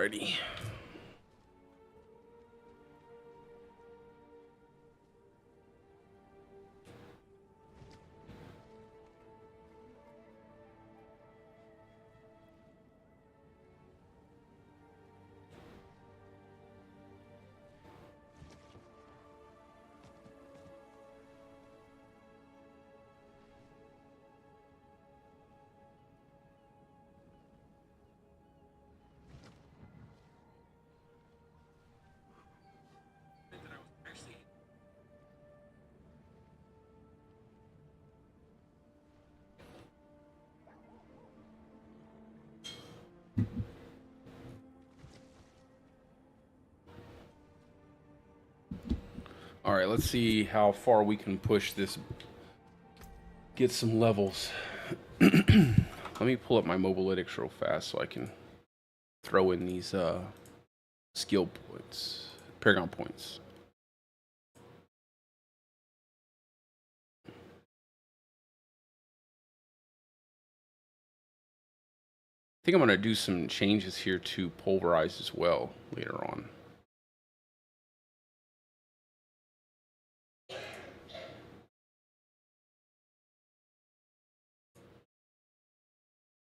Alrighty. All right, let's see how far we can push this. Get some levels. Let me pull up my mobilytics real fast so I can throw in these skill points, Paragon points. I think I'm going to do some changes here to pulverize as well later on.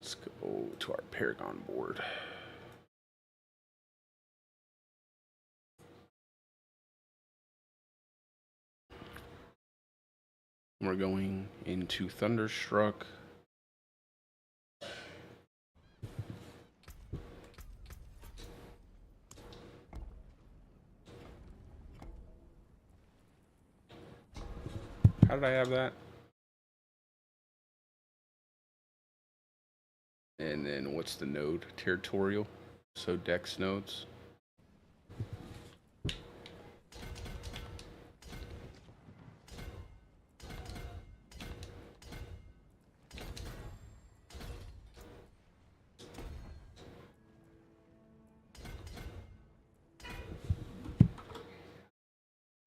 Let's go to our Paragon board. We're going into Thunderstruck. How did I have that? And then what's the node? Territorial. So Dex nodes.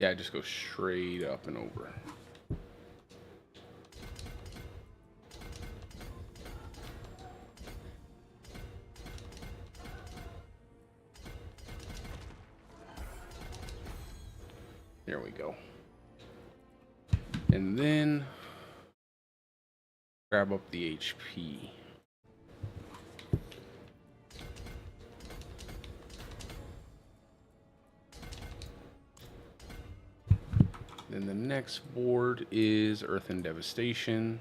Yeah, just go straight up and over. There we go. And then grab up the HP. Then the next board is Earth and Devastation.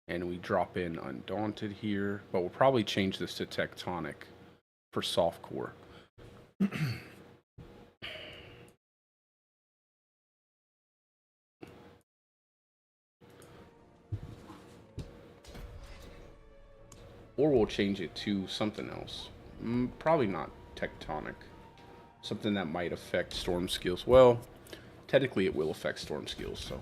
And we drop in Undaunted here, but we'll probably change this to Tectonic for Softcore. Or we'll change it to something else. Probably not Tectonic. Something that might affect storm skills. Well, technically it will affect storm skills, so.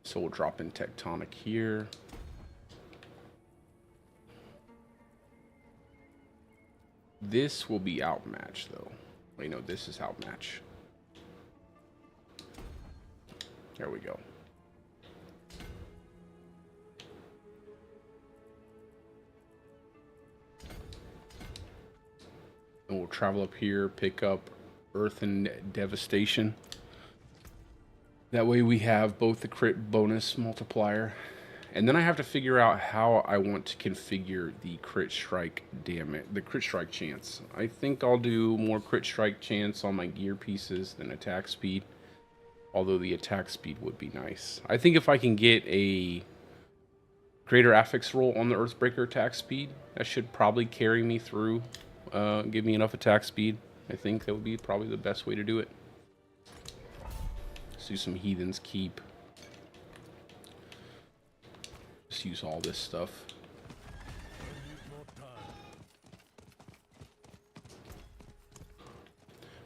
So we'll drop in Tectonic here. This will be outmatch though. Wait, no, this is outmatch. There we go. And we'll travel up here, pick up Earth and Devastation. That way we have both the crit bonus multiplier. And then I have to figure out how I want to configure the crit strike damage, the crit strike chance. I think I'll do more crit strike chance on my gear pieces than attack speed. Although the attack speed would be nice. I think if I can get a greater affix roll on the Earthbreaker attack speed, that should probably carry me through, give me enough attack speed. I think that would be probably the best way to do it. Let's do some Heathen's Keep. Just use all this stuff.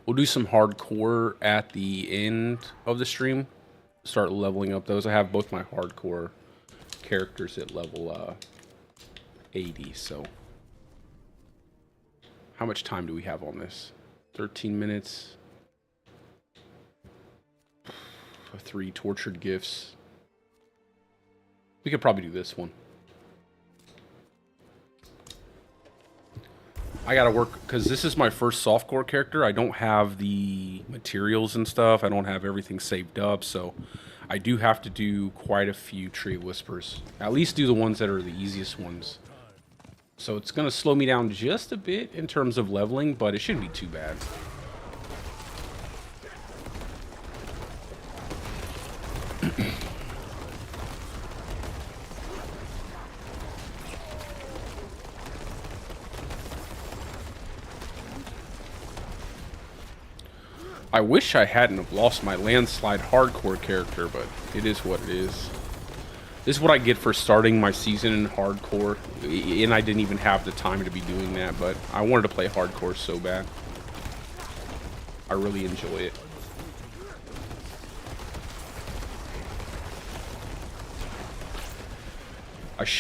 We'll do some hardcore at the end of the stream. Start leveling up those. I have both my hardcore characters at level 80, so. How much time do we have on this? 13 minutes. 3 tortured gifts. We could probably do this one. I gotta work, because this is my first softcore character. I don't have the materials and stuff. I don't have everything saved up, so I do have to do quite a few Tree of Whispers. At least do the ones that are the easiest ones. So it's gonna slow me down just a bit in terms of leveling, but it shouldn't be too bad. I wish I hadn't have lost my landslide hardcore character, but it is what it is. This is what I get for starting my season in hardcore, and I didn't even have the time to be doing that, but I wanted to play hardcore so bad. I really enjoy it.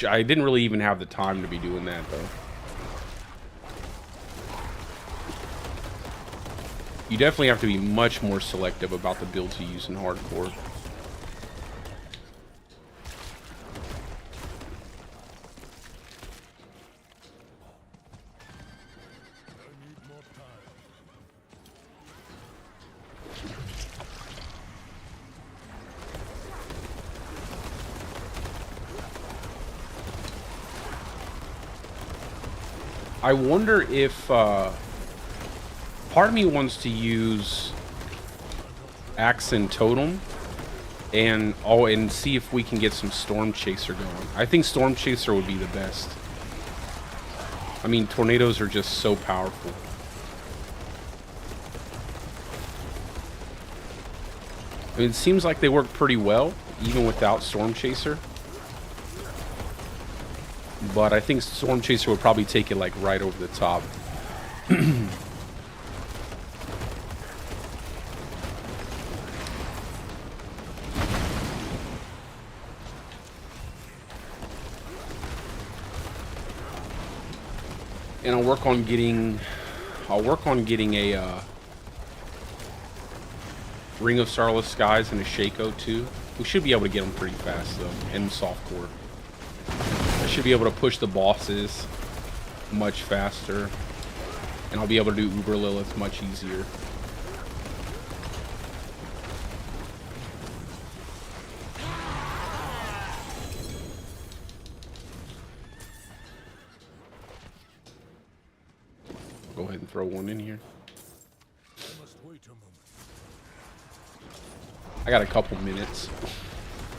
I didn't really even have the time to be doing that, though. You definitely have to be much more selective about the builds you use in hardcore. I wonder if part of me wants to use Axe and Totem and see if we can get some Storm Chaser going. I think Storm Chaser would be the best. I mean, tornadoes are just so powerful. I mean, it seems like they work pretty well, even without Storm Chaser. But I think Storm Chaser would probably take it like right over the top. And I'll work on getting a Ring of Starless Skies and a Shaco too. We should be able to get them pretty fast though, and Softcore. I should be able to push the bosses much faster, and I'll be able to do Uber Lilith much easier. Go ahead and throw one in here. I got a couple minutes.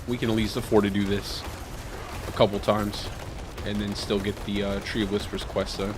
We can at least afford to do this a couple times and then still get the Tree of Whispers quest done.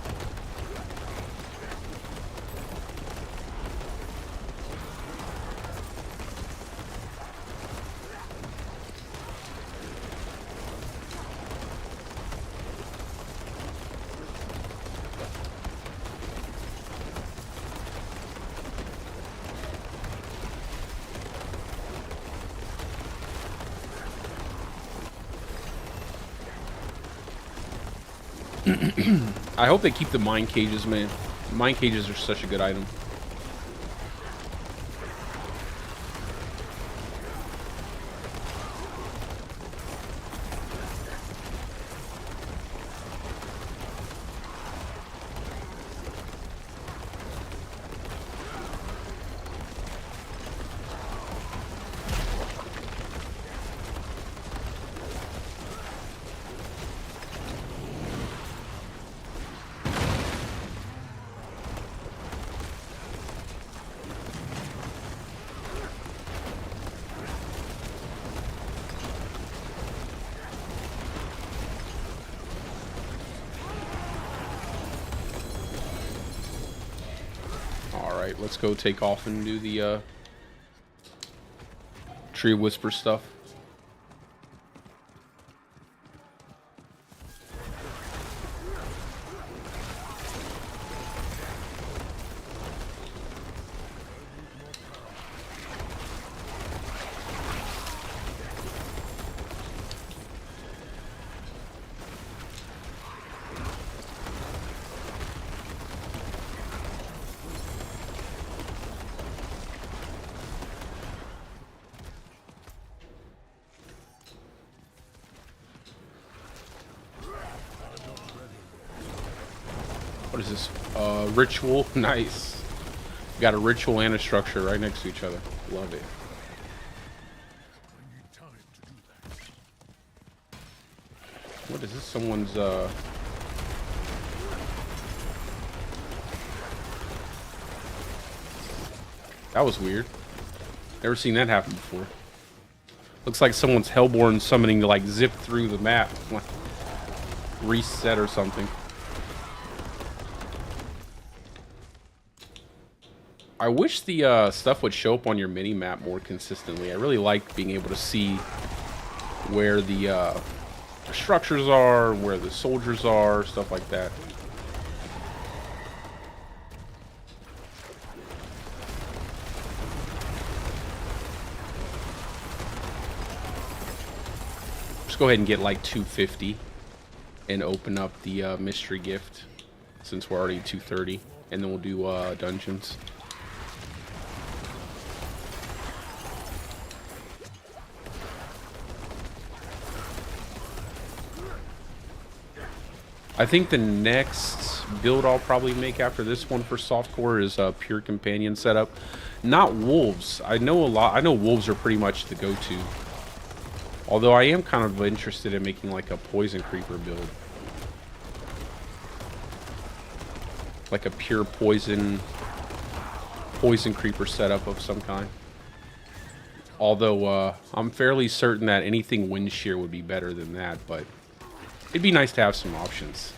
I hope they keep the mine cages, man. Mine cages are such a good item. Alright, let's go take off and do the Tree of Whisper stuff. What is this? Ritual. Nice. Got a ritual and a structure right next to each other. Love it. What is this? Someone's That was weird. Never seen that happen before. Looks like someone's Hellborn summoning to like zip through the map. Like, reset or something. I wish the stuff would show up on your mini map more consistently. I really like being able to see where the structures are, where the soldiers are, stuff like that. Just go ahead and get like 250 and open up the mystery gift since we're already 230, and then we'll do dungeons. I think the next build I'll probably make after this one for Softcore is a pure companion setup. Not wolves. I know wolves are pretty much the go-to. Although I am kind of interested in making like a poison creeper build. Like a pure poison creeper setup of some kind. Although I'm fairly certain that anything wind shear would be better than that, but it'd be nice to have some options.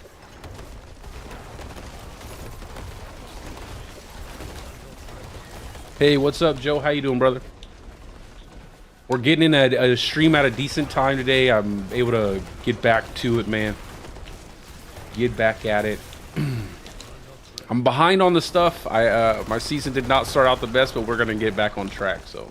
Hey, what's up, Joe? How you doing, brother? We're getting in a stream at a decent time today. I'm able to get back to it, man. Get back at it. I'm behind on the stuff. My season did not start out the best, but we're gonna get back on track, so.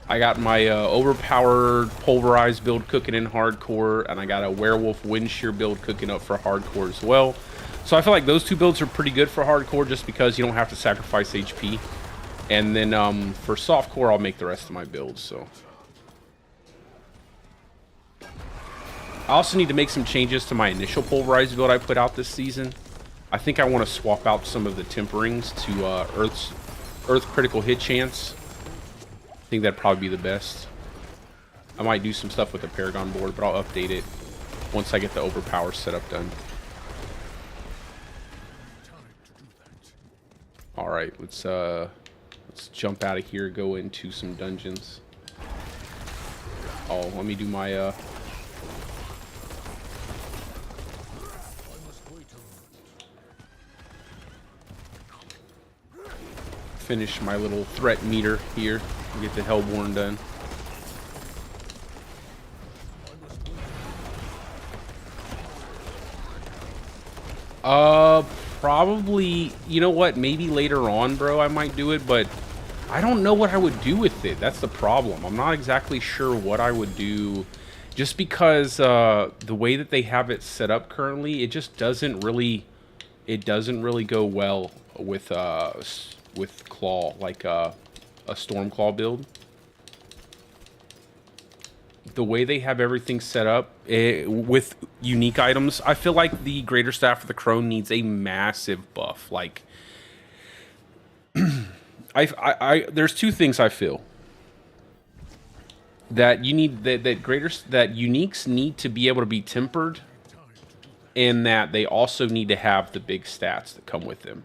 I got my overpowered pulverized build cooking in hardcore, and I got a werewolf wind shear build cooking up for hardcore as well. So I feel like those two builds are pretty good for hardcore just because you don't have to sacrifice HP. And then for softcore, I'll make the rest of my builds. So I also need to make some changes to my initial pulverized build I put out this season. I think I want to swap out some of the temperings to Earth critical hit chance. I think that'd probably be the best. I might do some stuff with the Paragon board, but I'll update it once I get the overpower setup done. All right, let's jump out of here, go into some dungeons. Oh, let me do my finish my little threat meter here and get the Hellborn done. Probably, you know what, maybe later on, bro, I might do it, but I don't know what I would do with it. That's the problem. I'm not exactly sure what I would do, just because the way that they have it set up currently, it just doesn't really go well with claw, like a Stormclaw build. The way they have everything set up with unique items, I feel like the Greater Staff of the Crone needs a massive buff. Like, there's two things I feel that you need, that uniques need to be able to be tempered, and that they also need to have the big stats that come with them.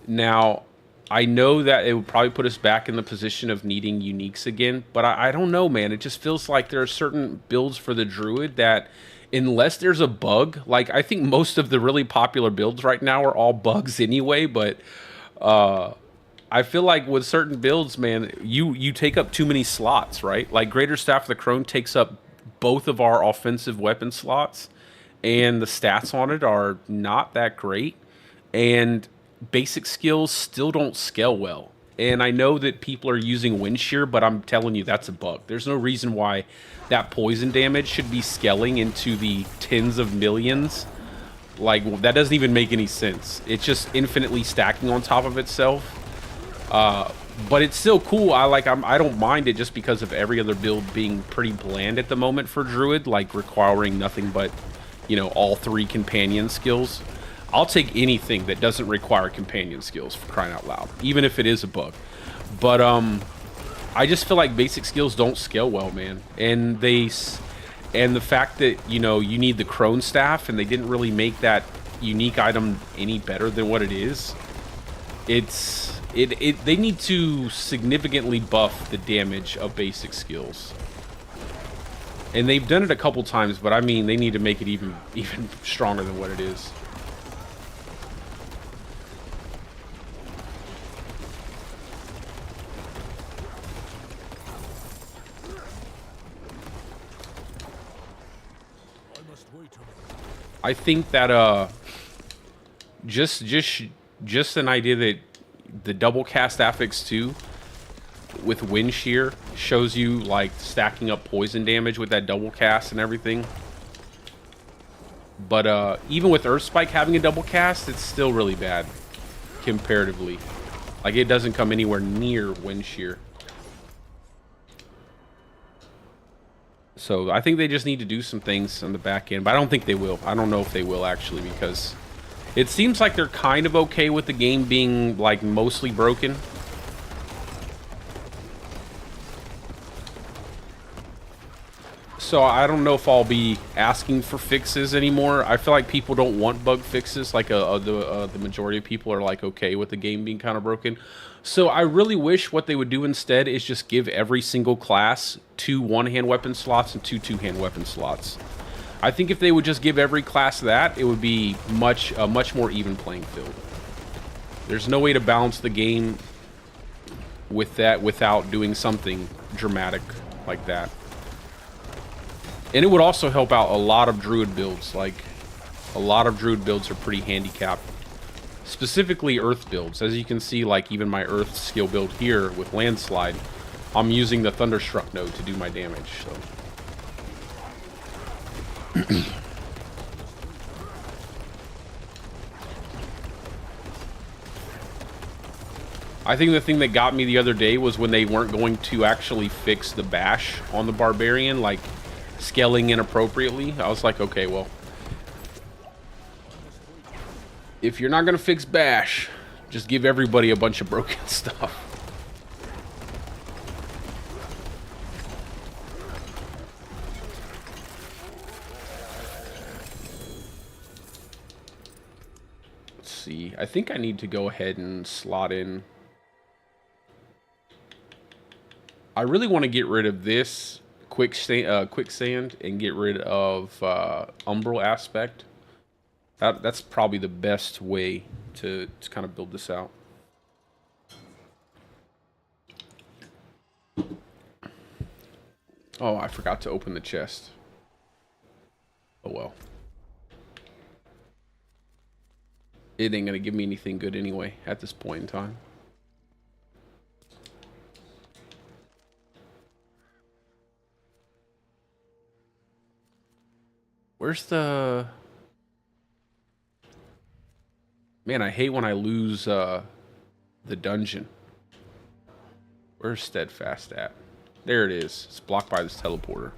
Now, I know that it would probably put us back in the position of needing uniques again, but I don't know, man. It just feels like there are certain builds for the Druid that, unless there's a bug, like I think most of the really popular builds right now are all bugs anyway, but I feel like with certain builds, man, you take up too many slots, right? Like Greater Staff of the Crone takes up both of our offensive weapon slots, and the stats on it are not that great, and basic skills still don't scale well. And I know that people are using wind shear, but I'm telling you, that's a bug. There's no reason why that poison damage should be scaling into the tens of millions Like, that doesn't even make any sense. It's just infinitely stacking on top of itself. But it's still cool. I don't mind it just because of every other build being pretty bland at the moment for Druid, like requiring nothing but, you know, all 3 companion skills. I'll take anything that doesn't require companion skills, for crying out loud, even if it is a bug. But I just feel like basic skills don't scale well, man. And the fact that, you know, you need the Crone Staff and they didn't really make that unique item any better than what it is. They need to significantly buff the damage of basic skills. And they've done it a couple times, but I mean, they need to make it even stronger than what it is. I think that just an idea that the double cast affix 2 with Wind Shear shows you like stacking up poison damage with that double cast and everything. But even with Earth Spike having a double cast, it's still really bad comparatively. Like, it doesn't come anywhere near Wind Shear. So I think they just need to do some things on the back end, but I don't think they will. I don't know if they will actually, because it seems like they're kind of okay with the game being like mostly broken. So I don't know if I'll be asking for fixes anymore. I feel like people don't want bug fixes. Like the majority of people are like okay with the game being kind of broken. So I really wish what they would do instead is just give every single class 2 one-hand weapon slots and 2 two-hand weapon slots. I think if they would just give every class that, it would be a much more even playing field. There's no way to balance the game with that without doing something dramatic like that. And it would also help out a lot of Druid builds. Like, a lot of Druid builds are pretty handicapped. Specifically Earth builds. As you can see, like, even my Earth skill build here with Landslide, I'm using the Thunderstruck node to do my damage, so. I think the thing that got me the other day was when they weren't going to actually fix the bash on the Barbarian, like scaling inappropriately. I was like, okay, well, if you're not going to fix bash, just give everybody a bunch of broken stuff. Let's see. I think I need to go ahead and slot in. I really want to get rid of this quicksand and get rid of umbral aspect. That's probably the best way to kind of build this out. Oh, I forgot to open the chest. Oh well. It ain't gonna give me anything good anyway at this point in time. Where's the... Man, I hate when I lose the dungeon. Where's Steadfast at? There it is. It's blocked by this teleporter.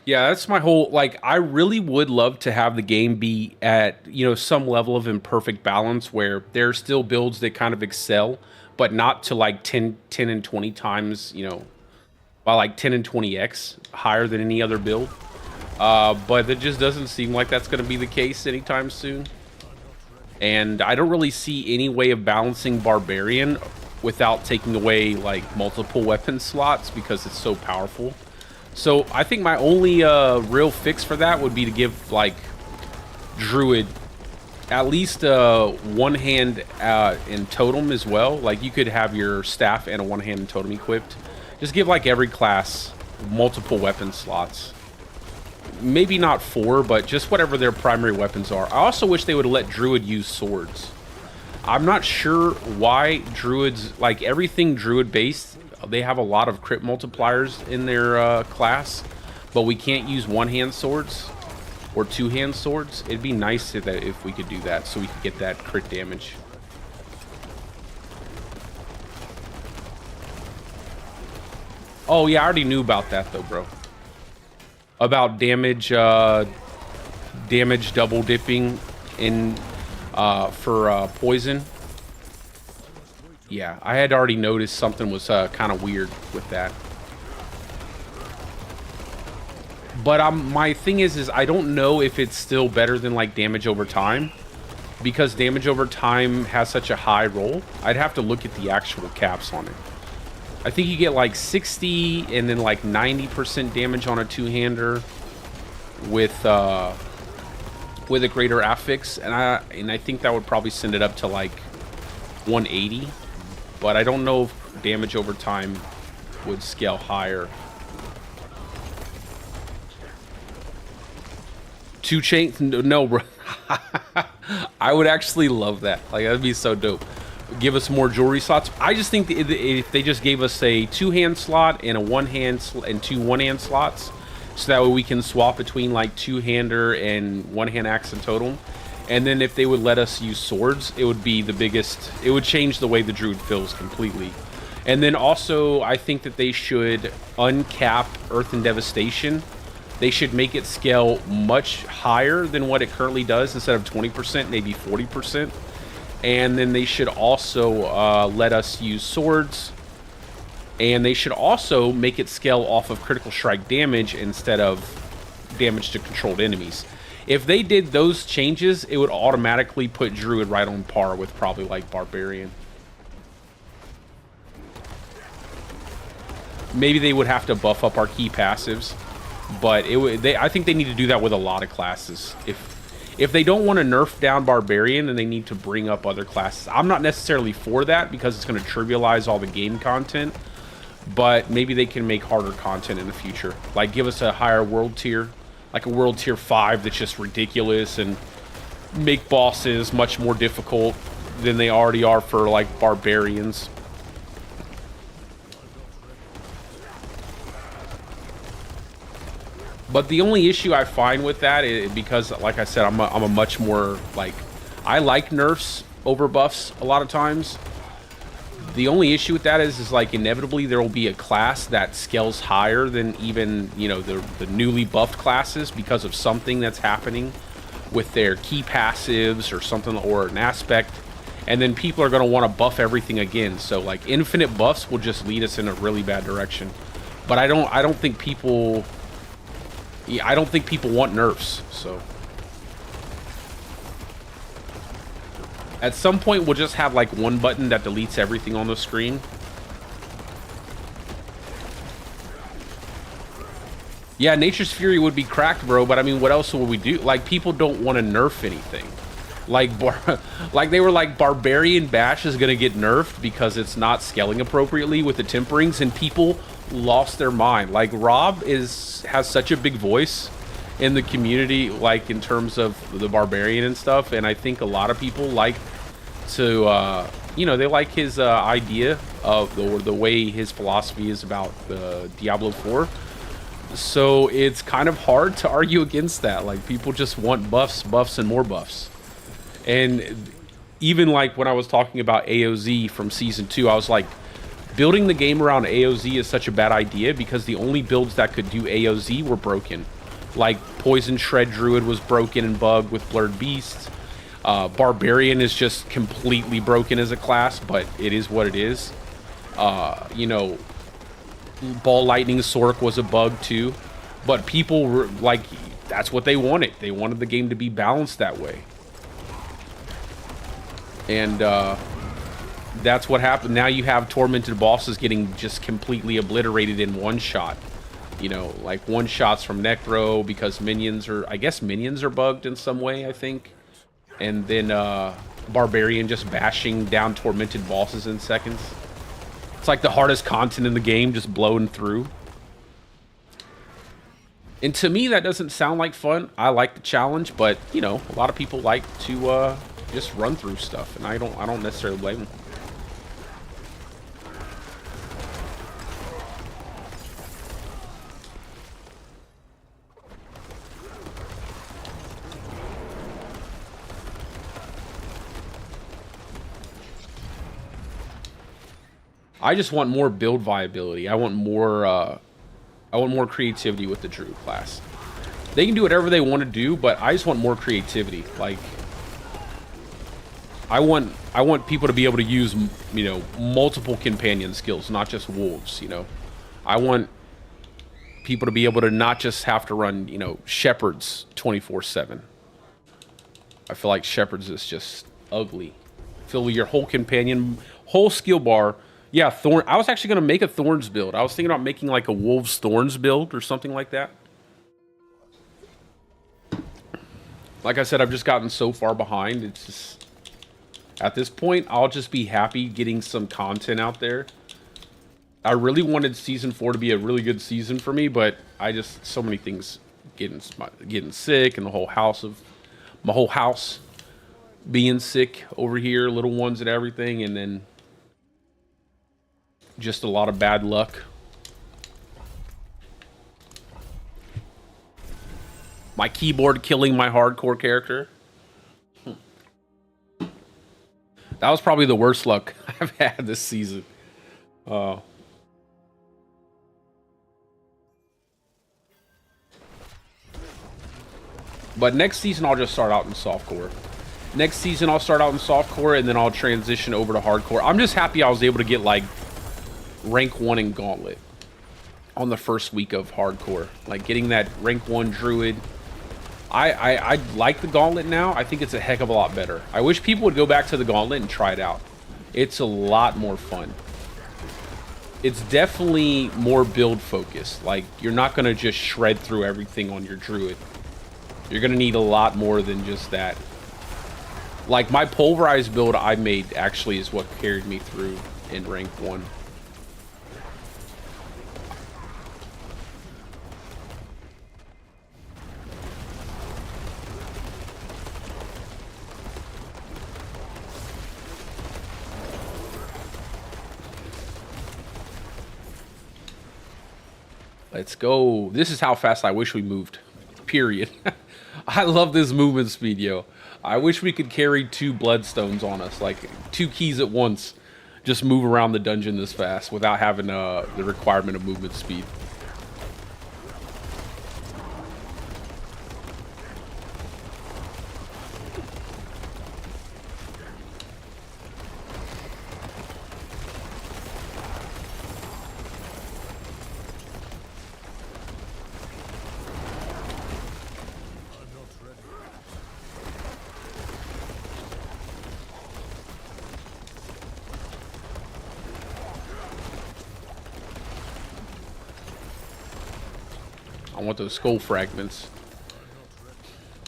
Yeah, that's my whole... Like, I really would love to have the game be at, you know, some level of imperfect balance where there are still builds that kind of excel, but not to like 10 and 20 times, you know, by like 10 and 20x higher than any other build. But it just doesn't seem like that's going to be the case anytime soon. And I don't really see any way of balancing Barbarian without taking away like multiple weapon slots because it's so powerful. So I think my only real fix for that would be to give like Druid at least one hand in totem as well. Like you could have your staff and a one hand totem equipped. Just give like every class multiple weapon slots. Maybe not 4, but just whatever their primary weapons are. I also wish they would let Druid use swords. I'm not sure why Druids, like everything Druid based, they have a lot of crit multipliers in their class. but we can't use one-hand swords or two-hand swords. It'd be nice if we could do that, so we could get that crit damage. Oh yeah, I already knew about that though, bro. About damage, damage double dipping in for poison. Yeah, I had already noticed something was kind of weird with that. But my thing is I don't know if it's still better than like damage over time, because damage over time has such a high roll. I'd have to look at the actual caps on it. I think you get like 60 and then like 90% damage on a two-hander with a greater affix, and I think that would probably send it up to like 180. But I don't know if damage over time would scale higher. Two chains? No, bro. I would actually love that. Like, that'd be so dope. Give us more jewelry slots. I just think if they just gave us a two-hand slot and a one-hand and two one-hand slots, so that way we can swap between like two-hander and one-hand axe and totem. And then if they would let us use swords, it would be the biggest. It would change the way the Druid feels completely. And then also, I think that they should uncap Earth and Devastation. They should make it scale much higher than what it currently does. Instead of 20%, maybe 40%. And then they should also let us use swords. And they should also make it scale off of critical strike damage instead of damage to controlled enemies. If they did those changes, it would automatically put Druid right on par with probably like Barbarian. Maybe they would have to buff up our key passives, but I think they need to do that with a lot of classes. If they don't want to nerf down Barbarian, then they need to bring up other classes. I'm not necessarily for that because it's going to trivialize all the game content, but maybe they can make harder content in the future. Like give us a higher world tier, like a world tier 5 that's just ridiculous, and make bosses much more difficult than they already are for like Barbarians. But the only issue I find with that is because, like I said, I'm a much more, like, I like nerfs over buffs a lot of times. The only issue with that is like, inevitably there will be a class that scales higher than even, you know, the newly buffed classes because of something that's happening with their key passives or something, or an aspect. And then people are going to want to buff everything again. So, like, infinite buffs will just lead us in a really bad direction. But I don't think people... Yeah, I don't think people want nerfs, so... At some point, we'll just have, like, one button that deletes everything on the screen. Yeah, Nature's Fury would be cracked, bro, but I mean, what else would we do? Like, people don't want to nerf anything. Like, like they were like, Barbarian Bash is going to get nerfed because it's not scaling appropriately with the temperings, and people lost their mind. Like, Rob has such a big voice in the community, like in terms of the Barbarian and stuff, and I think a lot of people like to you know, they like his idea of, or the way his philosophy is about Diablo 4. So it's kind of hard to argue against that. Like, people just want buffs and more buffs. And even like when I was talking about AOZ from season 2, I was like, building the game around AOZ is such a bad idea because the only builds that could do AOZ were broken. Like, Poison Shred Druid was broken and bugged with Blurred Beasts. Barbarian is just completely broken as a class, but it is what it is. You know, Ball Lightning Sork was a bug too. But people were like, that's what they wanted. They wanted the game to be balanced that way. And that's what happened. Now you have tormented bosses getting just completely obliterated in one shot. You know, like one shots from Necro because minions are, I guess minions are bugged in some way, I think. And then Barbarian just bashing down tormented bosses in seconds. It's like the hardest content in the game just blowing through. And to me, that doesn't sound like fun. I like the challenge, but you know, a lot of people like to just run through stuff, and I don't necessarily blame them. I just want more build viability. I want more creativity with the Druid class. They can do whatever they want to do, but I just want more creativity. Like, I want people to be able to use, you know, multiple companion skills, not just wolves, you know. I want people to be able to not just have to run, you know, shepherds 24/7. I feel like shepherds is just ugly. Fill your whole companion, whole skill bar. Yeah, Thorn. I was actually going to make a Thorns build. I was thinking about making like a Wolves Thorns build or something like that. Like I said, I've just gotten so far behind. It's just, at this point, I'll just be happy getting some content out there. I really wanted season 4 to be a really good season for me, but I just, so many things getting sick, and my whole house being sick over here, little ones and everything, and then just a lot of bad luck. My keyboard killing my hardcore character. That was probably the worst luck I've had this season. But next season, I'll just start out in softcore. Next season, I'll start out in softcore, and then I'll transition over to hardcore. I'm just happy I was able to get, like, rank 1 in Gauntlet on the first week of hardcore. Like, getting that rank 1 Druid. I like the Gauntlet now. I think it's a heck of a lot better. I wish people would go back to the Gauntlet and try it out. It's a lot more fun. It's definitely more build focused. Like, you're not going to just shred through everything on your Druid. You're going to need a lot more than just that. Like, my pulverized build I made actually is what carried me through in rank 1. Let's go. This is how fast I wish we moved. Period. I love this movement speed, yo. I wish we could carry 2 bloodstones on us, like 2 keys at once. Just move around the dungeon this fast without having the requirement of movement speed. I want those skull fragments.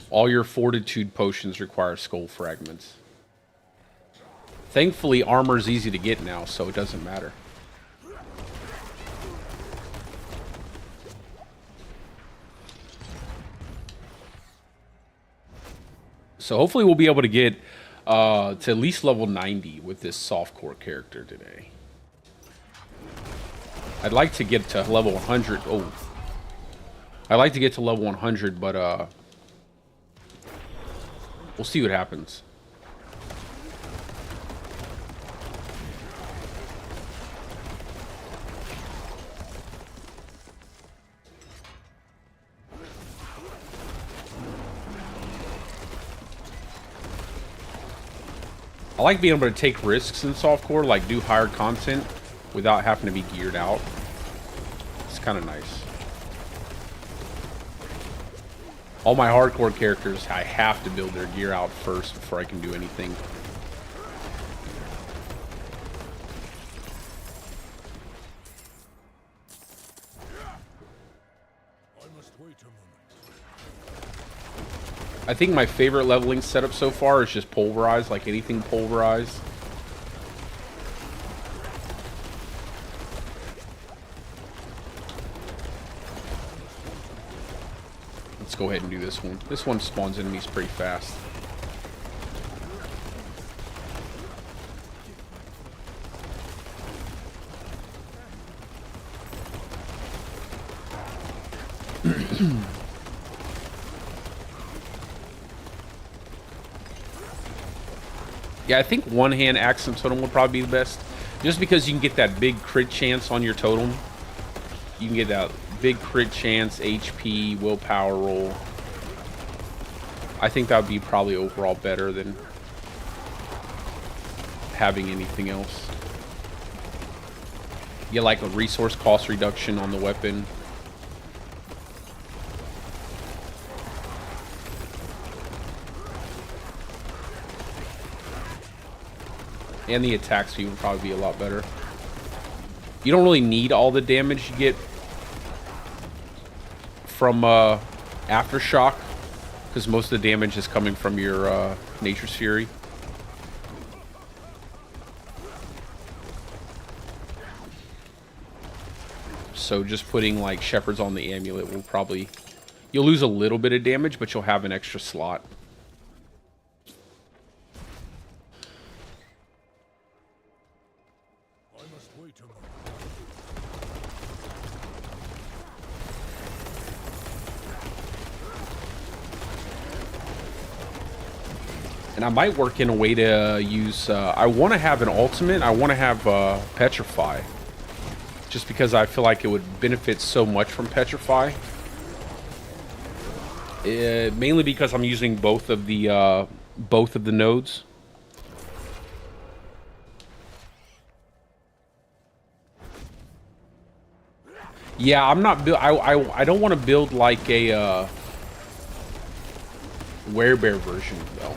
All your fortitude potions require skull fragments. Thankfully, armor's easy to get now, so it doesn't matter. So hopefully we'll be able to get to at least level 90 with this softcore character today. I'd like to get to level 100. Oh. I'd like to get to level 100, but we'll see what happens. I like being able to take risks in softcore, like do higher content without having to be geared out. It's kind of nice. All my hardcore characters, I have to build their gear out first before I can do anything. I think my favorite leveling setup so far is just pulverized, like anything pulverized. Let's go ahead and do this one. This one spawns enemies pretty fast. Yeah, I think one-hand axe and totem would probably be the best. Just because you can get that big crit chance on your totem. You can get that big crit chance, HP, willpower roll. I think that would be probably overall better than having anything else. Get like a resource cost reduction on the weapon. And the attack speed would probably be a lot better. You don't really need all the damage you get from Aftershock, because most of the damage is coming from your Nature's Fury. So just putting like Shepherds on the amulet will probably... You'll lose a little bit of damage, but you'll have an extra slot. And I might work in a way to use... I want to have an ultimate. I want to have Petrify. Just because I feel like it would benefit so much from Petrify. Mainly because I'm using both of the nodes. Yeah, I'm not... I don't want to build like a... Werebear version, though.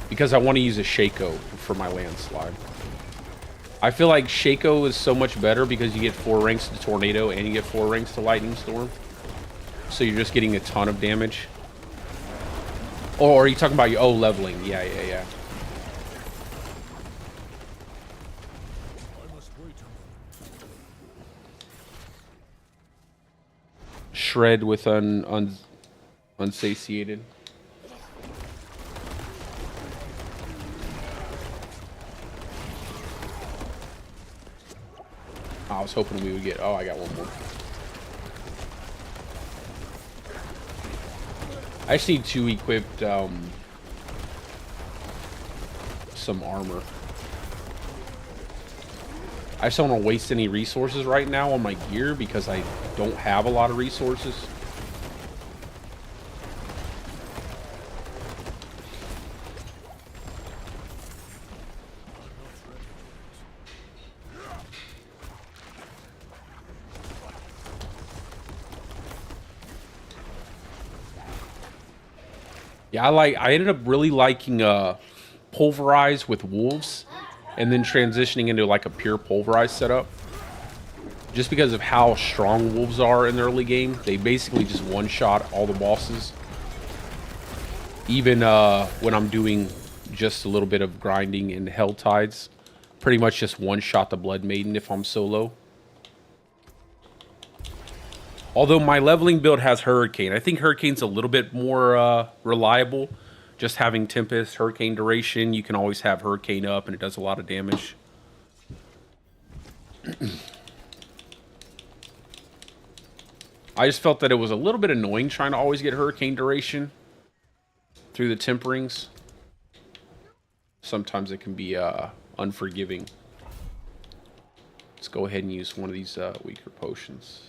Because I want to use a Shaco for my landslide. I feel like Shaco is so much better because you get 4 ranks to Tornado and you get 4 ranks to Lightning Storm. So you're just getting a ton of damage. Or are you talking about your... Oh, leveling. Yeah. Shred with unsatiated. I was hoping we would get... Oh, I got one more. I just need to equip some armor. I just don't want to waste any resources right now on my gear because I don't have a lot of resources. Yeah, I ended up really liking Pulverize with Wolves and then transitioning into like a pure Pulverize setup. Just because of how strong Wolves are in the early game. They basically just one-shot all the bosses. Even when I'm doing just a little bit of grinding in Hell Tides. Pretty much just one-shot the Blood Maiden if I'm solo. Although my leveling build has Hurricane. I think Hurricane's a little bit more reliable. Just having Tempest, Hurricane Duration, you can always have Hurricane up and it does a lot of damage. I just felt that it was a little bit annoying trying to always get Hurricane Duration through the Temperings. Sometimes it can be unforgiving. Let's go ahead and use one of these weaker potions.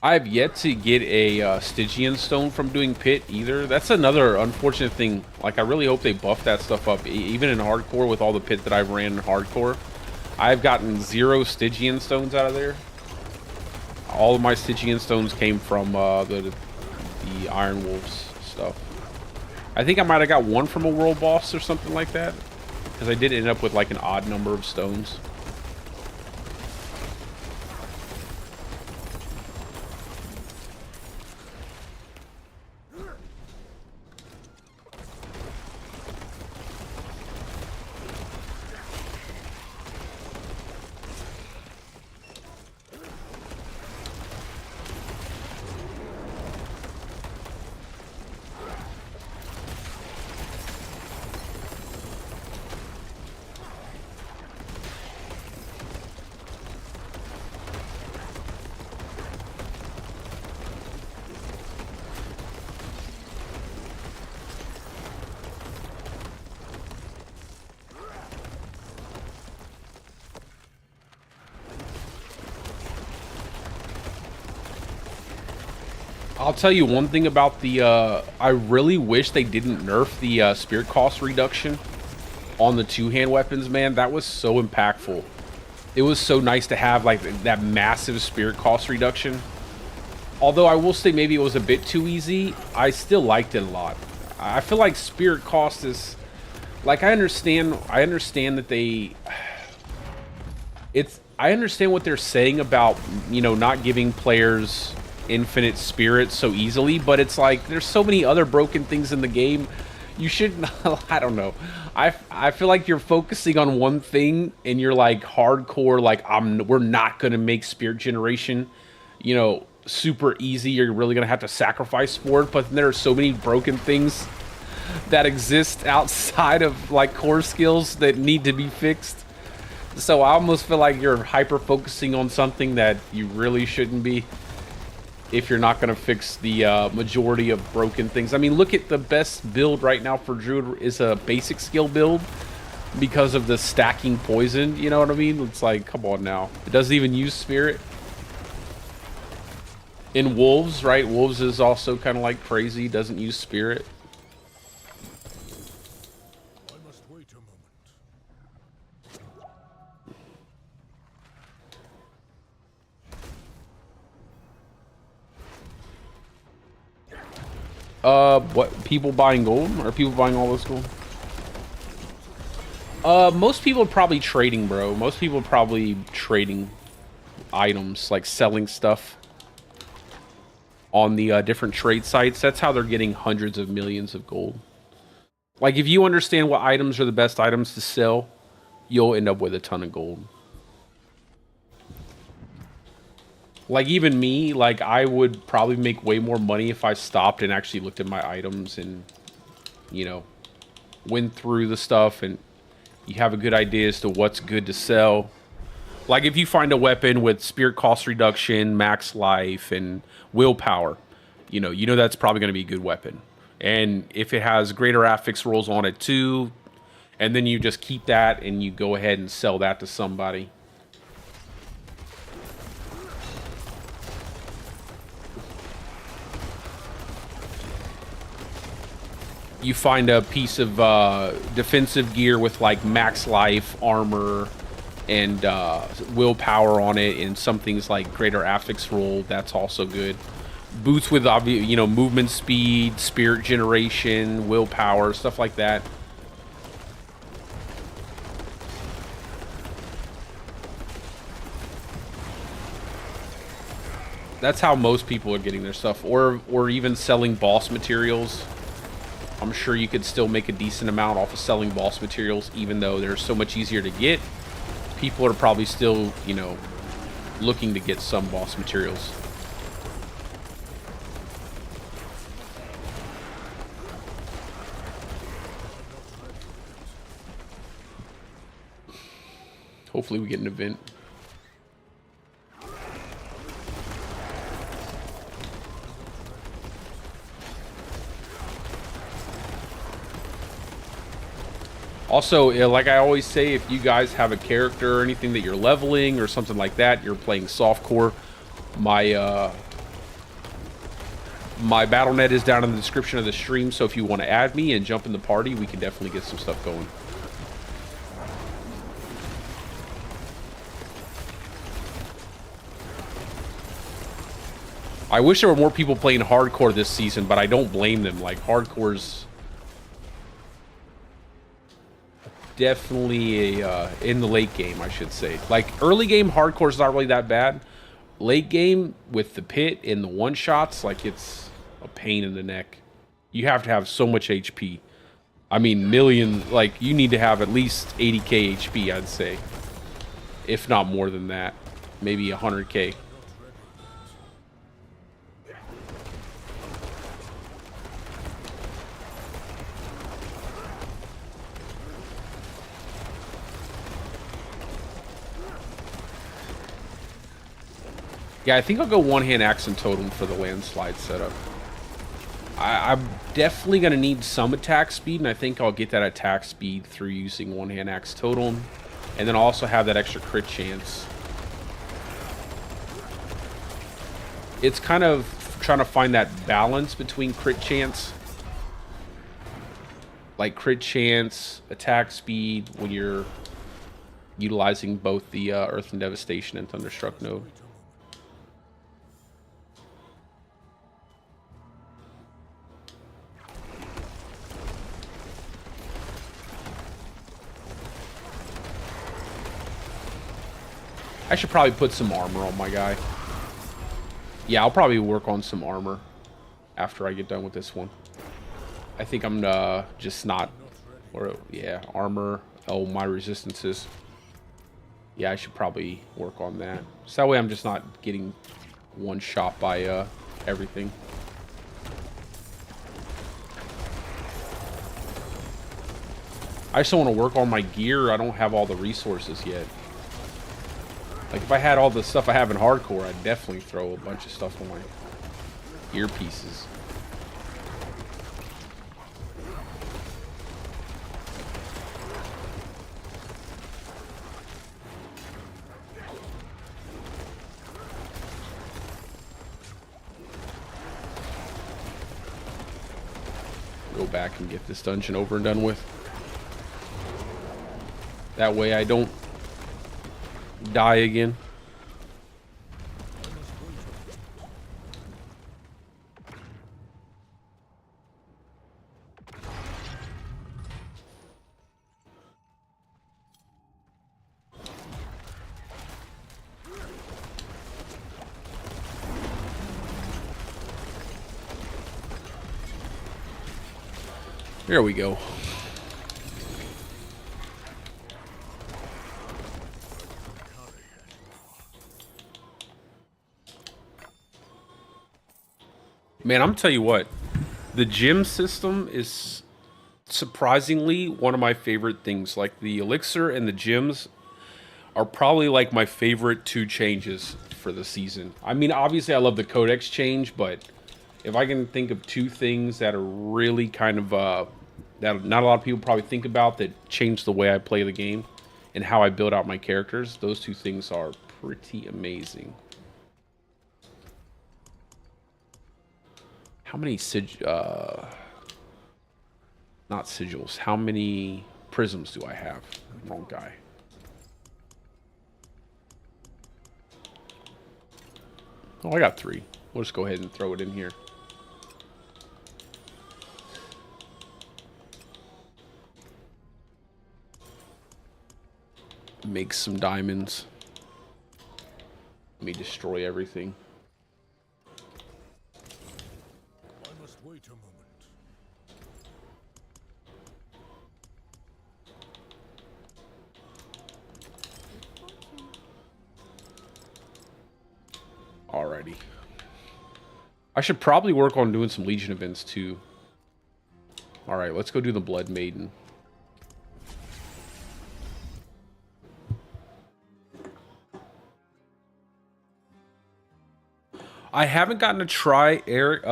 I have yet to get a Stygian Stone from doing Pit either. That's another unfortunate thing. Like, I really hope they buff that stuff up. Even in Hardcore, with all the Pit that I've ran in Hardcore, I've gotten 0 Stygian Stones out of there. All of my Stygian Stones came from the Iron Wolves stuff. I think I might have got 1 from a world boss or something like that. Because I did end up with like an odd number of stones. I'll tell you one thing about the, I really wish they didn't nerf the spirit cost reduction on the two-hand weapons, man. That was so impactful. It was so nice to have, like, that massive spirit cost reduction. Although I will say maybe it was a bit too easy, I still liked it a lot. I feel like spirit cost is, like, I understand that I understand what they're saying about, you know, not giving players infinite spirits so easily, but it's like there's so many other broken things in the game. You shouldn't, I don't know. I feel like you're focusing on one thing and you're like hardcore, like we're not gonna make spirit generation, you know, super easy. You're really gonna have to sacrifice for it, but there are so many broken things that exist outside of like core skills that need to be fixed. So I almost feel like you're hyper focusing on something that you really shouldn't be, if you're not going to fix the majority of broken things. I mean, look at the best build right now for Druid is a basic skill build because of the stacking poison. You know what I mean? It's like, come on now. It doesn't even use spirit. In Wolves, right? Wolves is also kind of like crazy. Doesn't use spirit. What, people buying gold? Are people buying all this gold? Most people are probably trading, bro. Most people are probably trading items, like selling stuff on the different trade sites. That's how they're getting hundreds of millions of gold. Like, if you understand what items are the best items to sell, you'll end up with a ton of gold. Like, even me, like, I would probably make way more money if I stopped and actually looked at my items and, you know, went through the stuff and you have a good idea as to what's good to sell. Like, if you find a weapon with spirit cost reduction, max life, and willpower, you know that's probably going to be a good weapon. And if it has greater affix rolls on it too, and then you just keep that and you go ahead and sell that to somebody. You find a piece of defensive gear with like max life, armor, and willpower on it, and some things like greater affix roll. That's also good. Boots with movement speed, spirit generation, willpower, stuff like that. That's how most people are getting their stuff, or even selling boss materials. I'm sure you could still make a decent amount off of selling boss materials, even though they're so much easier to get. People are probably still, you know, looking to get some boss materials. Hopefully we get an event. Also, like I always say, if you guys have a character or anything that you're leveling or something like that, you're playing Softcore, my BattleNet is down in the description of the stream, so if you want to add me and jump in the party, we can definitely get some stuff going. I wish there were more people playing hardcore this season, but I don't blame them. Like, hardcore's definitely in the late game, I should say. Like, early game hardcore's not really that bad. Late game with the pit and the one shots, like, it's a pain in the neck. You have to have so much HP. I mean, like, you need to have at least 80k HP, I'd say, if not more than that. Maybe 100k. Yeah, I think I'll go one-hand axe and totem for the landslide setup. I'm definitely going to need some attack speed, and I think I'll get that attack speed through using one-hand axe totem. And then I'll also have that extra crit chance. It's kind of trying to find that balance between crit chance, like crit chance, attack speed when you're utilizing both the Earth and Devastation and Thunderstruck node. I should probably put some armor on my guy. Yeah, I'll probably work on some armor after I get done with this one. I think I'm just not, or yeah, armor. Oh, my resistances. Yeah, I should probably work on that. So that way I'm just not getting one shot by everything. I just don't want to work on my gear. I don't have all the resources yet. Like, if I had all the stuff I have in hardcore, I'd definitely throw a bunch of stuff on my earpieces. Go back and get this dungeon over and done with. That way I don't die again. There we go. Man, I'm tell you what, the gym system is surprisingly one of my favorite things. Like, the elixir and the gyms are probably like my favorite two changes for the season. I mean, obviously I love the codex change, but if I can think of two things that are really kind of that not a lot of people probably think about that change the way I play the game and how I build out my characters, those two things are pretty amazing. How many not sigils, how many prisms do I have? Wrong guy. Oh, I got 3. We'll just go ahead and throw it in here. Make some diamonds. Let me destroy everything. I must wait a moment. Alrighty. I should probably work on doing some Legion events too. Alright, let's go do the Blood Maiden. I haven't gotten to try, Eric,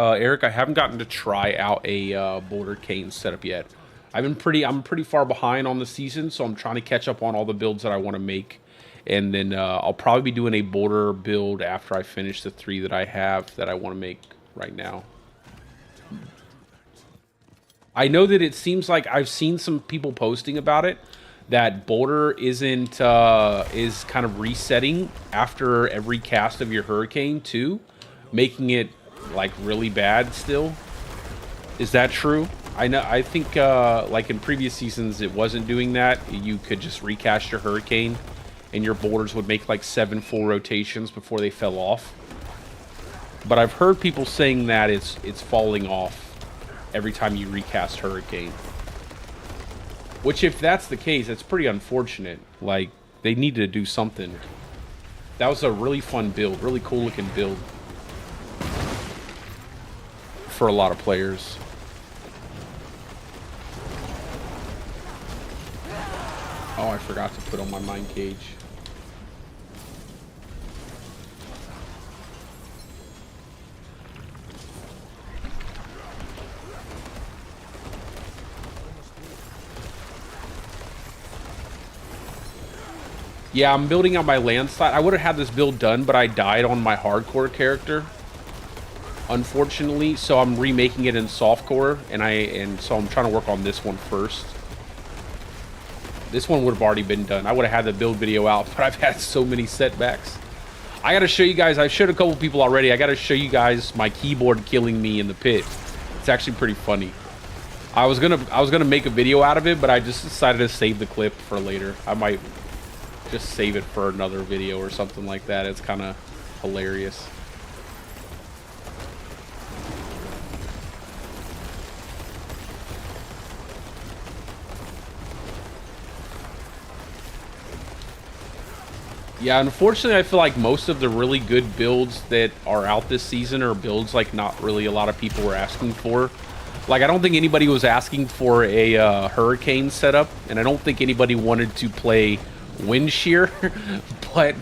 I haven't gotten to try out a Boulder Cane setup yet. I'm pretty far behind on the season, so I'm trying to catch up on all the builds that I want to make. And then I'll probably be doing a Boulder build after I finish the 3 that I have that I want to make right now. I know that it seems like I've seen some people posting about it, that Boulder is kind of resetting after every cast of your Hurricane too, making it like really bad still. Is that true? I think like in previous seasons it wasn't doing that. You could just recast your Hurricane and your boulders would make like 7 full rotations before they fell off. But I've heard people saying that it's falling off every time you recast Hurricane. Which, if that's the case, it's pretty unfortunate. Like, they need to do something. That was a really fun build, really cool looking build for a lot of players. Oh, I forgot to put on my Mind Cage. Yeah, I'm building out my landslide. I would have had this build done, but I died on my hardcore character. unfortunately. So I'm remaking it in Softcore, and so I'm trying to work on this one first. This one would have already been done. I would have had the build video out, but I've had so many setbacks. I got to show you guys. I've showed a couple people already. I got to show you guys my keyboard killing me in the pit. It's actually pretty funny. I was gonna make a video out of it, but I just decided to save the clip for later. I might just save it for another video or something like that. It's kind of hilarious. Yeah, unfortunately, I feel like most of the really good builds that are out this season are builds like not really a lot of people were asking for. Like, I don't think anybody was asking for a hurricane setup, and I don't think anybody wanted to play wind shear. But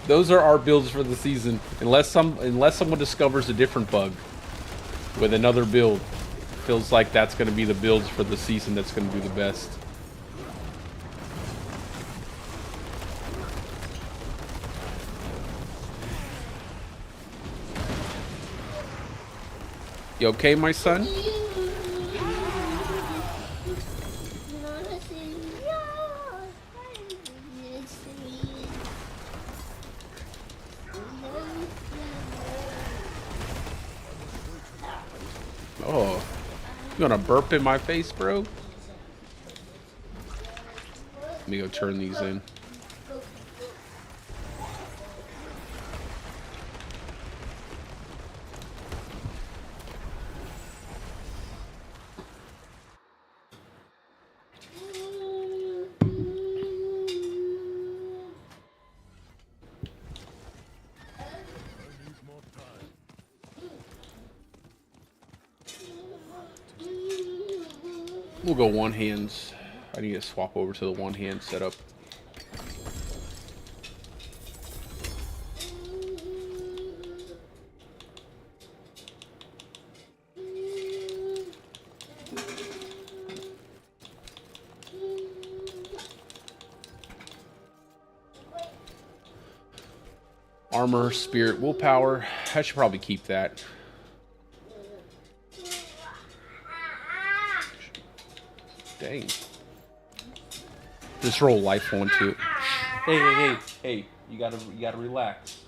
those are our builds for the season, unless someone discovers a different bug with another build. Feels like that's going to be the builds for the season that's going to do the best. You okay, my son? Oh, you gonna burp in my face, bro? Let me go turn these in. We'll go one hands. I need to swap over to the one hand setup. Armor, spirit, willpower. I should probably keep that. Dang. Just roll life one too. Hey, you gotta relax.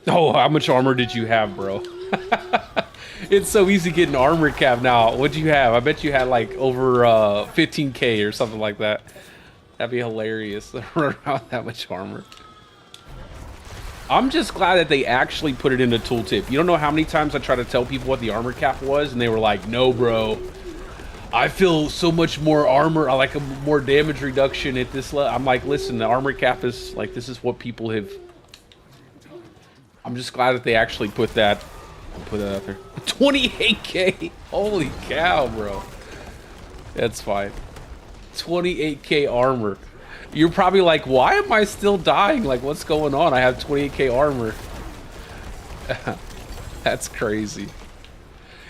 Oh, how much armor did you have, bro? It's so easy getting armor cap now. What'd you have? I bet you had like over 15k or something like that. That'd be hilarious to run around with that much armor. I'm just glad that they actually put it in the tooltip. You don't know how many times I tried to tell people what the armor cap was, and they were like, no, bro. I feel so much more armor. I like a more damage reduction at this level. I'm like, listen, the armor cap is like, this is what people have. I'm just glad that they actually put that out there. 28k. Holy cow, bro. That's fine. 28k armor. You're probably like, why am I still dying? Like, what's going on? I have 28k armor. That's crazy.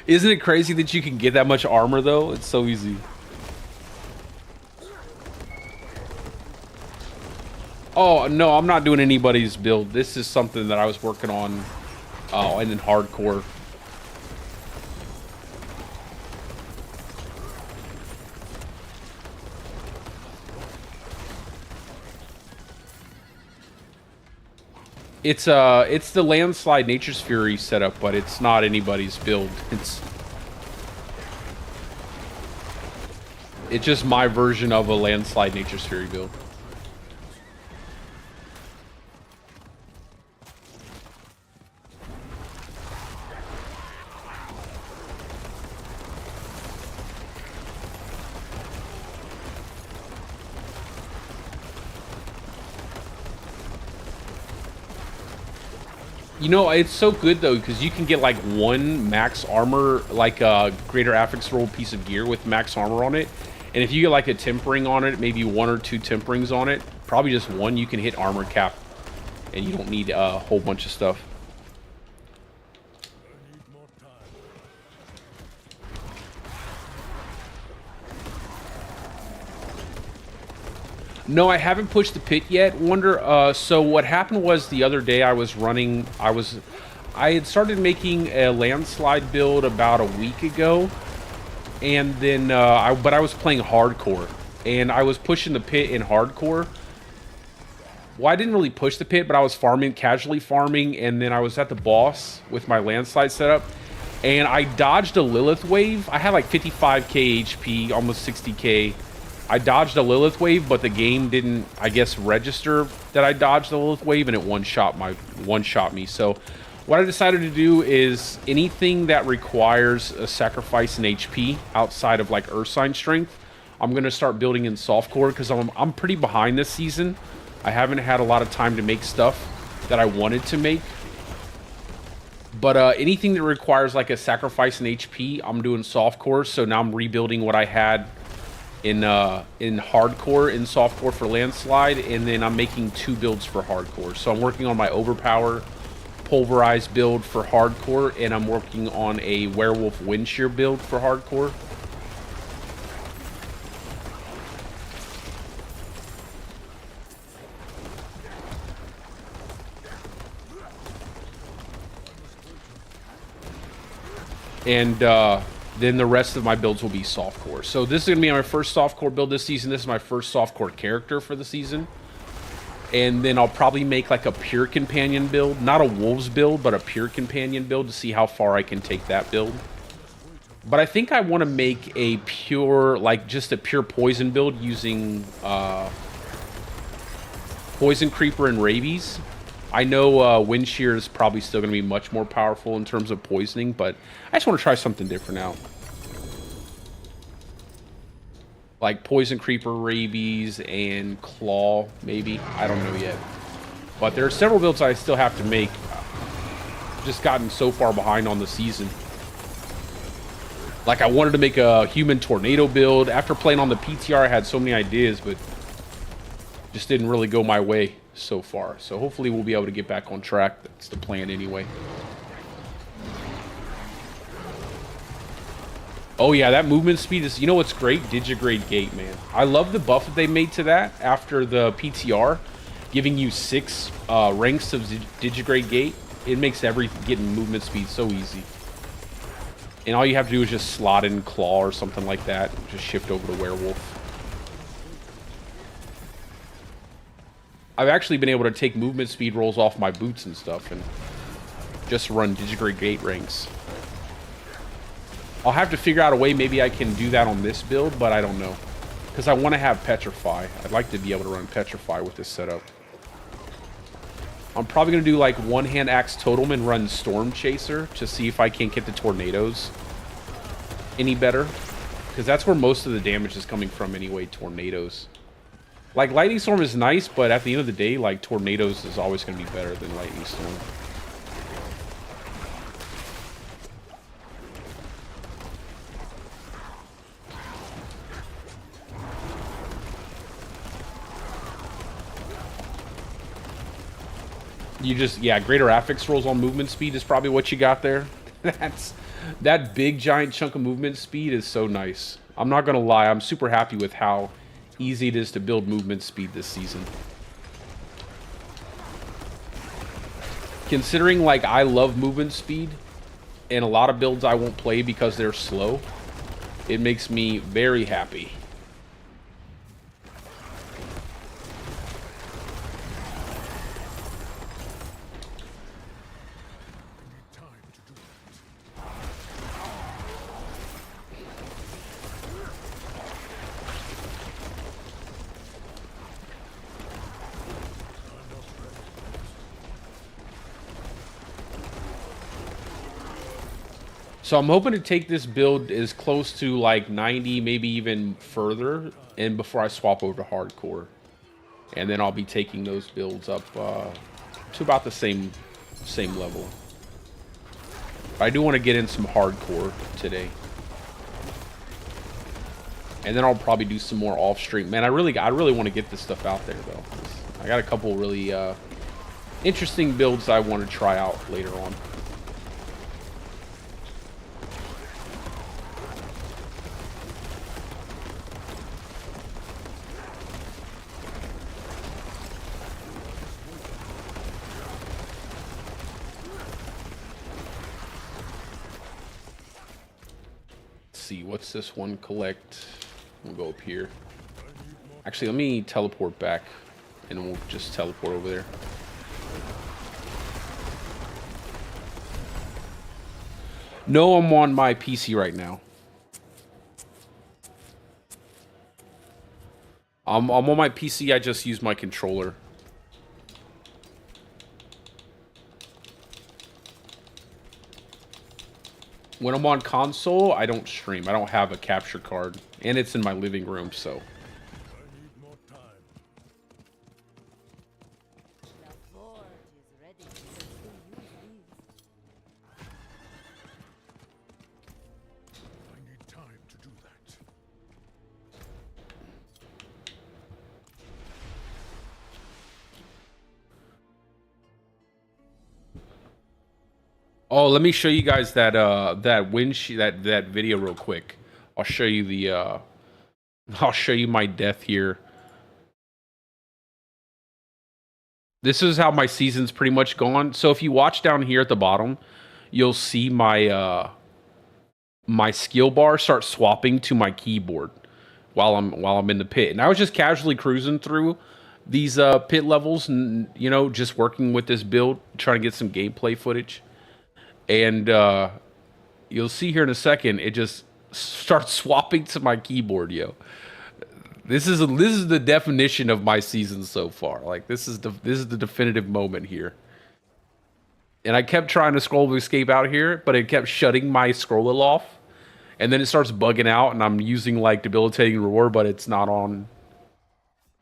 Isn't it crazy that you can get that much armor, though? It's so easy. Oh, no, I'm not doing anybody's build. This is something that I was working on and in hardcore. It's the landslide Nature's Fury setup, but it's not anybody's build. It's just my version of a landslide Nature's Fury build. You know, it's so good though, because you can get like one max armor, like a greater affix roll piece of gear with max armor on it. And if you get like a tempering on it, maybe 1 or 2 temperings on it, probably just one, you can hit armor cap. And you don't need a whole bunch of stuff. No, I haven't pushed the pit yet. Wonder. So what happened was the other day I was running. I had started making a landslide build about a week ago, and then but I was playing hardcore, and I was pushing the pit in hardcore. Well, I didn't really push the pit, but I was farming, casually farming, and then I was at the boss with my landslide setup, and I dodged a Lilith wave. I had like 55k HP, almost 60k. I dodged a Lilith wave, but the game didn't, I guess, register that I dodged the Lilith wave, and it one-shot me. So what I decided to do is anything that requires a sacrifice in HP outside of like Earthsign strength, I'm going to start building in Softcore because I'm pretty behind this season. I haven't had a lot of time to make stuff that I wanted to make. But anything that requires like a sacrifice in HP, I'm doing Softcore. So now I'm rebuilding what I had in hardcore, in Softcore for landslide, and then I'm making 2 builds for hardcore. So I'm working on my overpower pulverized build for hardcore, and I'm working on a werewolf wind shear build for hardcore. And then the rest of my builds will be softcore. So this is going to be my first softcore build this season. This is my first softcore character for the season. And then I'll probably make like a pure companion build. Not a wolves build, but a pure companion build to see how far I can take that build. But I think I want to make a pure, like just a pure poison build using poison creeper and rabies. I know wind shear is probably still going to be much more powerful in terms of poisoning, but I just want to try something different now. Like poison creeper, rabies, and claw, maybe. I don't know yet. But there are several builds I still have to make. Just gotten so far behind on the season. Like I wanted to make a human tornado build. After playing on the PTR, I had so many ideas, but just didn't really go my way so far. So hopefully we'll be able to get back on track. That's the plan anyway. Oh yeah, that movement speed is, you know what's great? Digigrade Gate, man. I love the buff that they made to that after the PTR, giving you 6 ranks of Digigrade Gate. It makes getting movement speed so easy. And all you have to do is just slot in Claw or something like that. Just shift over to Werewolf. I've actually been able to take movement speed rolls off my boots and stuff and just run Digigrade Gate ranks. I'll have to figure out a way maybe I can do that on this build, but I don't know. Because I want to have Petrify. I'd like to be able to run Petrify with this setup. I'm probably going to do like one-hand axe totem and run Storm Chaser to see if I can't get the tornadoes any better. Because that's where most of the damage is coming from anyway, tornadoes. Like, Lightning Storm is nice, but at the end of the day, like, tornadoes is always going to be better than Lightning Storm. You just, yeah, greater affix rolls on movement speed is probably what you got there. That big giant chunk of movement speed is so nice. I'm not gonna lie, I'm super happy with how easy it is to build movement speed this season. Considering, like, I love movement speed, and a lot of builds I won't play because they're slow, it makes me very happy. So I'm hoping to take this build as close to like 90, maybe even further, and before I swap over to hardcore. And then I'll be taking those builds up to about the same level. But I do want to get in some hardcore today. And then I'll probably do some more off stream. Man, I really want to get this stuff out there though. I got a couple really interesting builds I want to try out later on. see, what's this one? Collect. We'll go up here. Actually, let me teleport back, and we'll just teleport over there. No, I'm on my PC right now. I'm on my PC. I just use my controller. When I'm on console, I don't stream. I don't have a capture card, and it's in my living room, so. Oh, let me show you guys that that video real quick. I'll show you the I'll show you my death here. This is how my season's pretty much gone. So if you watch down here at the bottom, you'll see my my skill bar start swapping to my keyboard while I'm in the pit. And I was just casually cruising through these pit levels, and you know, just working with this build, trying to get some gameplay footage. And you'll see here in a second, it just starts swapping to my keyboard, yo. This is the definition of my season so far. Like this is the definitive moment here. And I kept trying to scroll to escape out here, but it kept shutting my scroller off. And then it starts bugging out, and I'm using like debilitating roar, but it's not on.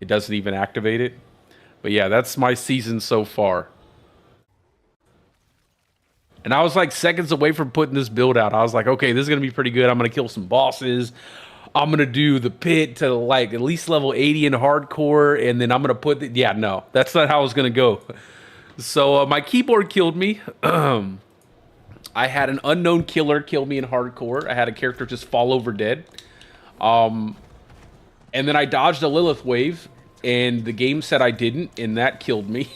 It doesn't even activate it. But yeah, that's my season so far. And I was like seconds away from putting this build out. I was like, okay, this is going to be pretty good. I'm going to kill some bosses. I'm going to do the pit to like at least level 80 in hardcore. And then I'm going to put the... Yeah, no, that's not how it's going to go. So my keyboard killed me. I had an unknown killer kill me in hardcore. I had a character just fall over dead. And then I dodged a Lilith wave. And the game said I didn't. And that killed me.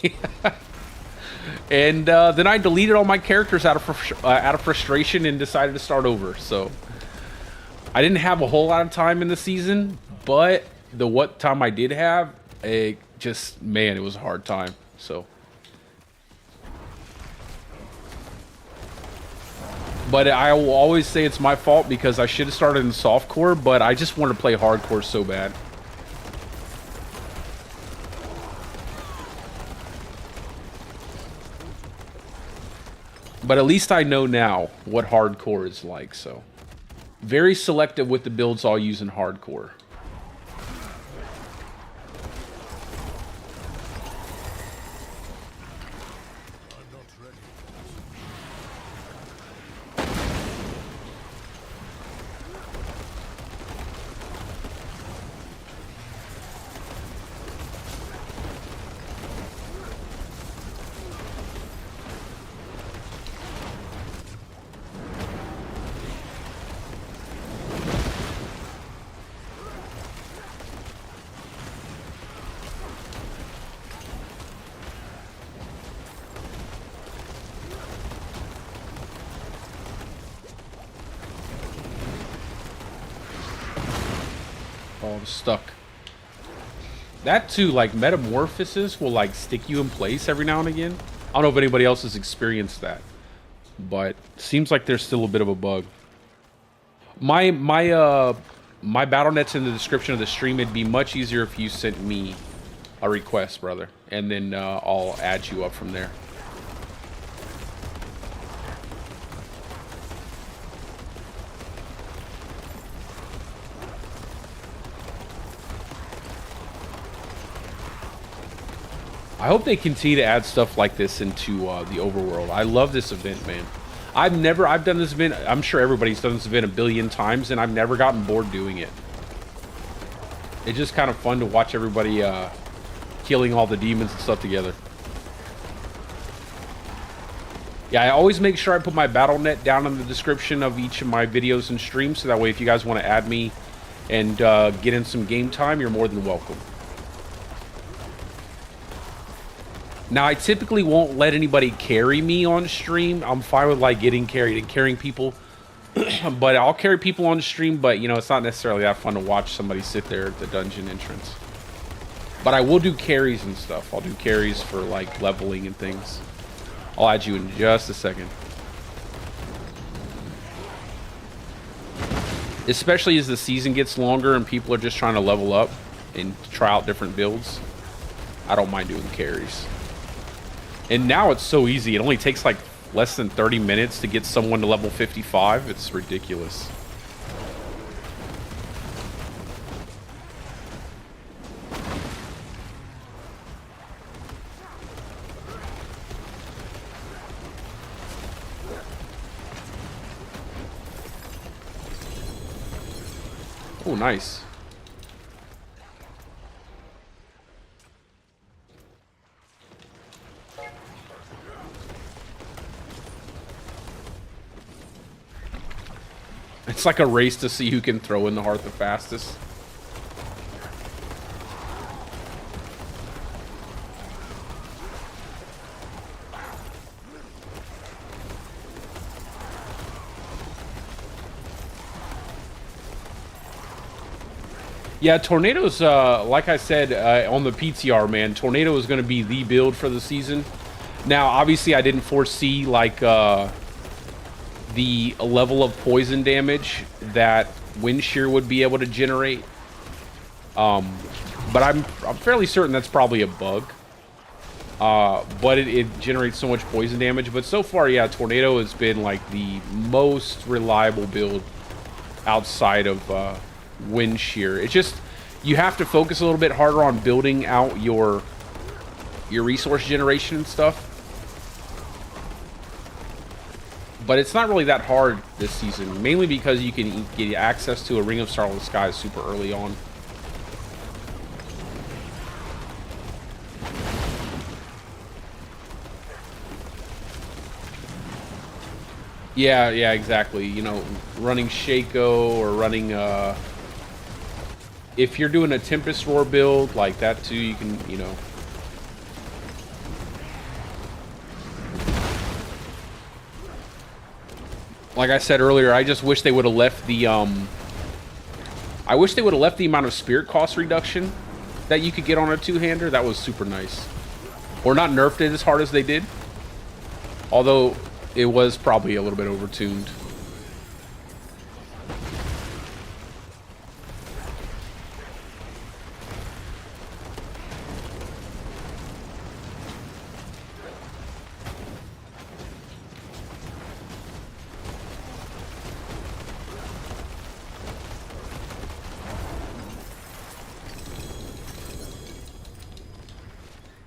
And then I deleted all my characters out of frustration and decided to start over. So I didn't have a whole lot of time in the season, but the what time I did have, it just, man, it was a hard time. So, but I will always say it's my fault because I should have started in softcore, but I just wanted to play hardcore so bad. But at least I know now what hardcore is like, so. Very selective with the builds I'll use in hardcore. Oh, I'm stuck. That too, like metamorphosis will like stick you in place every now and again. I don't know if anybody else has experienced that, but seems like there's still a bit of a bug. My BattleNet's in the description of the stream. It'd be much easier if you sent me a request, brother, and then I'll add you up from there. I hope they continue to add stuff like this into the overworld. I love this event, man. I've done this event, I'm sure everybody's done this event a billion times, and I've never gotten bored doing it. It's just kind of fun to watch everybody killing all the demons and stuff together. Yeah, I always make sure I put my BattleNet down in the description of each of my videos and streams, so that way if you guys want to add me and get in some game time, you're more than welcome. Now, I typically won't let anybody carry me on stream. I'm fine with like getting carried and carrying people. But I'll carry people on the stream, but you know, it's not necessarily that fun to watch somebody sit there at the dungeon entrance. But I will do carries and stuff. I'll do carries for like leveling and things. I'll add you in just a second. Especially as the season gets longer and people are just trying to level up and try out different builds. I don't mind doing carries. And now it's so easy. It only takes like less than 30 minutes to get someone to level 55. It's ridiculous. Oh, nice. It's like a race to see who can throw in the heart the fastest. Yeah, Tornado's, like I said on the PTR, man, Tornado is going to be the build for the season. Now, obviously, I didn't foresee, like, the level of poison damage that Wind Shear would be able to generate. But I'm fairly certain that's probably a bug. But it generates so much poison damage. But so far, yeah, Tornado has been, like, the most reliable build outside of Wind Shear. It's just, you have to focus a little bit harder on building out your resource generation and stuff. But it's not really that hard this season, mainly because you can get access to a Ring of Starlit Skies super early on. Yeah, exactly. You know, running Shaco or running, if you're doing a Tempest Roar build like that too, you can, you know. Like I said earlier, I just wish they would have left the, I wish they would have left the amount of spirit cost reduction that you could get on a two-hander. That was super nice. Or not nerfed it as hard as they did. Although it was probably a little bit overtuned.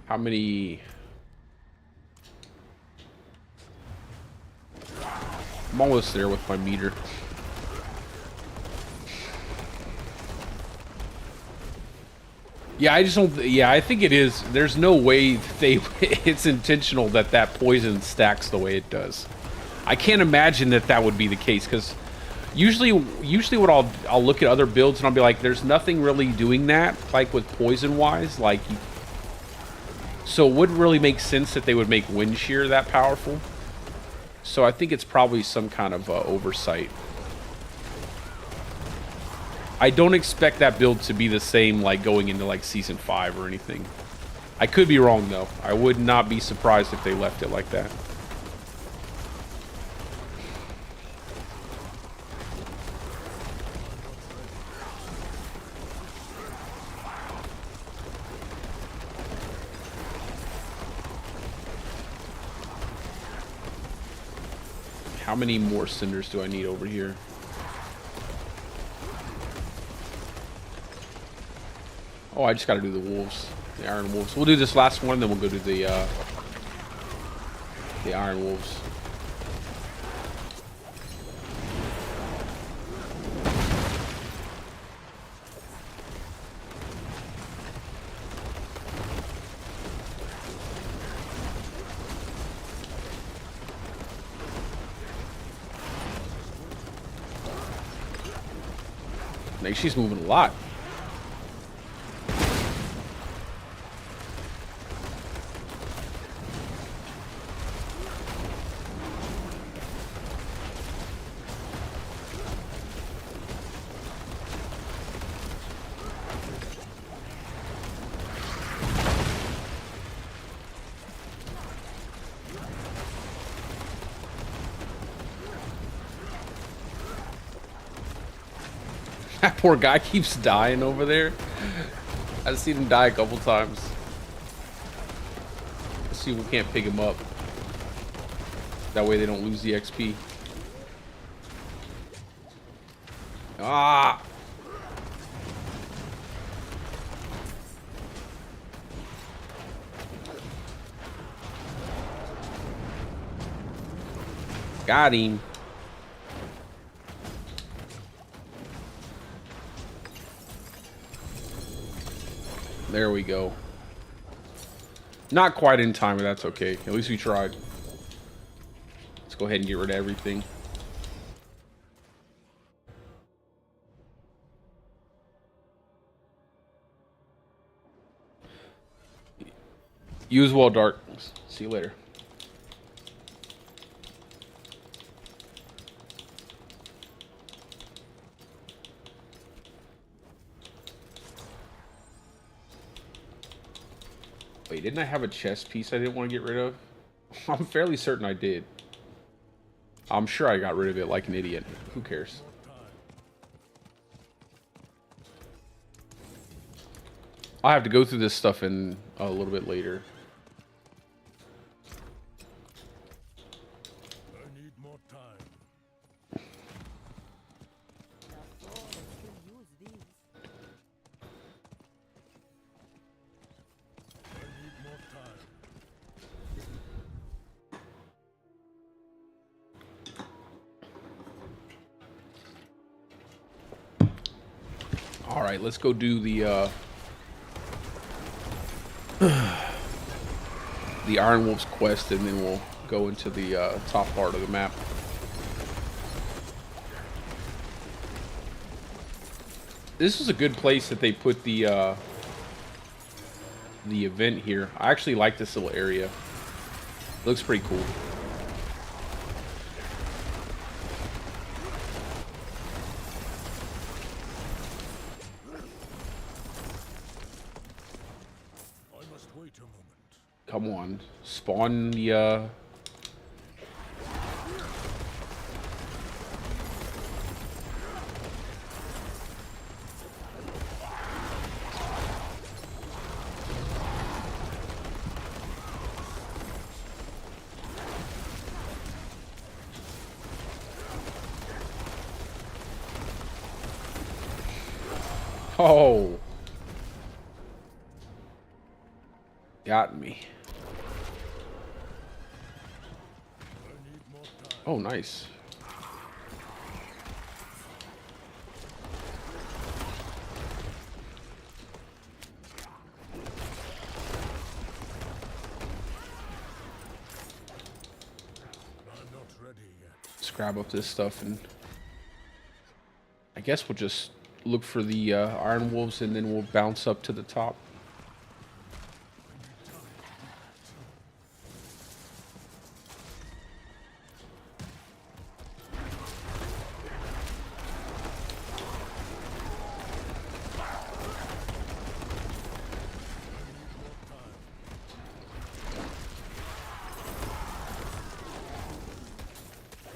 How many? I'm almost there with my meter. Yeah, I just don't. Yeah, I think it is. There's no way they. It's intentional that that poison stacks the way it does. I can't imagine that that would be the case, because usually what I'll look at other builds and I'll be like, there's nothing really doing that, like with poison wise, like. So it wouldn't really make sense that they would make Wind Shear that powerful. So I think it's probably some kind of oversight. I don't expect that build to be the same like going into like Season 5 or anything. I could be wrong though. I would not be surprised if they left it like that. How many more cinders do I need over here? Oh, I just got to do the wolves, the iron wolves. We'll do this last one, then we'll go to the iron wolves. Like, she's moving a lot. That poor guy keeps dying over there. I've seen him die a couple times. Let's see if we can't pick him up. That way they don't lose the XP. Ah! Got him. There we go. Not quite in time, but that's okay. At least we tried. Let's go ahead and get rid of everything. You as well, Dark. See you later. Wait, didn't I have a chest piece I didn't want to get rid of? I'm fairly certain I did. I'm sure I got rid of it like an idiot. Who cares? I'll have to go through this stuff in a little bit later. I need more time. I need more time. All right, let's go do the Iron Wolf's quest, and then we'll go into the top part of the map. This is a good place that they put the event here. I actually like this little area. It looks pretty cool. I must wait a moment. Come on, spawn the Oh, got me. I need more time. Oh, nice. I'm not ready yet. Let's grab up this stuff, and I guess we'll just look for the Iron Wolves, and then we'll bounce up to the top.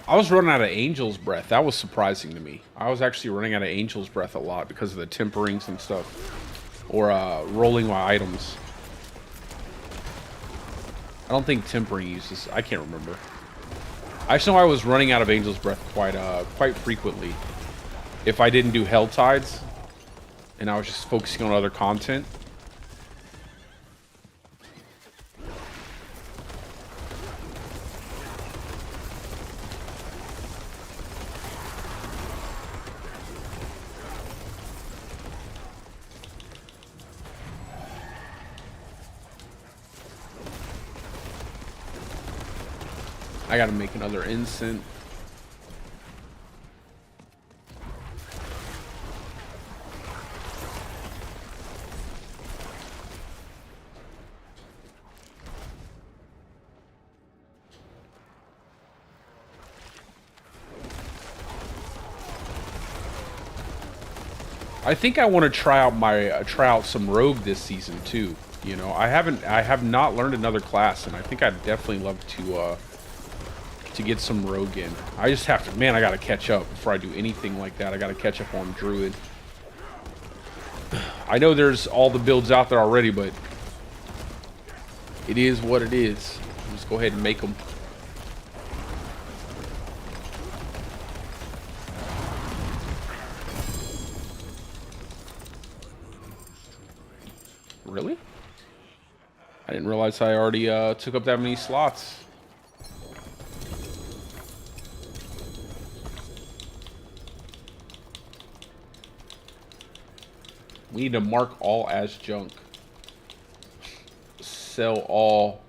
I was running out of Angel's Breath. That was surprising to me. I was actually running out of Angel's Breath a lot because of the temperings and stuff. Or rolling my items. I don't think tempering uses... I can't remember. I just know I was running out of Angel's Breath quite frequently. If I didn't do Hell Tides, and I was just focusing on other content. I gotta make another incense. I think I want to try out some rogue this season too. You know, I have not learned another class, and I think I'd definitely love to to get some rogue in. I just have to, man, I gotta catch up before I do anything like that. I gotta catch up on Druid. I know there's all the builds out there already, but it is what it is. Just go ahead and make them. Really? I didn't realize I already took up that many slots. We need to mark all as junk. Sell all.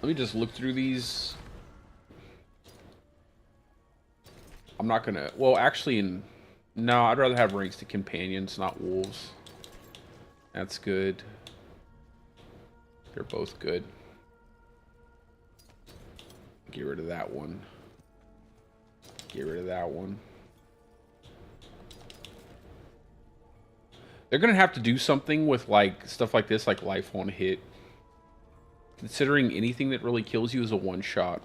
Let me just look through these. I'm not gonna, well, actually, no, I'd rather have ranks to companions, not wolves. That's good. They're both good. Get rid of that one. Get rid of that one. They're gonna have to do something with like stuff like this, like life on hit. Considering anything that really kills you is a one shot.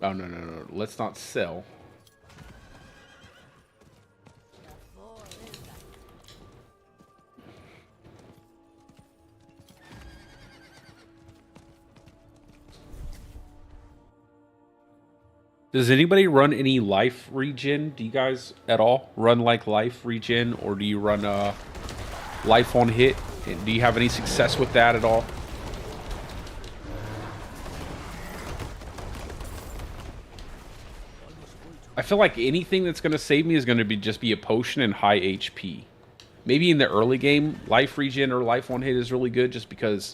Oh no no no! Let's not sell. Does anybody run any life regen? Do you guys at all run like life regen, or do you run life on hit? And do you have any success with that at all? I feel like anything that's going to save me is going to be just be a potion and high HP. Maybe in the early game, life regen or life on hit is really good just because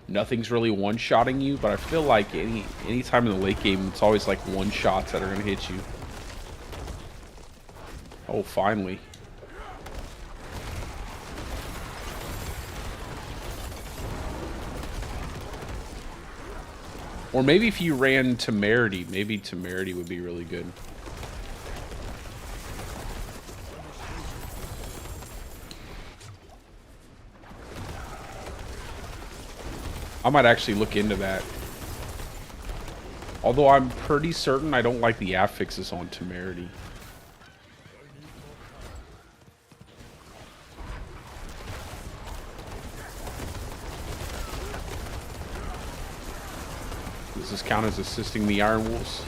nothing's really one-shotting you, but I feel like any time in the late game, it's always like one-shots that are going to hit you. Oh, finally. Or maybe if you ran Temerity, maybe Temerity would be really good. I might actually look into that. Although I'm pretty certain I don't like the affixes on Temerity. Does this count as assisting the Iron Wolves?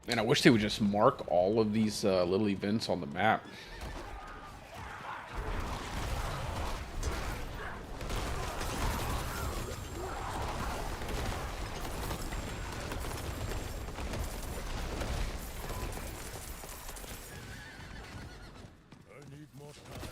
Man, I wish they would just mark all of these little events on the map. I need more time.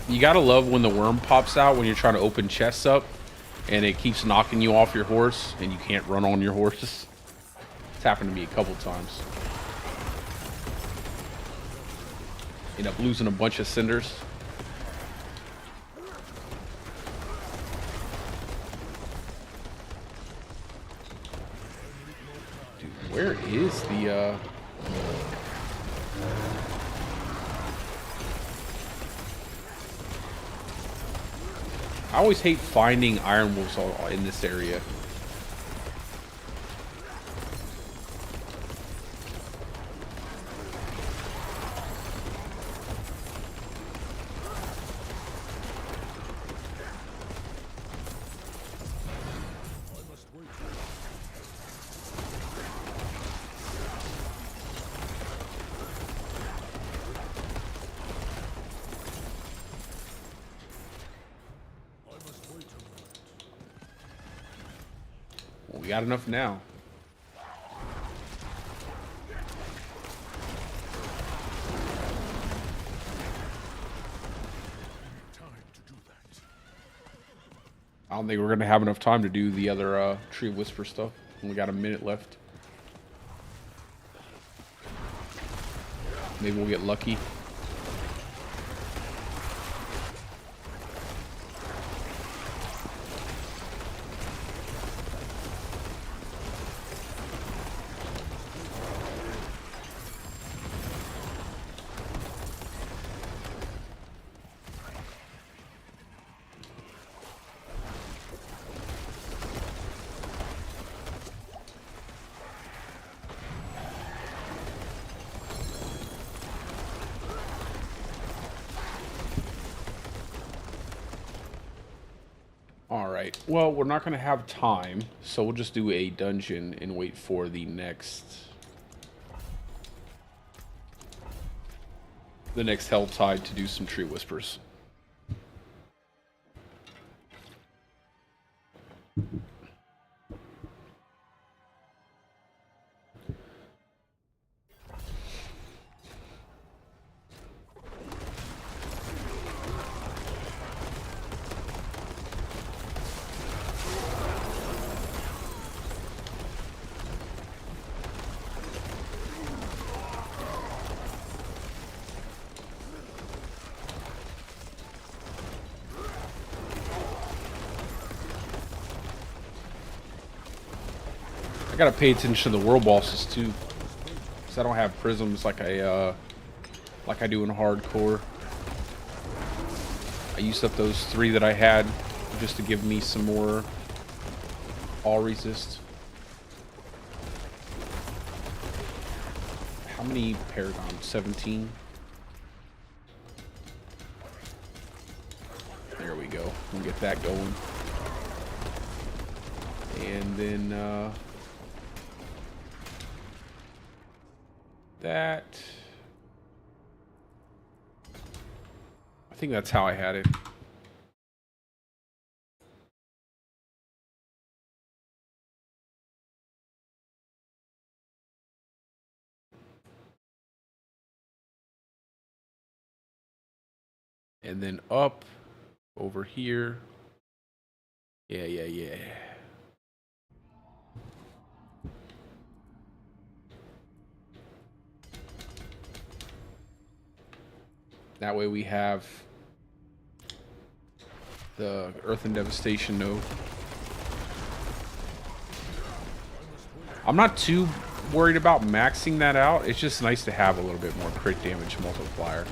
You gotta love when the worm pops out when you're trying to open chests up and it keeps knocking you off your horse and you can't run on your horses. It's happened to me a couple times. End up losing a bunch of cinders. Dude, where is the I always hate finding iron wolves in this area. We got enough now. I don't think we're gonna have enough time to do the other Tree Whisper stuff. We got a minute left. Maybe we'll get lucky. Alright, well, we're not going to have time, so we'll just do a dungeon and wait for the next Hell Tide to do some Tree Whispers. I gotta pay attention to the world bosses too, because I don't have prisms like I do in hardcore. I used up those 3 that I had just to give me some more all resist. How many Paragon? 17. There we go. We'll get that going, and then that. I think that's how I had it. And then up over here. Yeah. That way we have the Earth and Devastation node. I'm not too worried about maxing that out. It's just nice to have a little bit more crit damage multiplier.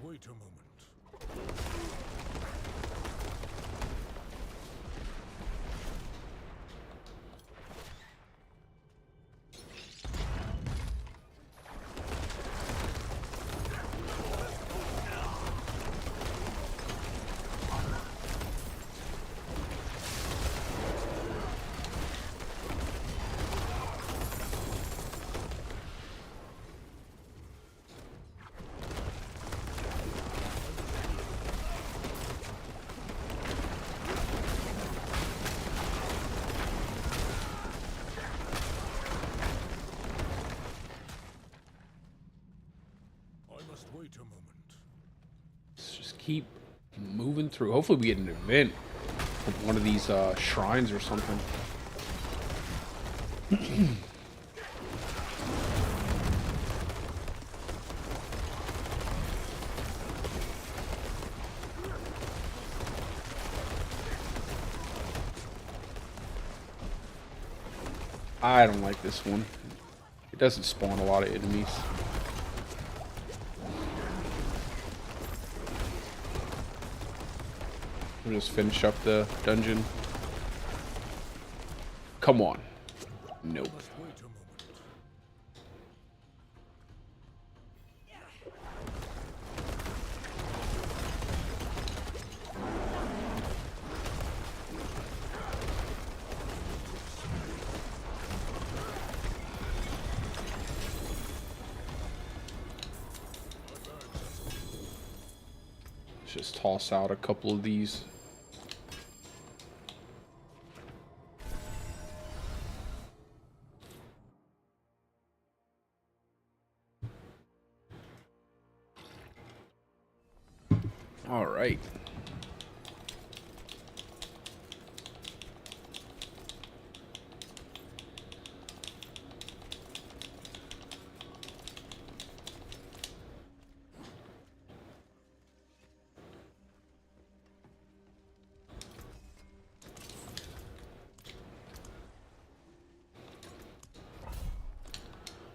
Wait a moment. keep moving through. Hopefully we get an event from one of these shrines or something. I don't like this one. It doesn't spawn a lot of enemies. We'll just finish up the dungeon. Come on. Nope. Let's just toss out a couple of these. All right.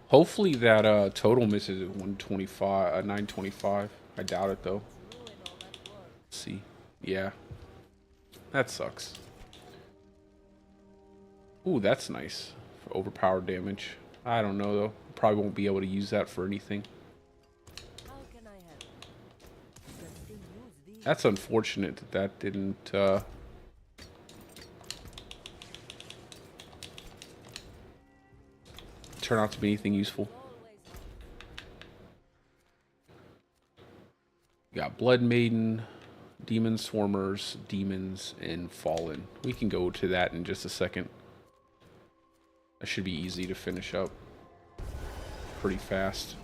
Hopefully that total misses at 125, 925. I doubt it though. Let's see. Yeah. That sucks. Ooh, that's nice. For overpowered damage. I don't know though. Probably won't be able to use that for anything. That's unfortunate that that didn't turn out to be anything useful. We got Blood Maiden, Demon Swarmers, Demons, and Fallen. We can go to that in just a second. That should be easy to finish up pretty fast.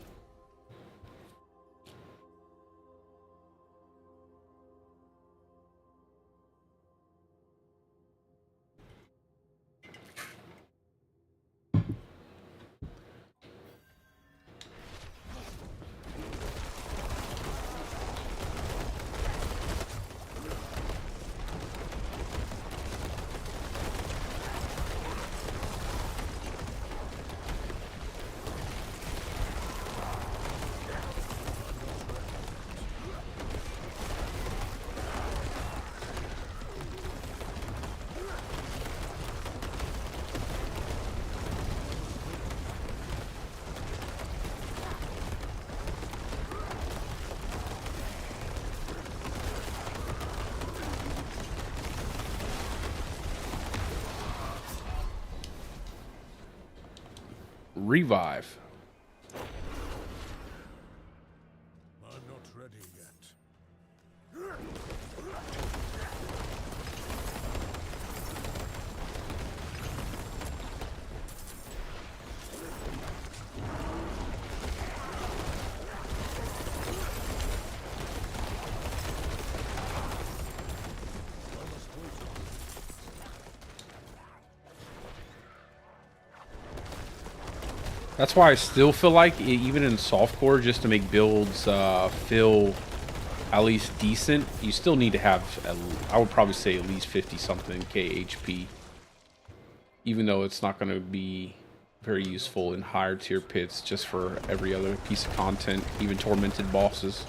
Revive. I'm not ready yet. That's why I still feel like, even in softcore, just to make builds feel at least decent, you still need to have, I would probably say at least 50-something K HP. Even though it's not going to be very useful in higher tier pits, just for every other piece of content, even tormented bosses.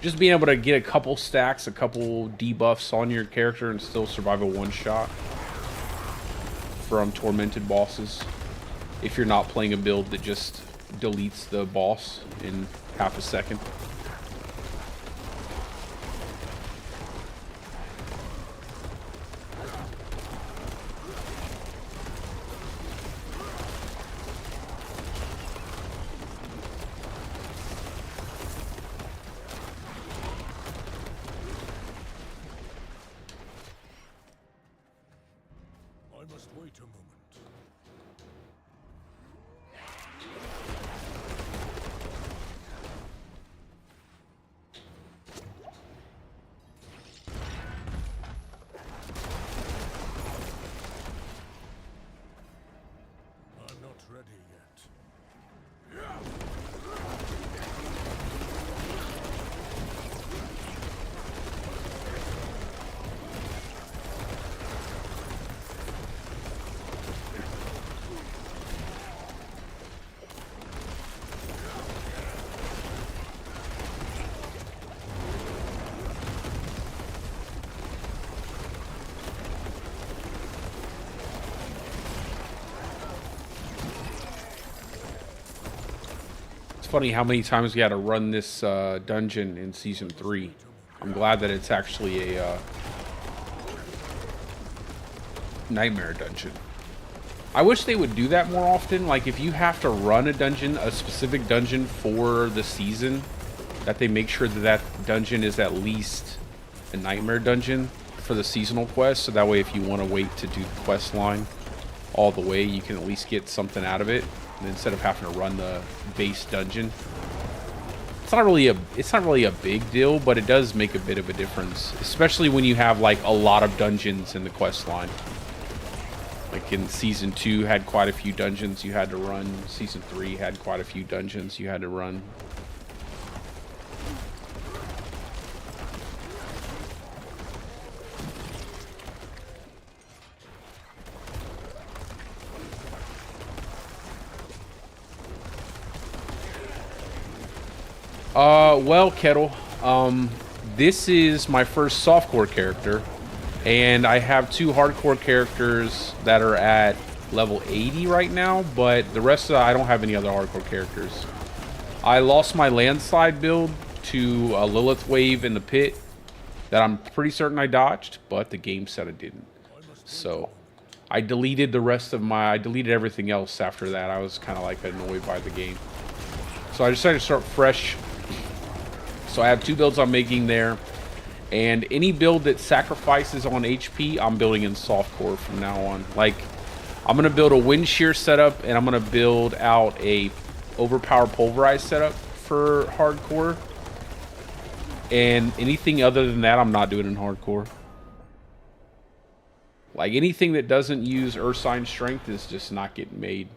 Just being able to get a couple stacks, a couple debuffs on your character and still survive a one-shot from tormented bosses. If you're not playing a build that just deletes the boss in half a second. I must wait a moment. funny how many times we had to run this dungeon in Season 3. I'm glad that it's actually a nightmare dungeon. I wish they would do that more often. Like, if you have to run a dungeon, a specific dungeon for the season, that they make sure that that dungeon is at least a nightmare dungeon for the seasonal quest. So that way, if you want to wait to do the quest line all the way, you can at least get something out of it. And instead of having to run the base dungeon. It's not really a big deal, but it does make a bit of a difference, especially when you have like a lot of dungeons in the quest line. Like in Season 2 had quite a few dungeons you had to run. Season 3 had quite a few dungeons you had to run. Well, Kettle, this is my first softcore character, and I have 2 hardcore characters that are at level 80 right now, but the rest of I don't have any other hardcore characters. I lost my landslide build to a Lilith wave in the pit that I'm pretty certain I dodged, but the game said I didn't. So I deleted I deleted everything else after that. I was kind of like annoyed by the game. So I decided to start fresh. So I have 2 builds I'm making there, and any build that sacrifices on HP, I'm building in softcore from now on. Like, I'm gonna build a wind shear setup, and I'm gonna build out a overpower pulverized setup for hardcore. And anything other than that, I'm not doing in hardcore. Like, anything that doesn't use Ursine Strength is just not getting made.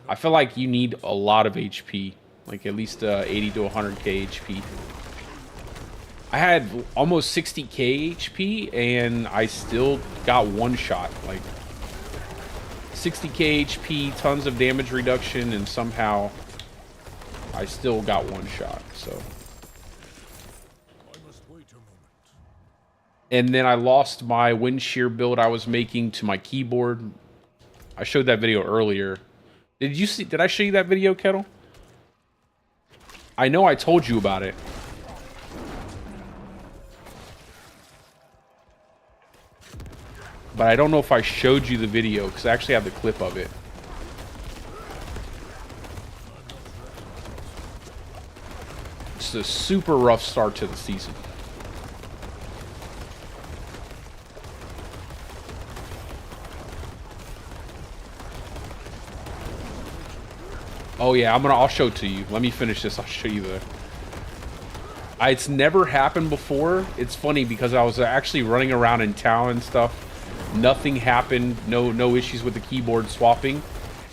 I feel like you need a lot of HP. Like at least 80 to 100k HP. I had almost 60k HP and I still got one shot. Like 60k HP, tons of damage reduction, and somehow I still got one shot. So. And then I lost my wind shear build I was making to my keyboard. I showed that video earlier. Did I show you that video, Kettle? I know I told you about it. But I don't know if I showed you the video, because I actually have the clip of it. It's a super rough start to the season. Oh yeah, I'll show it to you. Let me finish this. I'll show you it's never happened before. It's funny because I was actually running around in town and stuff. Nothing happened. No issues with the keyboard swapping.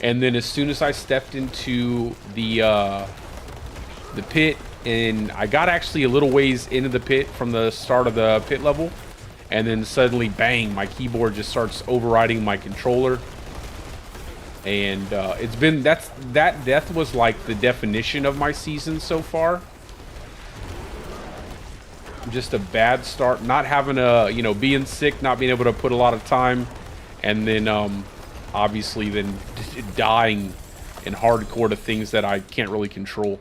And then as soon as I stepped into the pit, and I got actually a little ways into the pit from the start of the pit level, and then suddenly, bang, my keyboard just starts overriding my controller. And it's been that death was like the definition of my season so far. Just a bad start, not having a being sick, not being able to put a lot of time, and then obviously then dying in hardcore to things that I can't really control.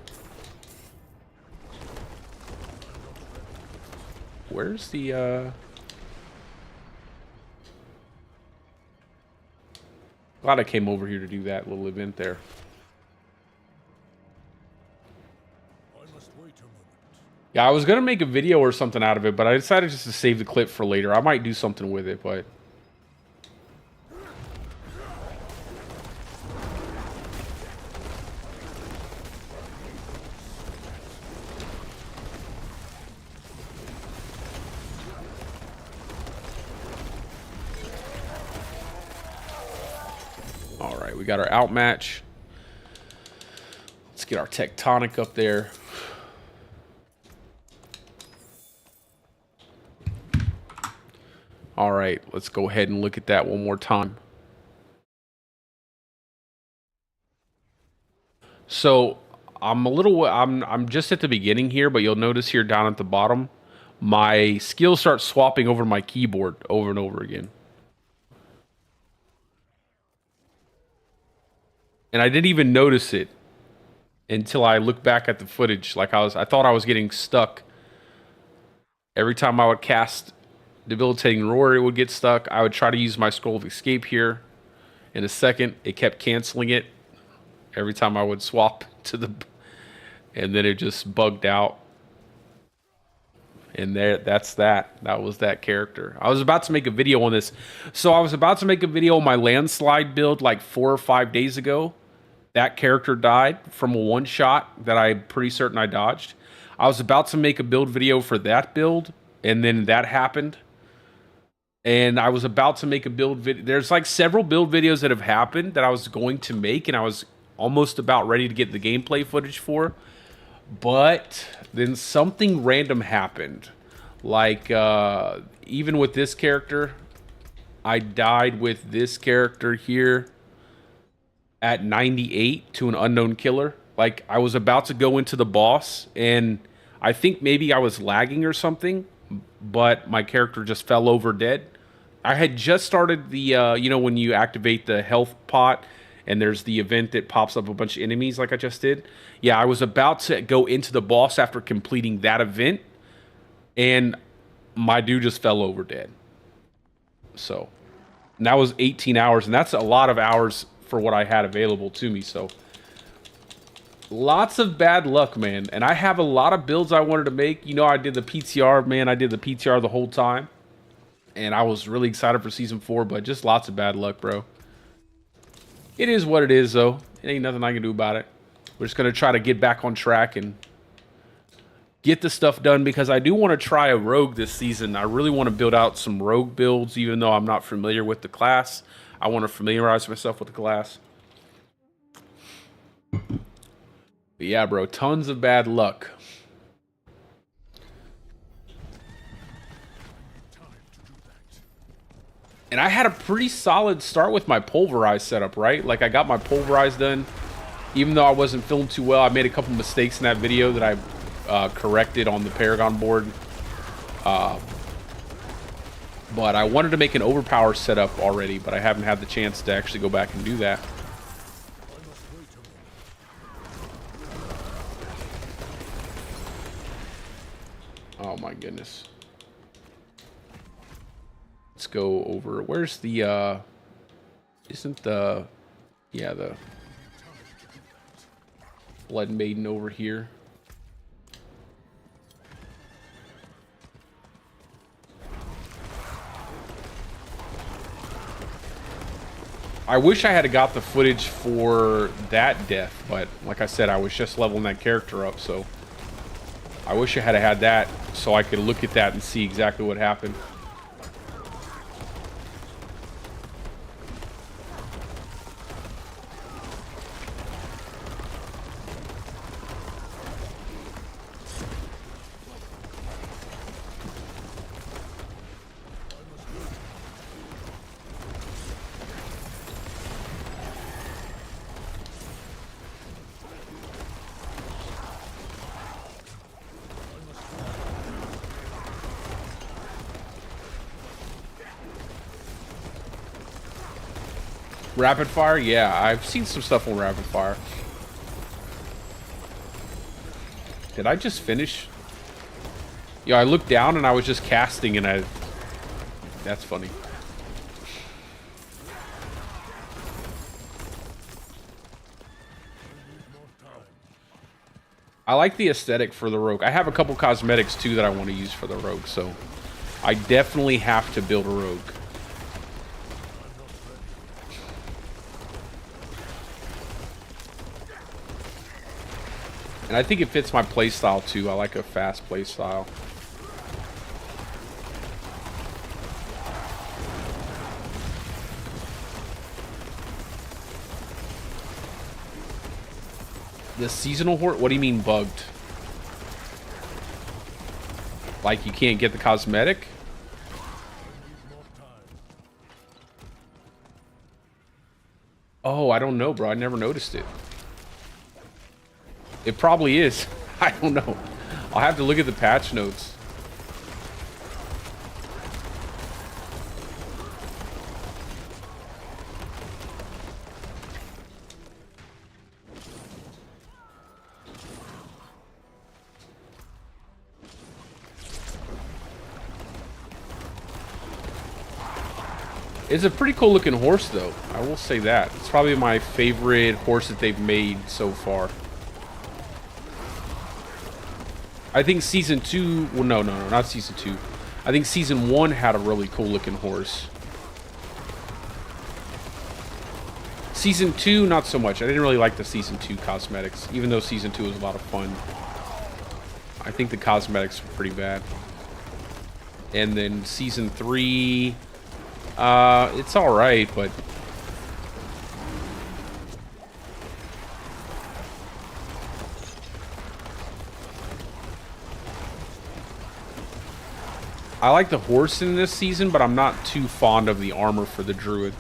Where's the Glad I came over here to do that little event there. Yeah, I was gonna make a video or something out of it, but I decided just to save the clip for later. I might do something with it, but all right, we got our outmatch. Let's get our tectonic up there. All right, let's go ahead and look at that one more time. So I'm just at the beginning here, but you'll notice here down at the bottom, my skills start swapping over my keyboard over and over again. And I didn't even notice it until I look back at the footage. Like I thought I was getting stuck. Every time I would cast Debilitating Roar, it would get stuck. I would try to use my Scroll of Escape here. In a second, it kept canceling it every time I would swap to the... And then it just bugged out. And that's that. That was that character. I was about to make a video on this. So I was about to make a video on my landslide build like 4 or 5 days ago. That character died from a one-shot that I'm pretty certain I dodged. I was about to make a build video for that build, and then that happened. And I was about to make a build video. There's like several build videos that have happened that I was going to make, and I was almost about ready to get the gameplay footage for. But then something random happened. Like, even with this character, I died with this character here at 98 to an unknown killer. Like, I was about to go into the boss, and I think maybe I was lagging or something, but my character just fell over dead. I had just started the, you know, when you activate the health pot, and there's the event that pops up a bunch of enemies like I just did. Yeah, I was about to go into the boss after completing that event, and my dude just fell over dead. So, and that was 18 hours, and that's a lot of hours for what I had available to me, so... Lots of bad luck, man. And I have a lot of builds I wanted to make. You know, I did the PTR, man. I did the PTR the whole time. And I was really excited for Season 4, but just lots of bad luck, bro. It is what it is, though. It ain't nothing I can do about it. We're just going to try to get back on track and get the stuff done, because I do want to try a rogue this season. I really want to build out some rogue builds, even though I'm not familiar with the class. I want to familiarize myself with the class. But yeah, bro, tons of bad luck. And I had a pretty solid start with my pulverize setup, right? Like, I got my pulverize done. Even though I wasn't feeling too well, I made a couple mistakes in that video that I corrected on the Paragon board. But I wanted to make an overpower setup already, but I haven't had the chance to actually go back and do that. Oh my goodness. Let's go over. Where's the, isn't the, yeah, the Blood Maiden over here? I wish I had got the footage for that death, but like I said, I was just leveling that character up, so I wish I had that so I could look at that and see exactly what happened. Rapid fire? Yeah, I've seen some stuff on rapid fire. Did I just finish? Yeah, I looked down and I was just casting and I... That's funny. I like the aesthetic for the rogue. I have a couple cosmetics too that I want to use for the rogue, so I definitely have to build a rogue. And I think it fits my playstyle too. I like a fast playstyle. The seasonal horde? What do you mean bugged? Like you can't get the cosmetic? Oh, I don't know, bro. I never noticed it. It probably is. I don't know. I'll have to look at the patch notes. It's a pretty cool looking horse, though. I will say that. It's probably my favorite horse that they've made so far. I think season 2... Well, no, not season 2. I think season 1 had a really cool looking horse. Season 2, not so much. I didn't really like the season 2 cosmetics, even though season 2 was a lot of fun. I think the cosmetics were pretty bad. And then season 3... it's alright, but... I like the horse in this season, but I'm not too fond of the armor for the Druid.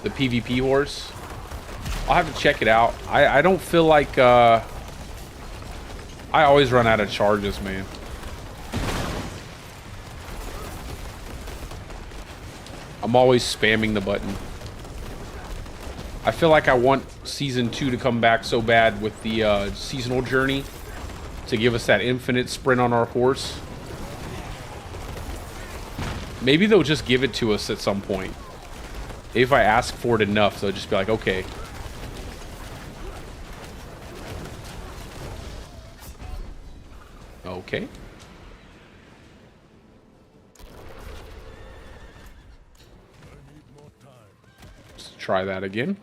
The PvP horse. I'll have to check it out. I don't feel like... I always run out of charges, man. I'm always spamming the button. I feel like I want Season 2 to come back so bad with the seasonal journey to give us that infinite sprint on our horse. Maybe they'll just give it to us at some point. If I ask for it enough, they'll just be like, okay. Okay. Let's try that again.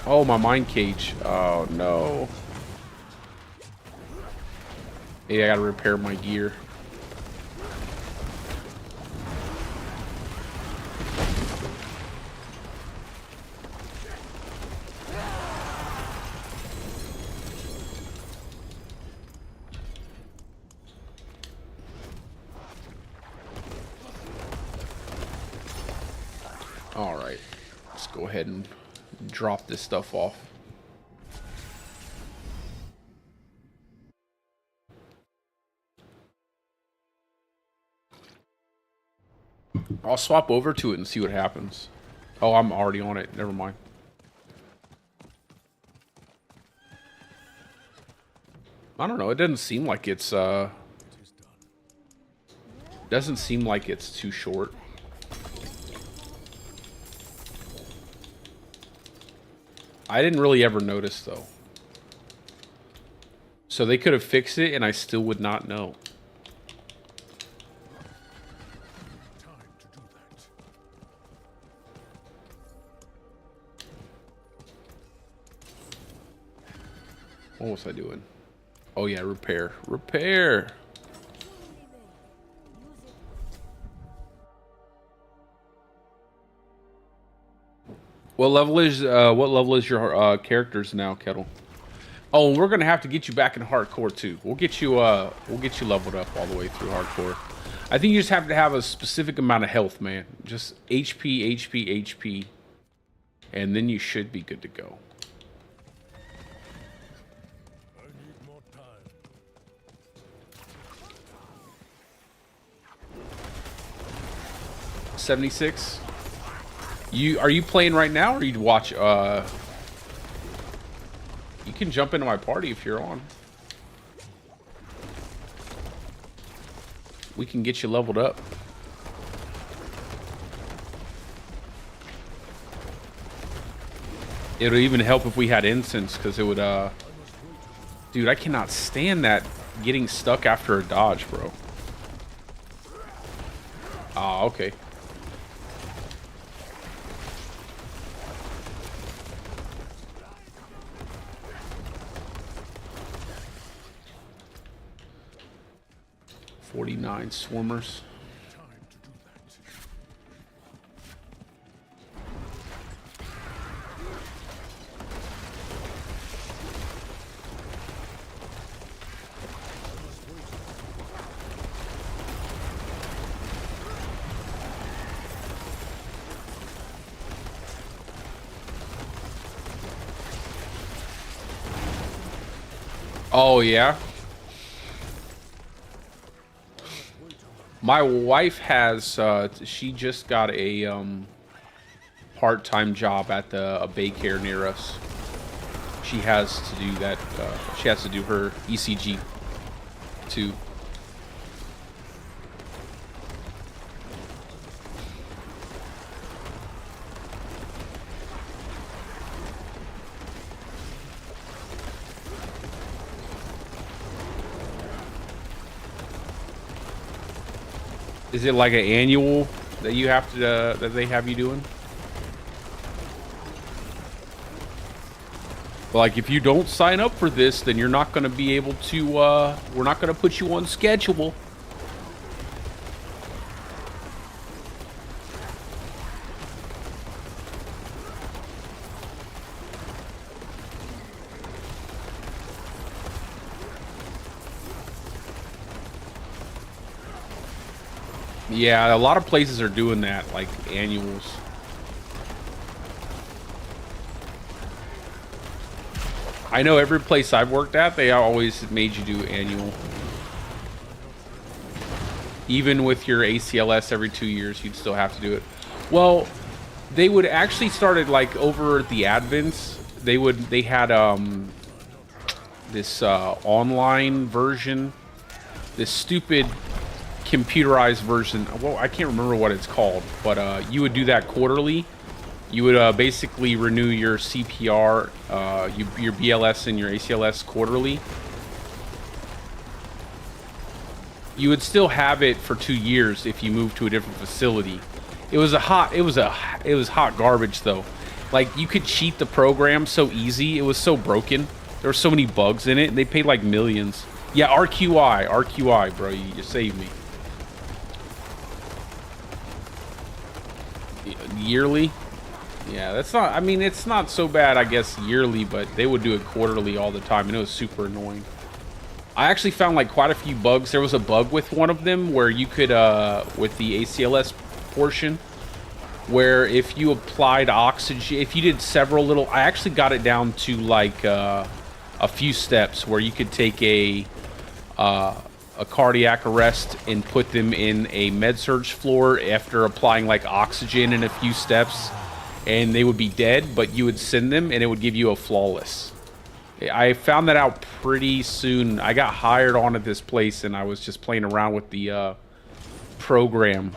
Oh, my mind cage. Oh, no. Hey, I gotta repair my gear. All right. Let's go ahead and drop this stuff off. I'll swap over to it and see what happens. Oh, I'm already on it. Never mind. I don't know. It doesn't seem like it's doesn't seem like it's too short. I didn't really ever notice, though. So they could have fixed it, and I still would not know. What was I doing? Oh, yeah, repair. Repair! What level is your characters now, Kettle? Oh, and we're gonna have to get you back in hardcore too. We'll get you leveled up all the way through hardcore. I think you just have to have a specific amount of health, man. Just HP, HP, HP, and then you should be good to go. I need more time. 76. Are you playing right now, or you watch? You can jump into my party if you're on. We can get you leveled up. It'll even help if we had incense, because it would. Dude, I cannot stand that getting stuck after a dodge, bro. Ah, okay. "49 swarmers." Oh yeah. My wife has she just got a part-time job at a Baycare near us. She has to do that. She has to do her ECG too. Is it like an annual that you have to that they have you doing? Like, if you don't sign up for this, then you're not going to be able to, we're not going to put you on schedule. Yeah, a lot of places are doing that, like annuals. I know every place I've worked at, they always made you do annual. Even with your ACLS every 2 years, you'd still have to do it. Well, they would actually started like over the Advents. They had this online version, this stupid computerized version. Well, I can't remember what it's called, but you would do that quarterly. You would basically renew your CPR, your BLS and your ACLS quarterly. You would still have it for 2 years if you moved to a different facility. It was hot garbage though. Like, you could cheat the program so easy. It was so broken. There were so many bugs in it, and they paid like millions. Yeah, RQI, bro, you saved me. Yearly? Yeah, that's not, I mean, it's not so bad, I guess, yearly, but they would do it quarterly all the time, and it was super annoying. I actually found, like, quite a few bugs. There was a bug with one of them where you could, with the ACLS portion, where if you applied oxygen, if you did several little, I actually got it down to, like, a few steps where you could take a cardiac arrest and put them in a med-surg floor after applying, like, oxygen in a few steps. And they would be dead, but you would send them, and it would give you a flawless. I found that out pretty soon. I got hired on at this place, and I was just playing around with the program.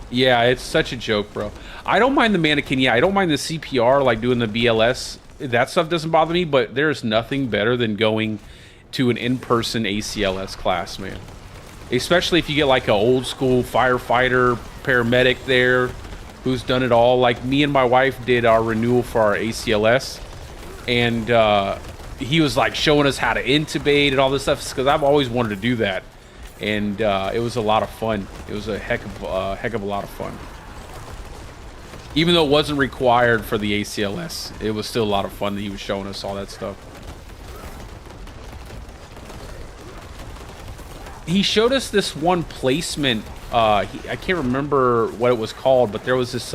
Yeah, it's such a joke, bro. I don't mind the mannequin. Yeah, I don't mind the CPR, like doing the BLS. That stuff doesn't bother me, but there's nothing better than going to an in-person ACLS class, man. Especially if you get like an old school firefighter, paramedic there who's done it all. Like me and my wife did our renewal for our ACLS, and he was like showing us how to intubate and all this stuff, because I've always wanted to do that, and it was a lot of fun. It was a heck of a lot of fun. Even though it wasn't required for the ACLS, it was still a lot of fun that he was showing us all that stuff. He showed us this one placement. I can't remember what it was called, but there was this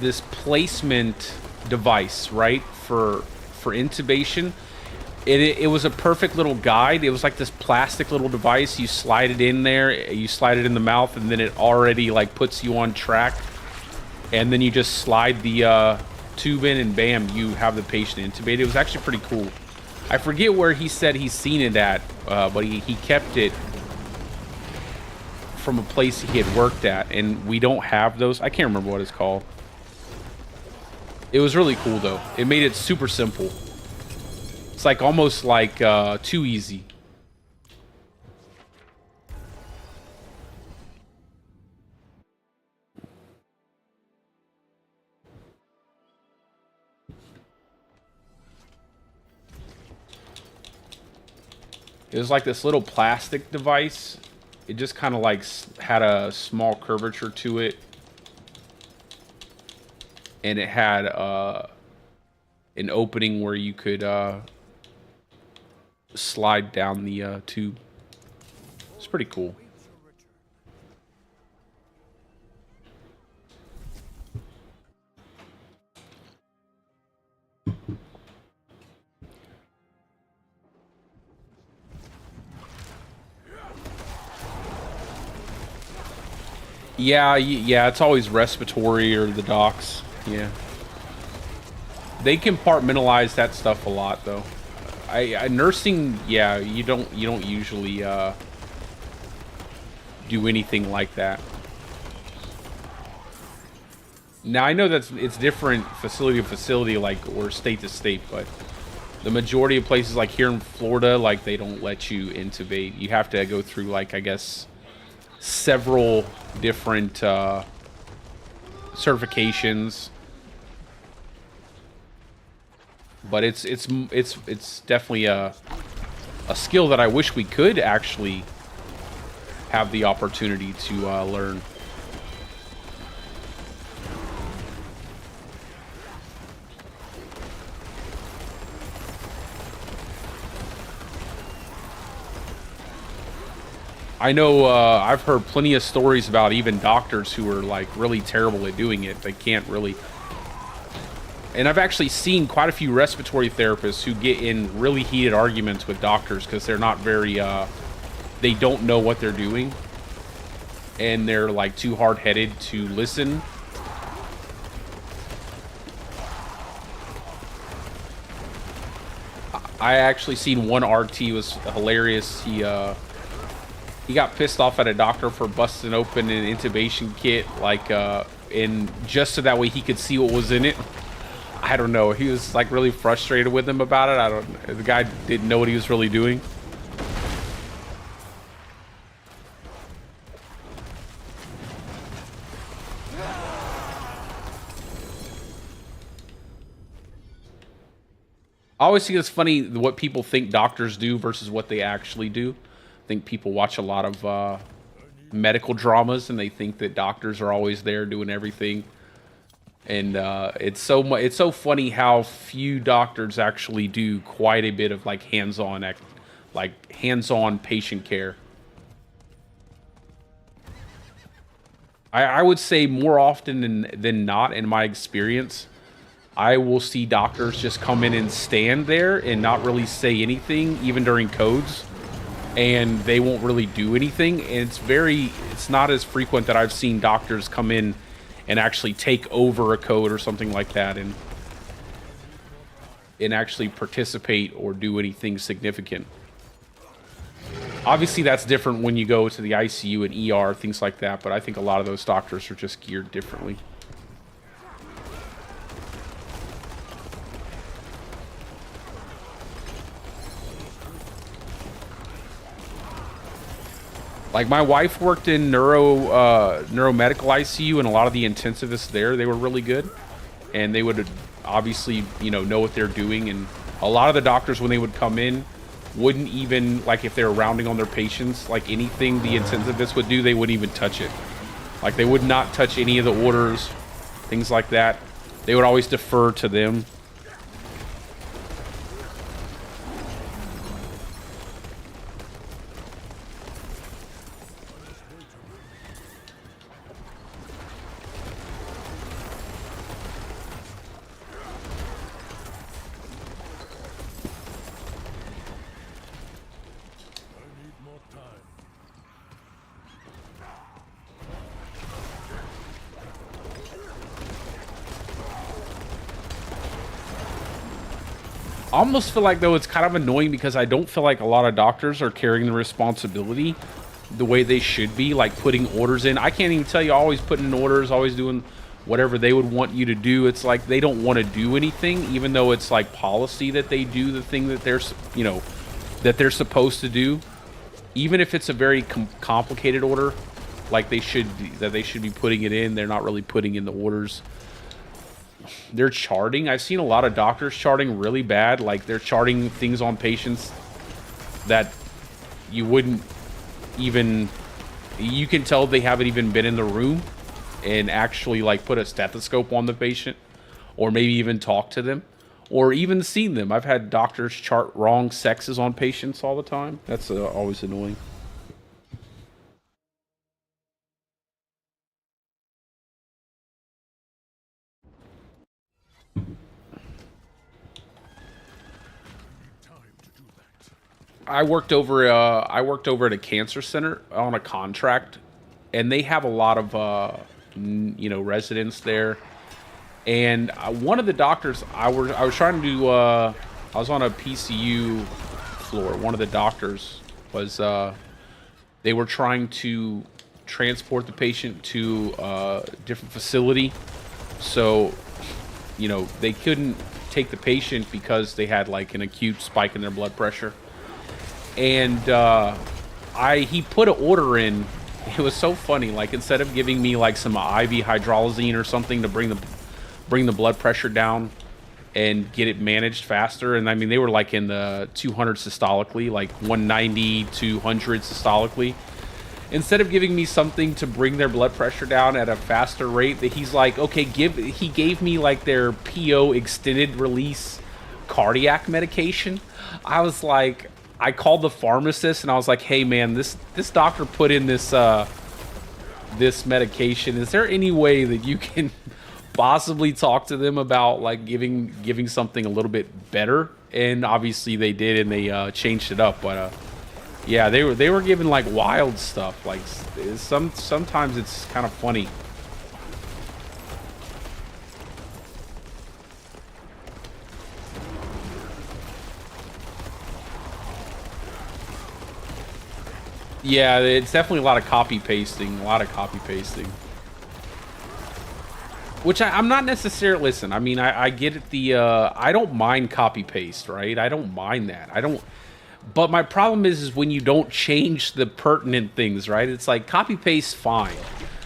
this placement device, right, for intubation. It was a perfect little guide. It was like this plastic little device. You slide it in there, you slide it in the mouth, and then it already like puts you on track. And then you just slide the tube in, and bam, you have the patient intubated. It was actually pretty cool. I forget where he said he's seen it at, but he kept it from a place he had worked at, and we don't have those. I can't remember what it's called. It was really cool, though. It made it super simple. It's like almost like too easy. It was like this little plastic device. It just kind of like had a small curvature to it. And it had an opening where you could slide down the tube. It's pretty cool. Yeah, yeah, it's always respiratory or the docs. Yeah. They compartmentalize that stuff a lot, though. Nursing, yeah, you don't usually do anything like that. Now I know that it's different facility to facility, like, or state to state, but the majority of places, like here in Florida, like they don't let you intubate. You have to go through, like, I guess, several different certifications. But it's definitely a skill that I wish we could actually have the opportunity to learn. I know I've heard plenty of stories about even doctors who are like really terrible at doing it. They can't really. And I've actually seen quite a few respiratory therapists who get in really heated arguments with doctors because they're not very, they don't know what they're doing. And they're like too hard-headed to listen. I actually seen one RT was hilarious. He got pissed off at a doctor for busting open an intubation kit, like, and just so that way he could see what was in it. I don't know. He was like really frustrated with him about it. I don't. The guy didn't know what he was really doing. I always think it's funny what people think doctors do versus what they actually do. I think people watch a lot of medical dramas and they think that doctors are always there doing everything. And it's so funny how few doctors actually do quite a bit of like hands-on patient care. I would say more often than not, in my experience, I will see doctors just come in and stand there and not really say anything, even during codes, and they won't really do anything. And it's not as frequent that I've seen doctors come in and actually take over a code or something like that and actually participate or do anything significant. Obviously, that's different when you go to the ICU and ER, things like that, but I think a lot of those doctors are just geared differently. Like, my wife worked in neuromedical ICU, and a lot of the intensivists there, they were really good. And they would obviously, know what they're doing. And a lot of the doctors, when they would come in, wouldn't even, like, if they were rounding on their patients, like anything the intensivists would do, they wouldn't even touch it. Like, they would not touch any of the orders, things like that. They would always defer to them. I almost feel like, though, it's kind of annoying because I don't feel like a lot of doctors are carrying the responsibility the way they should be, like putting orders in. I can't even tell you, always putting in orders, always doing whatever they would want you to do. It's like they don't want to do anything, even though it's like policy that they do the thing that they're supposed to do. Even if it's a very complicated order, like they should be putting it in, they're not really putting in the orders. They're charting. I've seen a lot of doctors charting really bad. Like, they're charting things on patients that you wouldn't even... You can tell they haven't even been in the room and actually, like, put a stethoscope on the patient. Or maybe even talk to them. Or even seen them. I've had doctors chart wrong sexes on patients all the time. That's always annoying. I worked over at a cancer center on a contract and they have a lot of you know, residents there. And one of the doctors I was trying to do, I was on a PCU floor. One of the doctors was they were trying to transport the patient to a different facility, so you know, they couldn't take the patient because they had like an acute spike in their blood pressure. And he put an order in. It was so funny. Like, instead of giving me like some IV hydralazine or something to bring the blood pressure down and get it managed faster, and I mean, they were like in the 200 systolically, like 190, 200 systolically. Instead of giving me something to bring their blood pressure down at a faster rate, that he's like, okay, he gave me like their PO extended release cardiac medication. I was like, I called the pharmacist and I was like, hey man, this doctor put in this this medication. Is there any way that you can possibly talk to them about like giving something a little bit better? And obviously they did, and they changed it up. But yeah, they were giving like wild stuff. Like, sometimes it's kind of funny. Yeah, it's definitely a lot of copy pasting. Which I'm not necessarily. Listen, I mean, I get it. I don't mind copy paste, right? I don't mind that. I don't. But my problem is when you don't change the pertinent things, right? It's like copy paste, fine.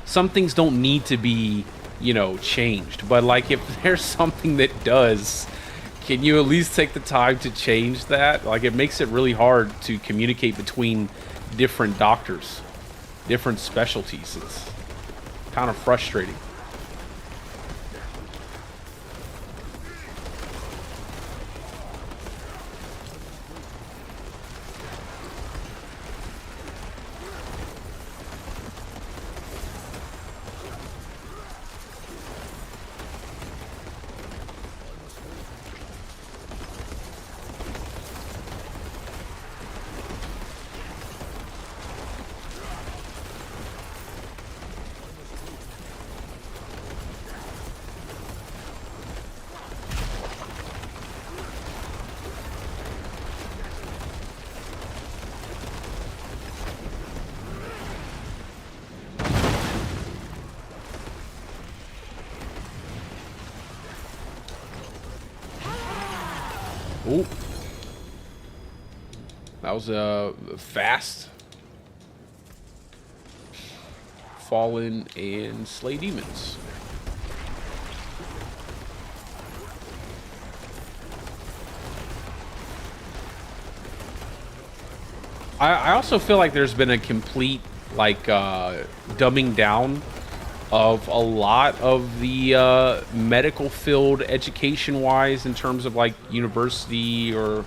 Some things don't need to be, you know, changed. But like, if there's something that does, can you at least take the time to change that? Like, it makes it really hard to communicate between different doctors, different specialties. It's kind of frustrating. Ooh. That was fast. Fallen and slay demons. I also feel like there's been a complete like dumbing down of a lot of the medical field education wise, in terms of like university or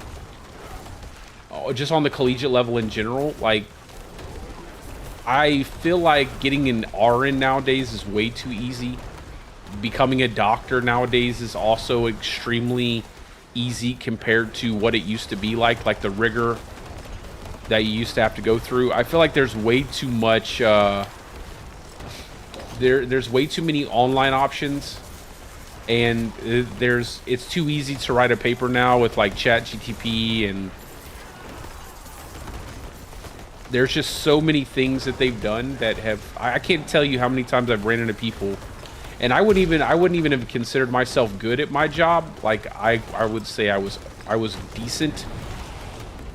just on the collegiate level in general. Like, I feel like getting an RN nowadays is way too easy. Becoming a doctor nowadays is also extremely easy compared to what it used to be like the rigor that you used to have to go through. I feel like there's way too much there's way too many online options, and it's too easy to write a paper now with like ChatGTP, and there's just so many things that they've done that have, I can't tell you how many times I've ran into people, and I wouldn't even have considered myself good at my job. Like, I would say I was decent,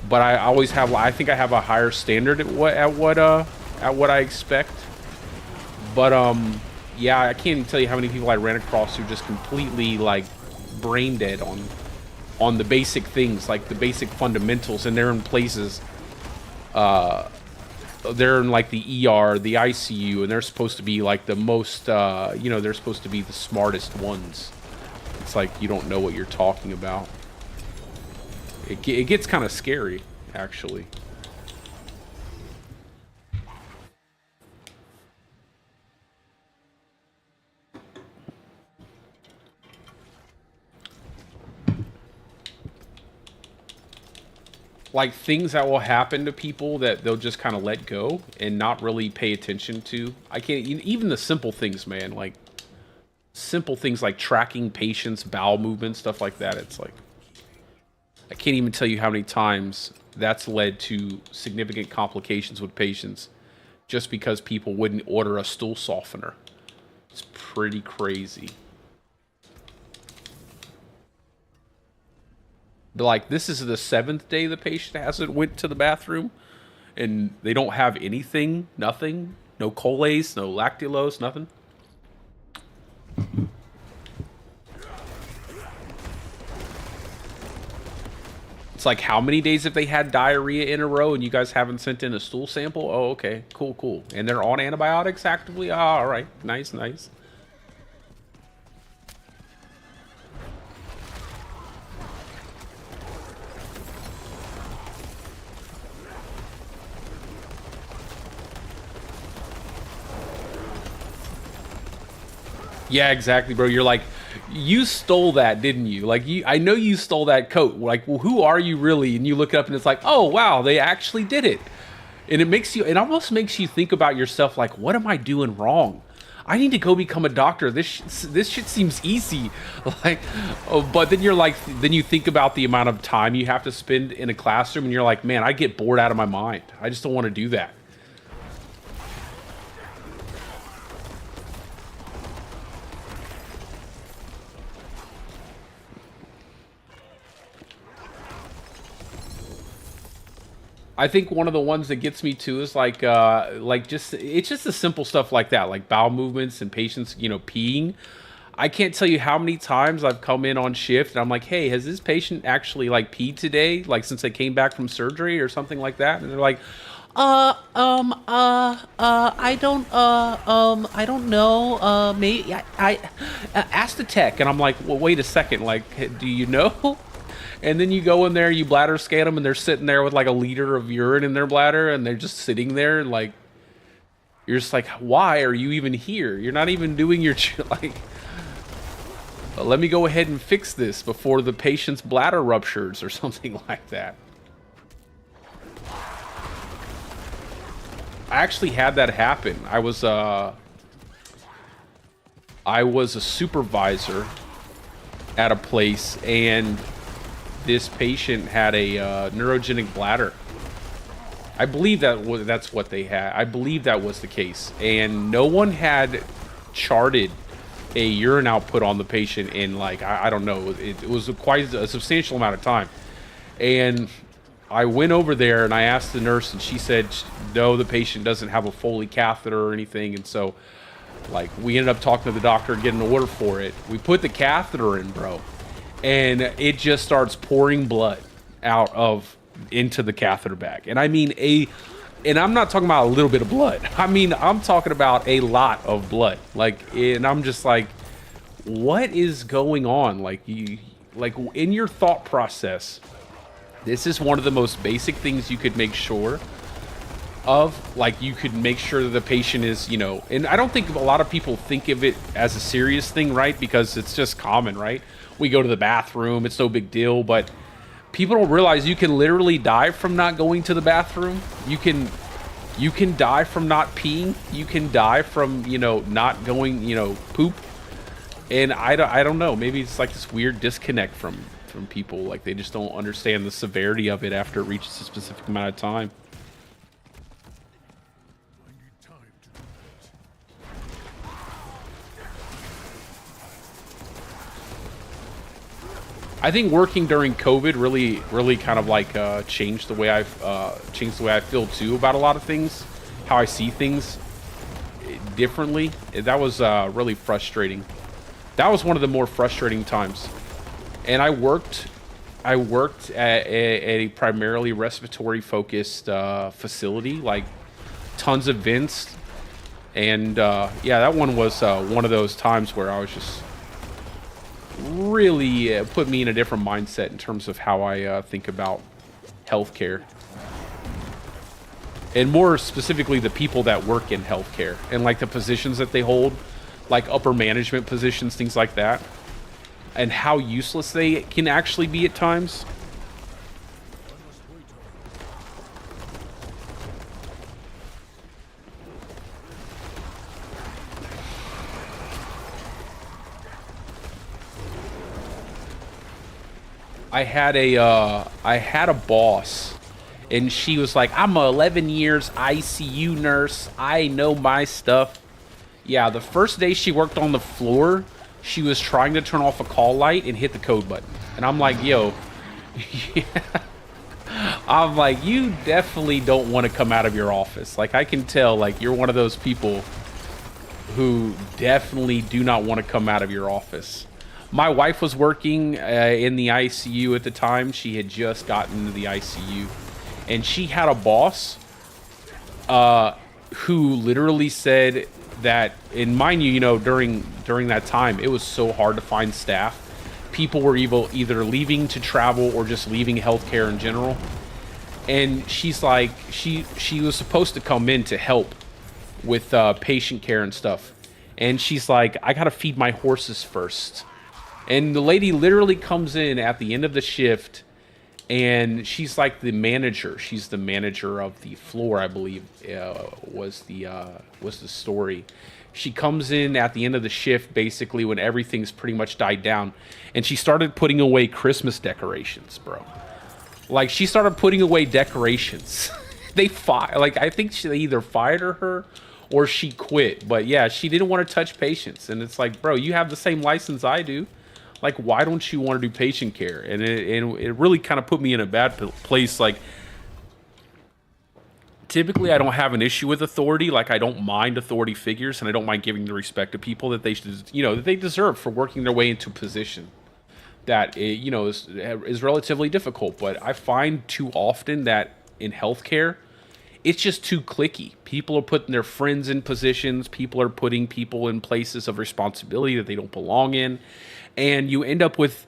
but I always have, I think I have a higher standard at what I expect. But yeah, I can't even tell you how many people I ran across who just completely like brain dead on the basic things, like the basic fundamentals, and they're in places they're in like the ER, the ICU, and they're supposed to be like the most you know, they're supposed to be the smartest ones. It's like you don't know what you're talking about. It gets kind of scary, actually. like things that will happen to people that they'll just kind of let go and not really pay attention to. I can't even the simple things, man, like simple things like tracking patients' bowel movements, stuff like that. It's like I can't even tell you how many times that's led to significant complications with patients just because people wouldn't order a stool softener. It's pretty crazy. Like, this is the 7th day the patient hasn't went to the bathroom, and they don't have anything, nothing, no colace, no lactulose, nothing. It's like, how many days have they had diarrhea in a row and you guys haven't sent in a stool sample? Oh, okay, cool, cool. And they're on antibiotics actively? Oh, all right, nice, nice. Yeah, exactly, bro. You're like, you stole that, didn't you? Like, I know you stole that coat. Like, well, who are you really? And you look up and it's like, oh, wow, they actually did it. And it almost makes you think about yourself like, what am I doing wrong? I need to go become a doctor. This shit seems easy. Like, oh, but then you're like, then you think about the amount of time you have to spend in a classroom and you're like, man, I get bored out of my mind. I just don't want to do that. I think one of the ones that gets me too is like just it's just the simple stuff like that, like bowel movements and patients, you know, peeing. I can't tell you how many times I've come in on shift and I'm like, hey, has this patient actually like peed today, like since they came back from surgery or something like that? And they're like, I don't know. Maybe I asked the tech, and I'm like, well, wait a second, like, do you know? And then you go in there, you bladder scan them, and they're sitting there with like a liter of urine in their bladder, and they're just sitting there, like, you're just like, why are you even here? You're not even doing your, like, let me go ahead and fix this before the patient's bladder ruptures or something like that. I actually had that happen. I was a supervisor at a place, and this patient had a neurogenic bladder. I believe that's what they had. I believe that was the case, and no one had charted a urine output on the patient in, like, I don't know. It was quite a substantial amount of time, and I went over there and I asked the nurse, and she said, no, the patient doesn't have a Foley catheter or anything. And so, like, we ended up talking to the doctor and getting an order for it. We put the catheter in, bro, and it just starts pouring blood into the catheter bag. And I mean and I'm not talking about a little bit of blood. I mean, I'm talking about a lot of blood. Like, and I'm just like, what is going on? Like, in your thought process, this is one of the most basic things you could make sure of. Like, you could make sure that the patient is, you know, and I don't think a lot of people think of it as a serious thing, right? Because it's just common, right? We go to the bathroom, it's no big deal, but people don't realize you can literally die from not going to the bathroom. You can die from not peeing. You can die from, you know, not going, you know, poop. And I don't know, maybe it's like this weird disconnect from people. Like, they just don't understand the severity of it after it reaches a specific amount of time. I think working during COVID really kind of like changed the way I feel too about a lot of things, how I see things differently. That was really frustrating. That was one of the more frustrating times. And I worked at a primarily respiratory focused facility, like tons of vents, and yeah, that one was one of those times where I was just really put me in a different mindset in terms of how I think about healthcare, and more specifically the people that work in healthcare and like the positions that they hold, like upper management positions, things like that, and how useless they can actually be at times. I had a boss, and she was like, "I'm a 11 years ICU nurse. I know my stuff." Yeah, the first day she worked on the floor, she was trying to turn off a call light and hit the code button, and I'm like, "Yo." Yeah. I'm like, you definitely don't want to come out of your office. Like, I can tell, like, you're one of those people who definitely do not want to come out of your office. My wife was working in the ICU at the time. She had just gotten into the ICU, and she had a boss who literally said that, and mind you, you know, during that time, it was so hard to find staff. People were either leaving to travel or just leaving healthcare in general. And she's like, she was supposed to come in to help with patient care and stuff. And she's like, I gotta feed my horses first. And the lady literally comes in at the end of the shift, and she's like the manager. She's the manager of the floor, I believe, was the story. She comes in at the end of the shift, basically when everything's pretty much died down, and she started putting away Christmas decorations, bro. Like, she started putting away decorations. I think they either fired her or she quit. But yeah, she didn't want to touch patients, and it's like, bro, you have the same license I do. Like, why don't you want to do patient care? And it really kind of put me in a bad place. Like, typically I don't have an issue with authority. Like, I don't mind authority figures, and I don't mind giving the respect to people that they should, you know, that they deserve for working their way into a position that, you know, is relatively difficult. But I find too often that in healthcare, it's just too cliquey. People are putting their friends in positions. People are putting people in places of responsibility that they don't belong in. And you end up with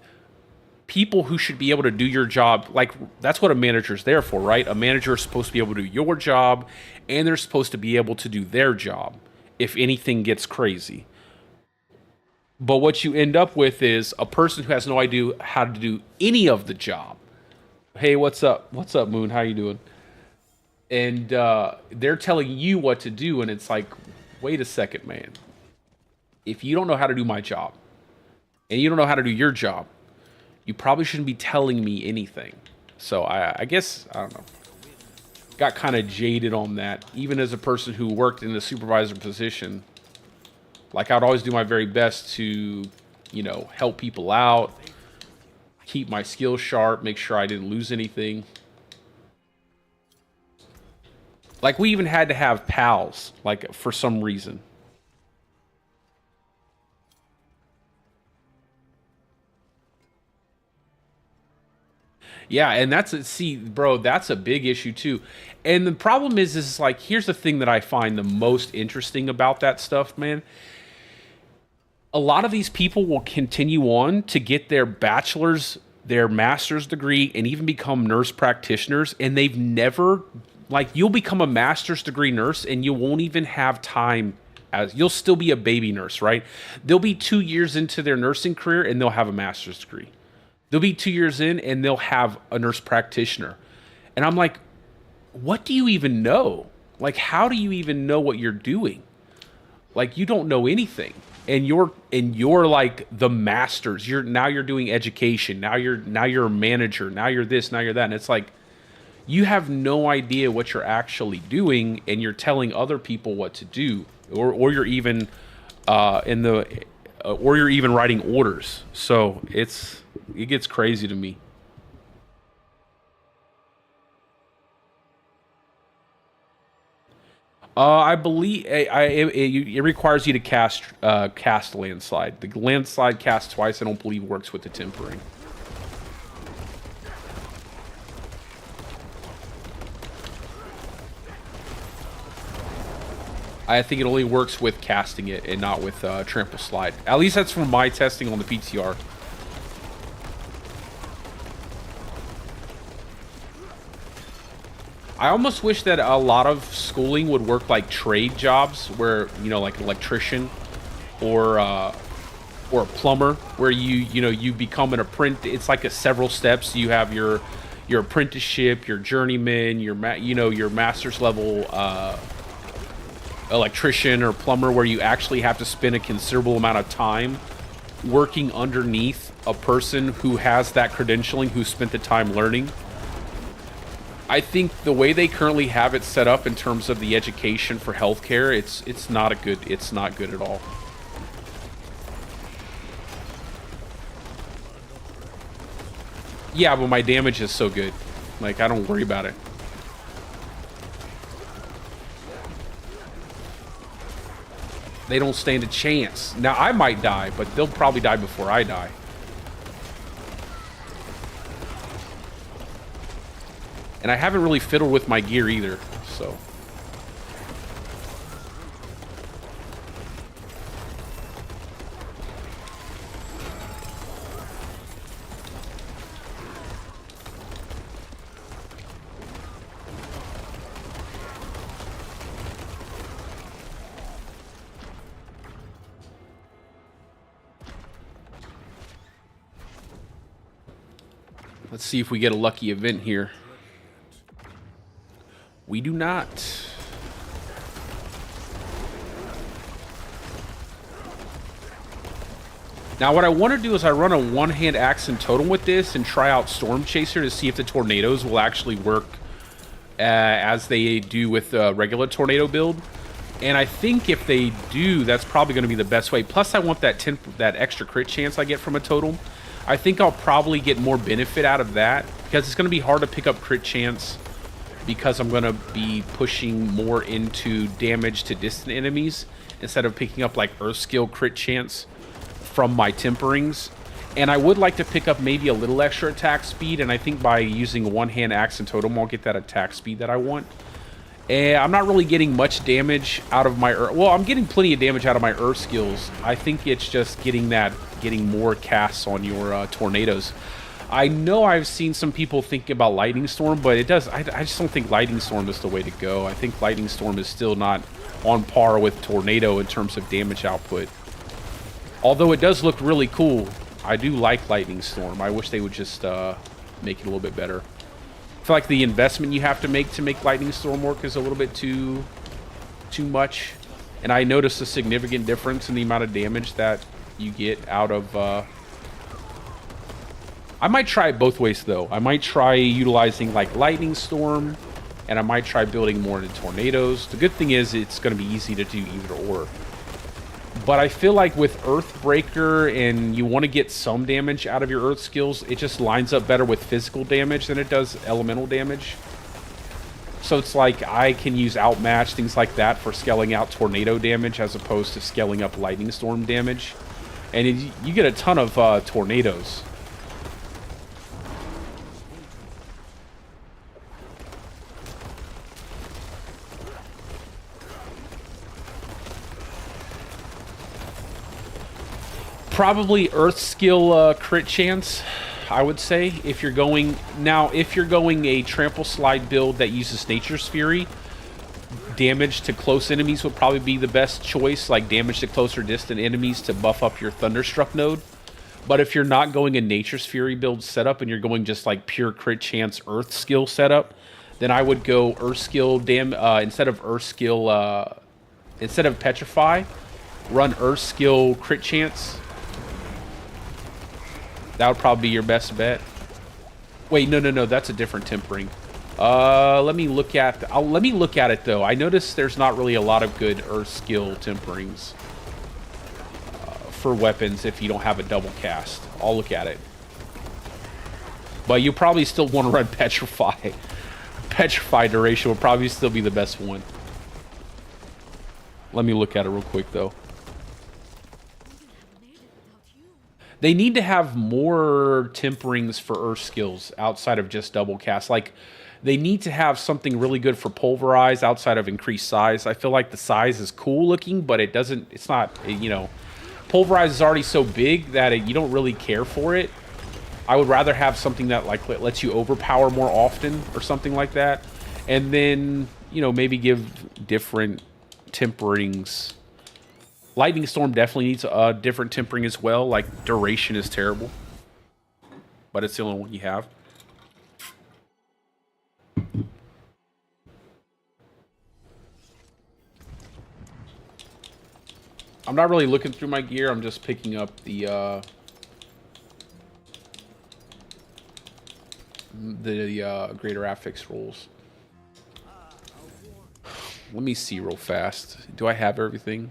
people who should be able to do your job. Like, that's what a manager's there for, right? A manager is supposed to be able to do your job, and they're supposed to be able to do their job if anything gets crazy. But what you end up with is a person who has no idea how to do any of the job. Hey, what's up? What's up, Moon? How you doing? And they're telling you what to do, and it's like, wait a second, man. If you don't know how to do my job, and you don't know how to do your job, you probably shouldn't be telling me anything. So I guess, I don't know, got kind of jaded on that. Even as a person who worked in a supervisor position, like, I'd always do my very best to, you know, help people out, keep my skills sharp, make sure I didn't lose anything. Like, we even had to have pals, like, for some reason. Yeah, and see, bro, that's a big issue too. And the problem is like, here's the thing that I find the most interesting about that stuff, man. A lot of these people will continue on to get their bachelor's, their master's degree, and even become nurse practitioners, and they've never, like, you'll become a master's degree nurse, and you won't even have time, as you'll still be a baby nurse, right? They'll be 2 years into their nursing career, and they'll have a master's degree. They'll be 2 years in, and they'll have a nurse practitioner. And I'm like, what do you even know? Like, how do you even know what you're doing? Like, you don't know anything. And you're like the masters. You're doing education. Now you're a manager. Now you're this, now you're that. And it's like, you have no idea what you're actually doing, and you're telling other people what to do. Or you're even or you're even writing orders. So it gets crazy to me. I believe it requires you to cast landslide. The landslide cast twice. I don't believe works with the tempering. I think it only works with casting it and not with trample slide. At least that's from my testing on the PTR. I almost wish that a lot of schooling would work like trade jobs, where, you know, like an electrician or a plumber, where you become an apprentice. It's like several steps. You have your apprenticeship, your journeyman, your master's level electrician or plumber, where you actually have to spend a considerable amount of time working underneath a person who has that credentialing, who spent the time learning. I think the way they currently have it set up in terms of the education for healthcare, it's not good at all. Yeah, but my damage is so good. Like, I don't worry about it. They don't stand a chance. Now, I might die, but they'll probably die before I die. And I haven't really fiddled with my gear either, so. Let's see if we get a lucky event here. We do not. Now what I want to do is I run a one-hand axe and totem with this and try out Storm Chaser to see if the tornadoes will actually work as they do with the regular tornado build. And I think if they do, that's probably going to be the best way. Plus I want that extra crit chance I get from a totem. I think I'll probably get more benefit out of that because it's going to be hard to pick up crit chance because I'm going to be pushing more into damage to distant enemies instead of picking up like Earth Skill crit chance from my temperings. And I would like to pick up maybe a little extra attack speed, and I think by using one-hand axe and totem I'll get that attack speed that I want. And I'm not really getting much damage out of my well, I'm getting plenty of damage out of my Earth skills. I think it's just getting more casts on your tornadoes. I know I've seen some people thinking about Lightning Storm, but I just don't think Lightning Storm is the way to go. I think Lightning Storm is still not on par with Tornado in terms of damage output. Although it does look really cool. I do like Lightning Storm. I wish they would just make it a little bit better. I feel like the investment you have to make Lightning Storm work is a little bit too much. And I noticed a significant difference in the amount of damage that you get out of... I might try it both ways, though. I might try utilizing, like, Lightning Storm, and I might try building more into Tornadoes. The good thing is it's going to be easy to do either or. But I feel like with Earthbreaker, and you want to get some damage out of your Earth skills, it just lines up better with physical damage than it does elemental damage. So it's like I can use Outmatch, things like that, for scaling out Tornado damage as opposed to scaling up Lightning Storm damage. And you get a ton of Tornadoes. Probably Earth Skill crit chance, I would say. If you're going a Trample Slide build that uses Nature's Fury, damage to close enemies would probably be the best choice, like damage to closer distant enemies to buff up your Thunderstruck node. But if you're not going a Nature's Fury build setup and you're going just like pure crit chance Earth Skill setup, then I would go Earth Skill instead of Petrify, run Earth Skill crit chance. That would probably be your best bet. Wait, no, that's a different tempering. Let me look at it though. I noticed there's not really a lot of good Earth Skill temperings for weapons if you don't have a double cast. I'll look at it. But you probably still want to run Petrify. Petrify duration would probably still be the best one. Let me look at it real quick though. They need to have more temperings for Earth skills outside of just double cast. Like, they need to have something really good for Pulverize outside of increased size. I feel like the size is cool looking, but it's not, you know, Pulverize is already so big that you don't really care for it. I would rather have something that, like, lets you overpower more often or something like that. And then, you know, maybe give different temperings. Lightning Storm definitely needs a different tempering as well. Like, duration is terrible. But it's the only one you have. I'm not really looking through my gear. I'm just picking up the greater affix rolls. Let me see real fast. Do I have everything?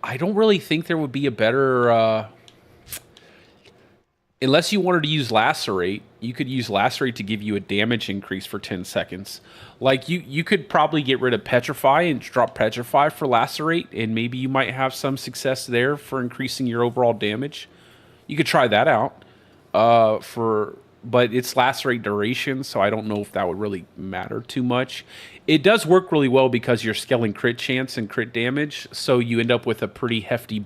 I don't really think there would be a better... unless you wanted to use Lacerate, you could use Lacerate to give you a damage increase for 10 seconds. Like, you could probably get rid of Petrify and drop Petrify for Lacerate, and maybe you might have some success there for increasing your overall damage. You could try that out. But it's Lacerate duration, so I don't know if that would really matter too much. It does work really well because you're scaling crit chance and crit damage, so you end up with a pretty hefty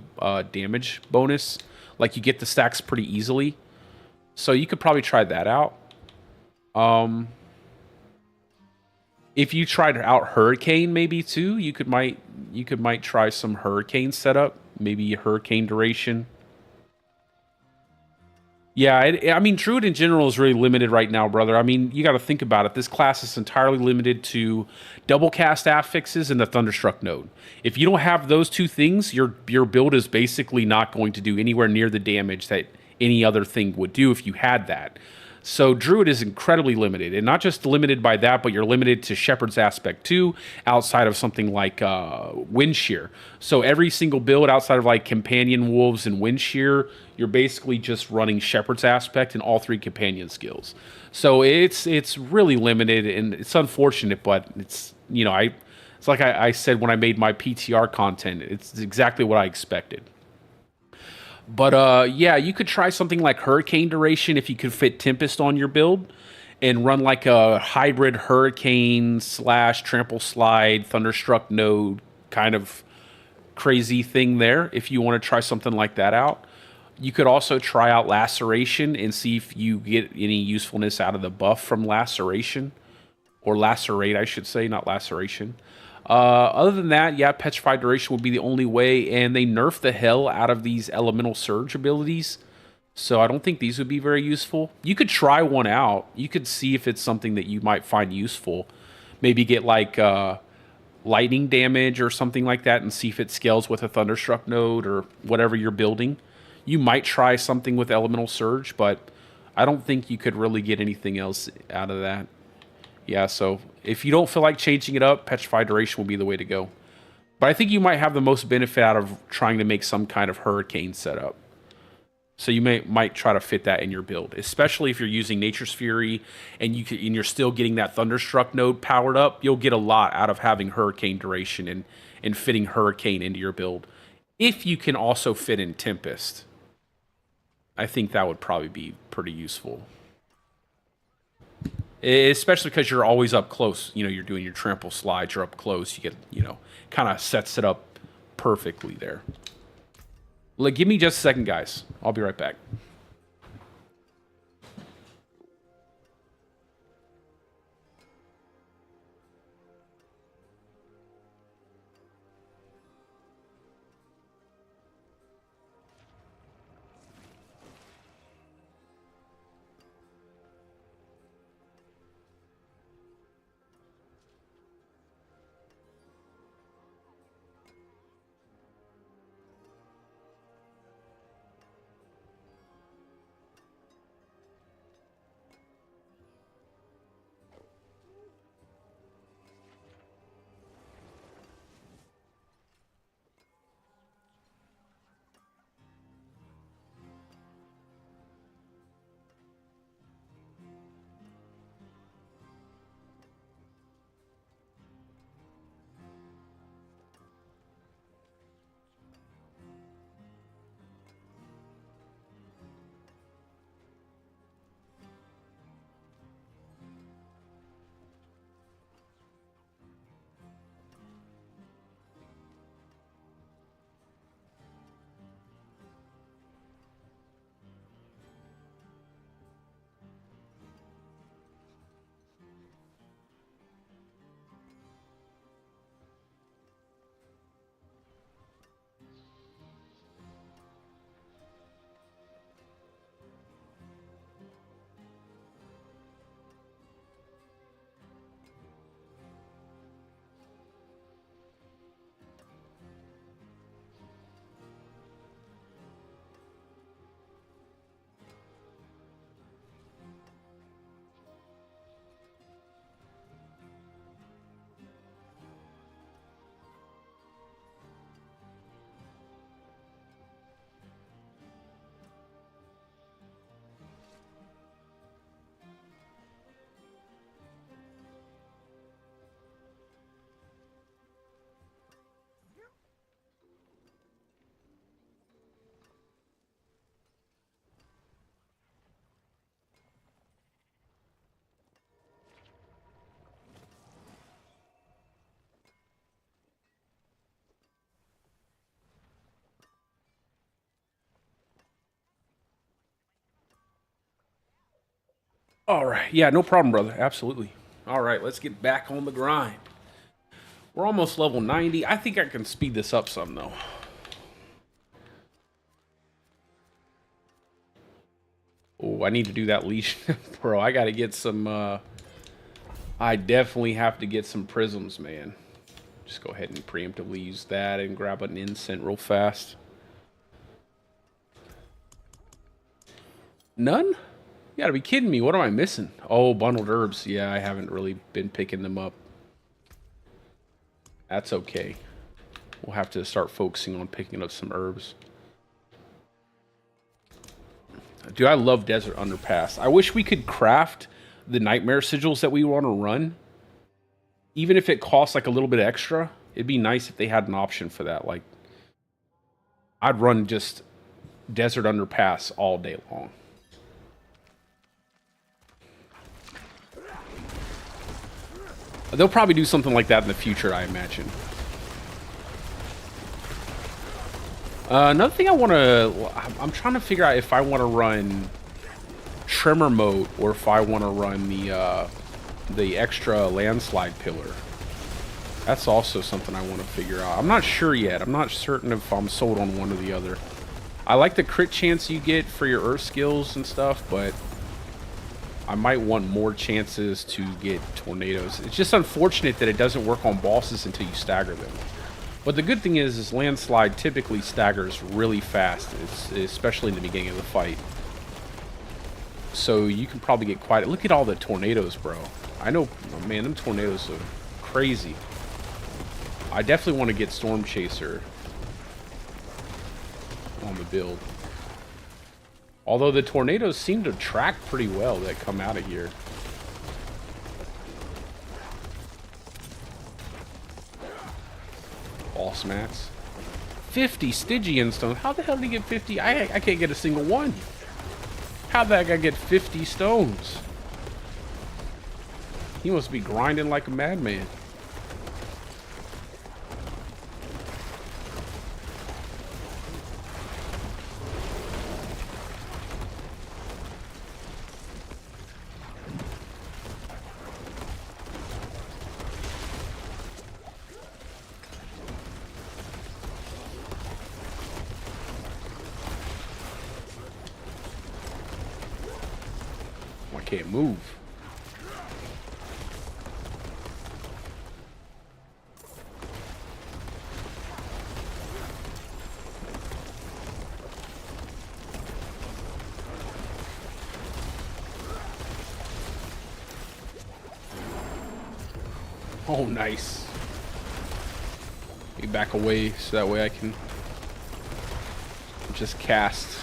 damage bonus. Like, you get the stacks pretty easily. So you could probably try that out. If you tried out Hurricane maybe too, you could might try some Hurricane setup, maybe Hurricane duration. Yeah, I mean, Druid in general is really limited right now, brother. I mean, you got to think about it. This class is entirely limited to double cast affixes and the Thunderstruck node. If you don't have those two things, your build is basically not going to do anywhere near the damage that any other thing would do if you had that. So Druid is incredibly limited, and not just limited by that, but you're limited to Shepherd's Aspect too, outside of something like Wind Shear. So every single build outside of like Companion Wolves and Wind Shear, you're basically just running Shepherd's Aspect and all three Companion skills. So it's really limited, and it's unfortunate, but it's, you know, it's like I said when I made my PTR content, it's exactly what I expected. But yeah, you could try something like Hurricane duration if you could fit Tempest on your build and run like a hybrid Hurricane / Trample Slide Thunderstruck node kind of crazy thing there if you want to try something like that out. You could also try out Laceration and see if you get any usefulness out of the buff from Laceration. Or Lacerate, I should say, not Laceration. Other than that, yeah, Petrified Duration would be the only way, and they nerf the hell out of these Elemental Surge abilities, so I don't think these would be very useful. You could try one out. You could see if it's something that you might find useful. Maybe get like lightning damage or something like that and see if it scales with a Thunderstruck node or whatever you're building. You might try something with Elemental Surge, but I don't think you could really get anything else out of that. Yeah, so if you don't feel like changing it up, Petrified Duration will be the way to go. But I think you might have the most benefit out of trying to make some kind of Hurricane setup. So you might try to fit that in your build, especially if you're using Nature's Fury and you're still getting that Thunderstruck node powered up. You'll get a lot out of having Hurricane duration and fitting Hurricane into your build. If you can also fit in Tempest, I think that would probably be pretty useful. Especially because you're always up close. You know, you're doing your trample slides, you're up close. You get, you know, kind of sets it up perfectly there. Like, give me just a second, guys. I'll be right back. All right. Yeah, no problem, brother. Absolutely. All right, let's get back on the grind. We're almost level 90. I think I can speed this up some, though. Oh, I need to do that leash. Bro, I got to get some... I definitely have to get some prisms, man. Just go ahead and preemptively use that and grab an incent real fast. None? You gotta be kidding me. What am I missing? Oh, bundled herbs. Yeah, I haven't really been picking them up. That's okay. We'll have to start focusing on picking up some herbs. Dude, I love Desert Underpass. I wish we could craft the nightmare sigils that we want to run. Even if it costs like a little bit extra, it'd be nice if they had an option for that. Like, I'd run just Desert Underpass all day long. They'll probably do something like that in the future, I imagine. Another thing I want to... I'm trying to figure out if I want to run Tremor Mode or if I want to run the extra landslide pillar. That's also something I want to figure out. I'm not sure yet. I'm not certain if I'm sold on one or the other. I like the crit chance you get for your earth skills and stuff, but I might want more chances to get tornadoes. It's just unfortunate that it doesn't work on bosses until you stagger them. But the good thing is landslide typically staggers really fast, especially in the beginning of the fight. So you can probably get quite... Look at all the tornadoes, bro. I know, oh man, them tornadoes are crazy. I definitely want to get Storm Chaser on the build. Although the tornadoes seem to track pretty well that come out of here. Boss mats. 50 Stygian stones. How the hell did he get 50? I can't get a single one. How the heck I get 50 stones? He must be grinding like a madman. I can't move. Oh, nice. Let me back away so that way I can just cast.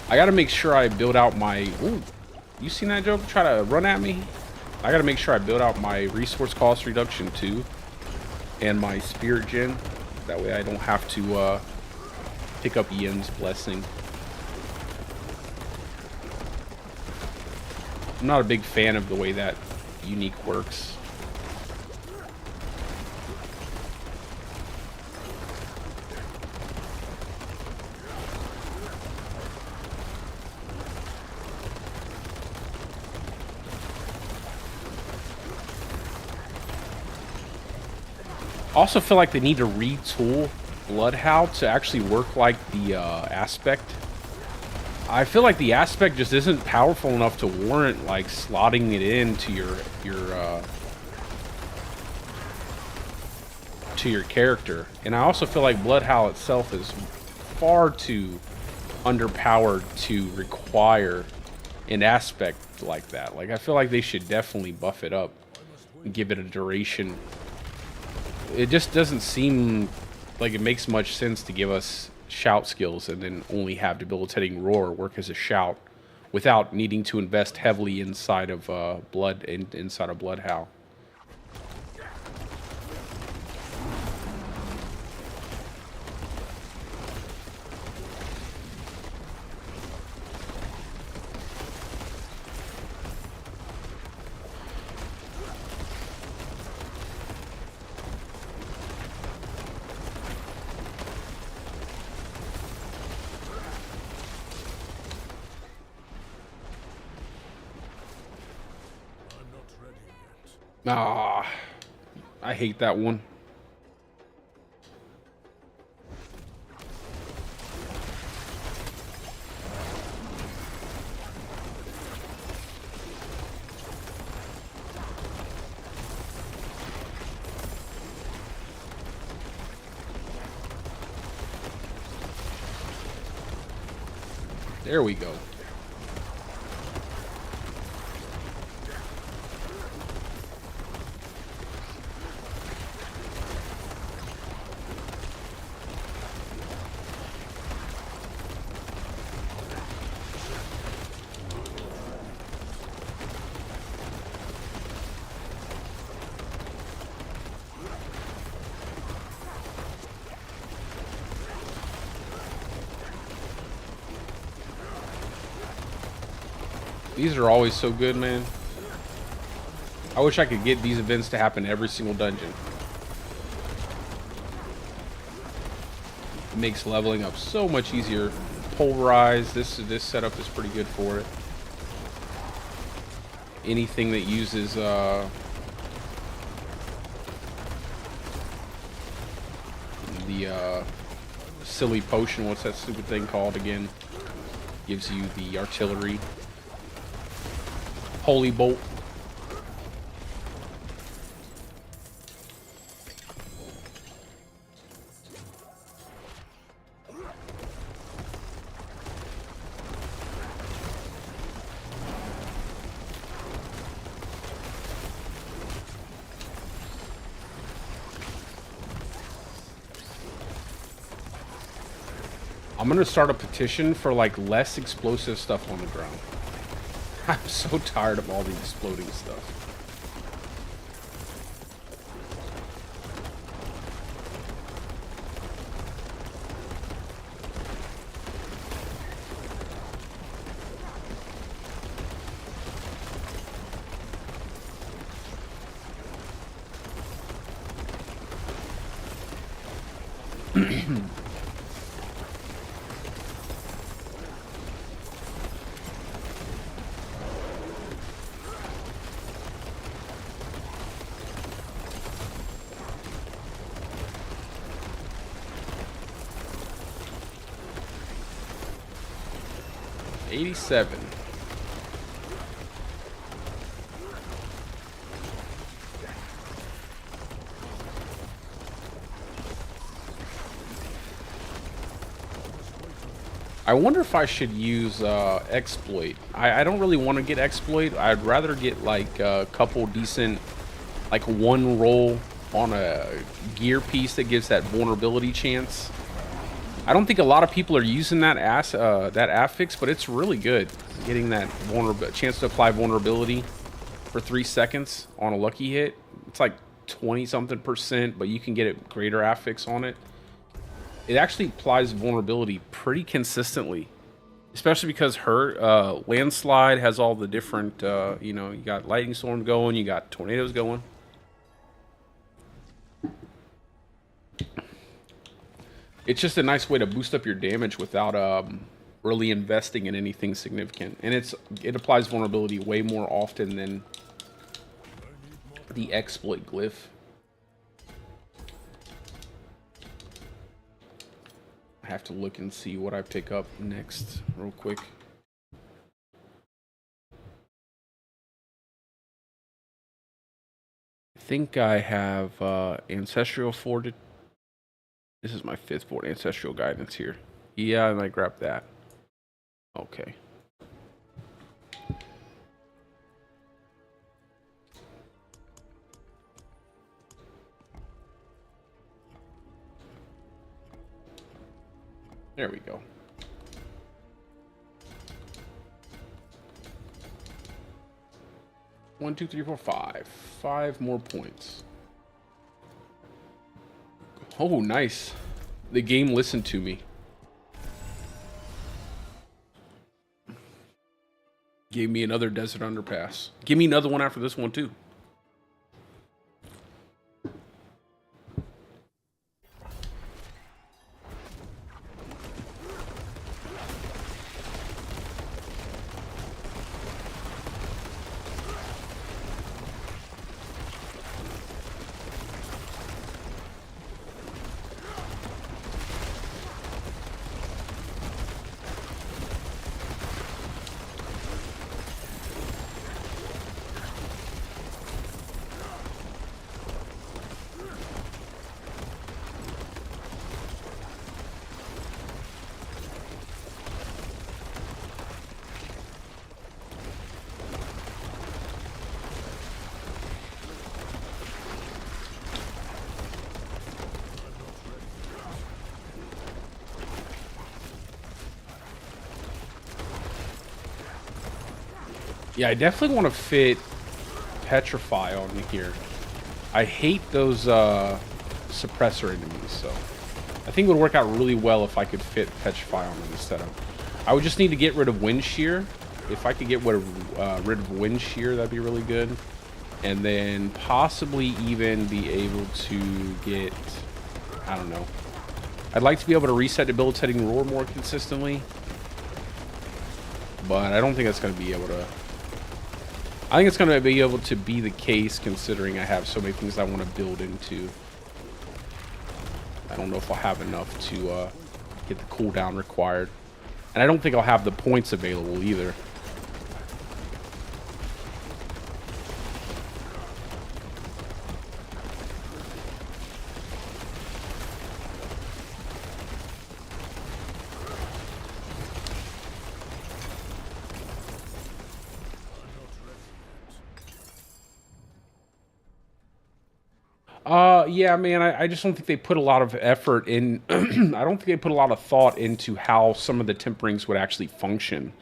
I gotta make sure I build out my... Ooh, you seen that joke try to run at me? I gotta make sure I build out my resource cost reduction too. And my spirit gen. That way I don't have to pick up Ian's blessing. I'm not a big fan of the way that unique works. I also feel like they need to retool Bloodhound to actually work like the aspect. I feel like the aspect just isn't powerful enough to warrant like slotting it into your character. And I also feel like Bloodhound itself is far too underpowered to require an aspect like that. Like I feel like they should definitely buff it up and give it a duration. It just doesn't seem like it makes much sense to give us shout skills and then only have debilitating roar work as a shout without needing to invest heavily inside of inside of Bloodhound. Ah, I hate that one. There we go. These are always so good, man. I wish I could get these events to happen every single dungeon. It makes leveling up so much easier. Pulverized, this setup is pretty good for it. Anything that uses the silly potion, what's that stupid thing called again? Gives you the artillery. Holy bolt. I'm gonna start a petition for like less explosive stuff on the ground. I'm so tired of all the exploding stuff. $87. I wonder if I should use exploit. I don't really want to get exploit. I'd rather get like a couple decent, like one roll on a gear piece that gives that vulnerability chance. I don't think a lot of people are using that affix, but it's really good. Getting that chance to apply vulnerability for 3 seconds on a lucky hit. It's like 20-something%, but you can get a greater affix on it. It actually applies vulnerability pretty consistently, especially because her landslide has all the different, you know, you got lightning storms going, you got tornadoes going. It's just a nice way to boost up your damage without really investing in anything significant. And it applies vulnerability way more often than the exploit glyph. I have to look and see what I pick up next real quick. I think I have Ancestral Fortitude. This is my 5th fort, Ancestral Guidance here. Yeah, and I grabbed that. Okay. There we go. One, two, three, four, five. 5 more points. Oh, nice. The game listened to me. Gave me another desert underpass. Give me another one after this one, too. Yeah, I definitely want to fit Petrify on here. I hate those suppressor enemies, so I think it would work out really well if I could fit Petrify on this setup. I would just need to get rid of Wind Shear. If I could get rid of Wind Shear, that'd be really good. And then possibly even be able to get, I don't know. I'd like to be able to reset Debilitating Roar more consistently. But I don't think that's going to be able to... I think it's going to be able to be the case considering I have so many things I want to build into. I don't know if I'll have enough to get the cooldown required. And I don't think I'll have the points available either. Yeah, man, I just don't think they put a lot of effort in. I don't think they put a lot of thought into how some of the temperings would actually function.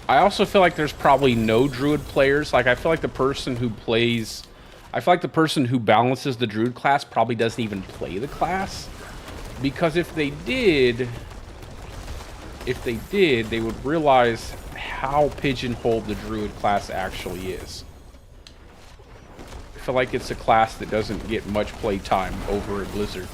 I also feel like there's probably no Druid players. Like, I feel like the person who plays... I feel like the person who balances the Druid class probably doesn't even play the class. Because if they did, they would realize how pigeonholed the Druid class actually is. I feel like it's a class that doesn't get much play time over at Blizzard.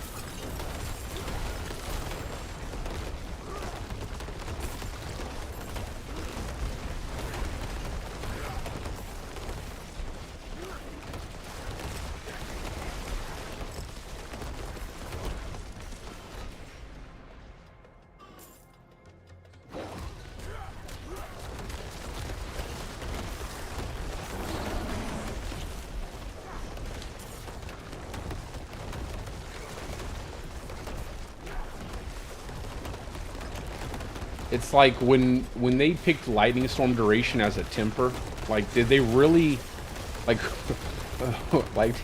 It's like when they picked Lightning Storm duration as a temper, like, did they really, like, like,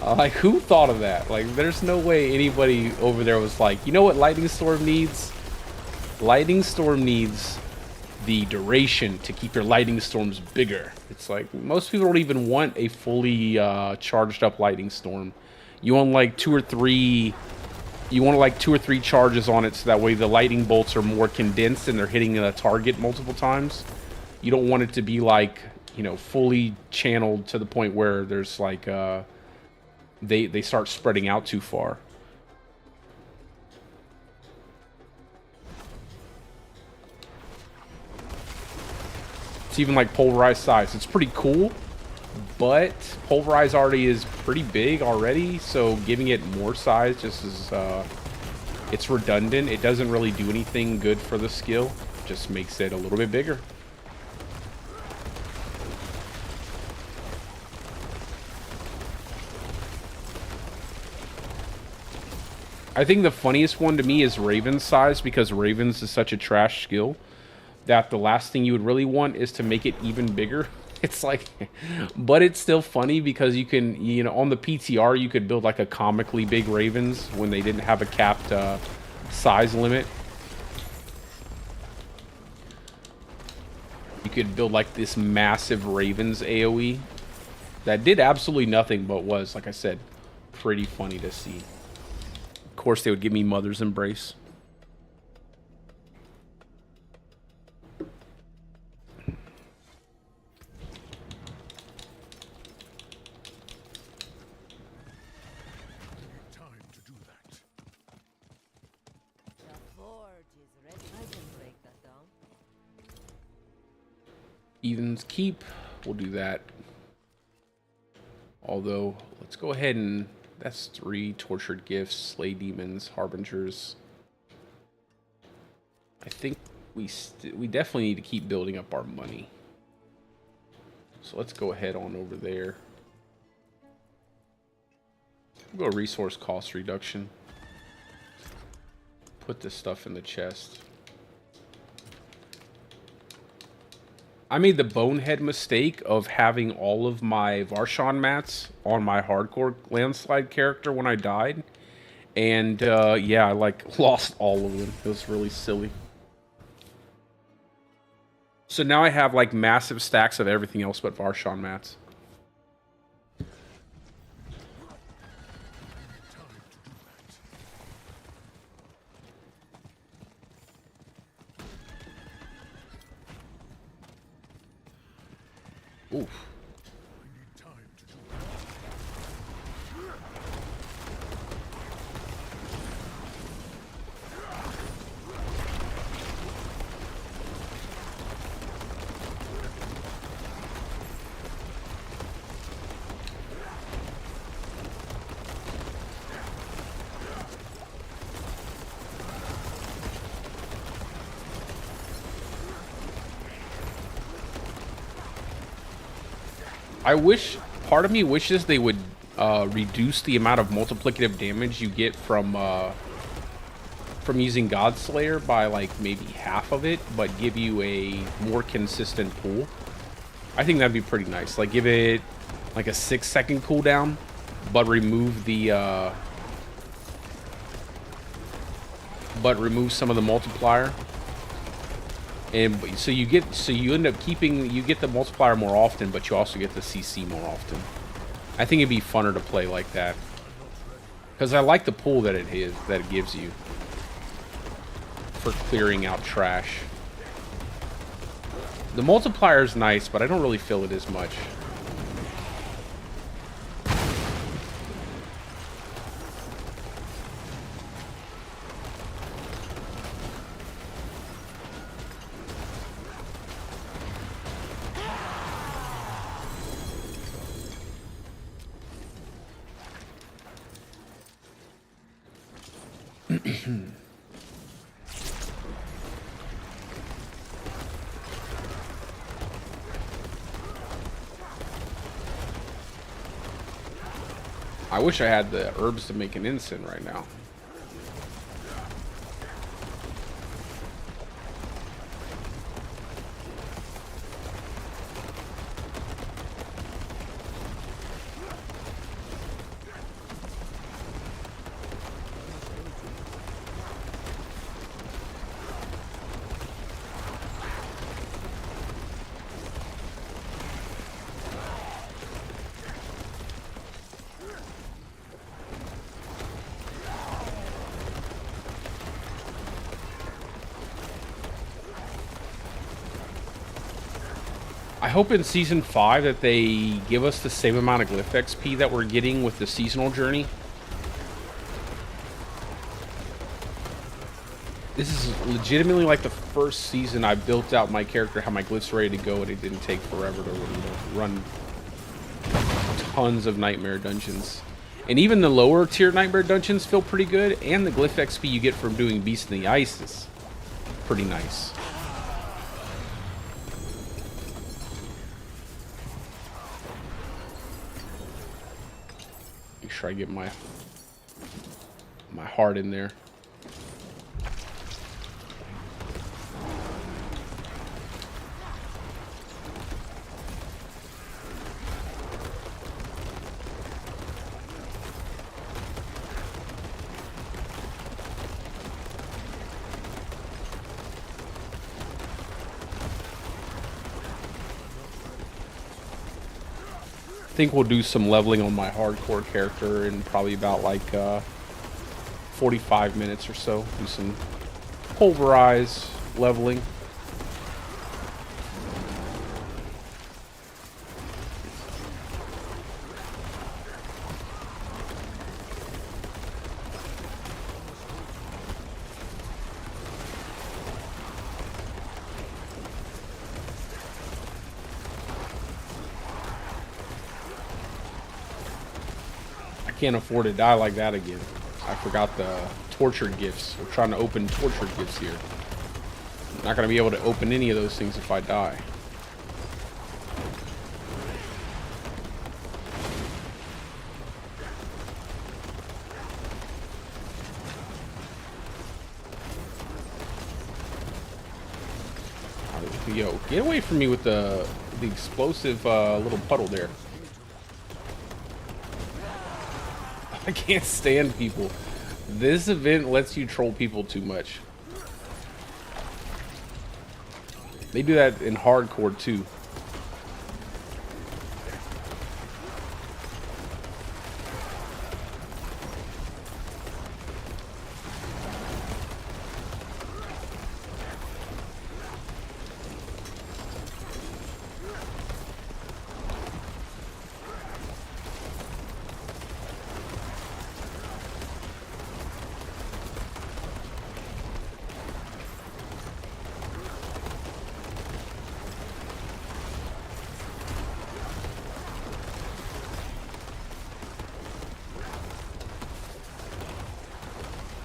like, who thought of that? Like, there's no way anybody over there was like, you know what Lightning Storm needs? Lightning Storm needs the duration to keep your Lightning Storms bigger. It's like, most people don't even want a fully charged up Lightning Storm. You want like two or three charges on it so that way the lightning bolts are more condensed and they're hitting a target multiple times. You don't want it to be like, you know, fully channeled to the point where there's like they start spreading out too far. It's even like pulverized size. It's pretty cool, but pulverized already is pretty big already, so giving it more size just is it's redundant. It doesn't really do anything good for the skill. It just makes it a little bit bigger. I think the funniest one to me is Raven's size, because Raven's is such a trash skill that the last thing you would really want is to make it even bigger. It's like, but it's still funny because you can, you know, on the PTR, you could build like a comically big Ravens when they didn't have a capped size limit. You could build like this massive Ravens AoE that did absolutely nothing, but was, like I said, pretty funny to see. Of course, they would give me Mother's Embrace. Even's Keep, we'll do that. Although, let's go ahead and, that's 3 Tortured Gifts, Slay Demons, Harbingers. I think we definitely need to keep building up our money. So let's go ahead on over there. We'll go resource cost reduction. Put this stuff in the chest. I made the bonehead mistake of having all of my Varshan mats on my hardcore landslide character when I died. And yeah, I like lost all of them. It was really silly. So now I have like massive stacks of everything else but Varshan mats. Oof. I wish, part of me wishes they would reduce the amount of multiplicative damage you get from using Godslayer by like maybe half of it, but give you a more consistent pool. I think that'd be pretty nice. Like give it like a 6-second cooldown, but remove the remove some of the multiplier. And so you end up keeping, you get the multiplier more often, but you also get the CC more often. I think it'd be funner to play like that, because I like the pool that it gives you for clearing out trash. The multiplier is nice, but I don't really feel it as much. I wish I had the herbs to make an incense right now. I hope in Season 5 that they give us the same amount of glyph XP that we're getting with the seasonal journey. This is legitimately like the first season I built out my character, had my glyphs ready to go, and it didn't take forever to run tons of nightmare dungeons. And even the lower tier nightmare dungeons feel pretty good, and the glyph XP you get from doing Beast in the Ice is pretty nice. Make sure I get my heart in there. I think we'll do some leveling on my hardcore character in probably about like 45 minutes or so. Do some pulverize leveling. Can't afford to die like that again. I forgot the tortured gifts. We're trying to open tortured gifts here. I'm not going to be able to open any of those things if I die. Yo, get away from me with the explosive little puddle there. I can't stand people. This event lets you troll people too much. They do that in hardcore too.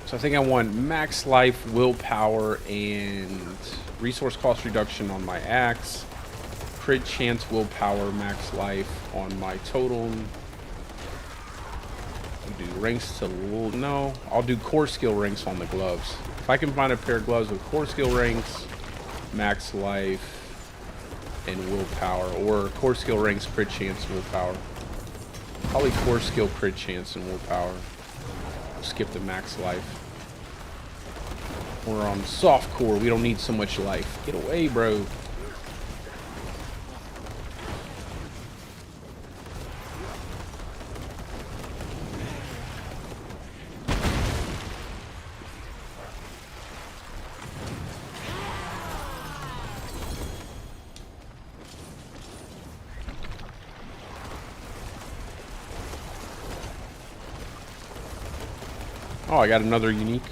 So I think I want max life, willpower, and resource cost reduction on my axe. Crit chance, willpower, max life on my totem. I'll do ranks to no. I'll do core skill ranks on the gloves. If I can find a pair of gloves with core skill ranks, max life, and willpower, or core skill ranks, crit chance, willpower. Probably core skill, crit chance, and willpower. Skip the max life. We're on softcore. We don't need so much life. Get away, bro. Oh, I got another unique.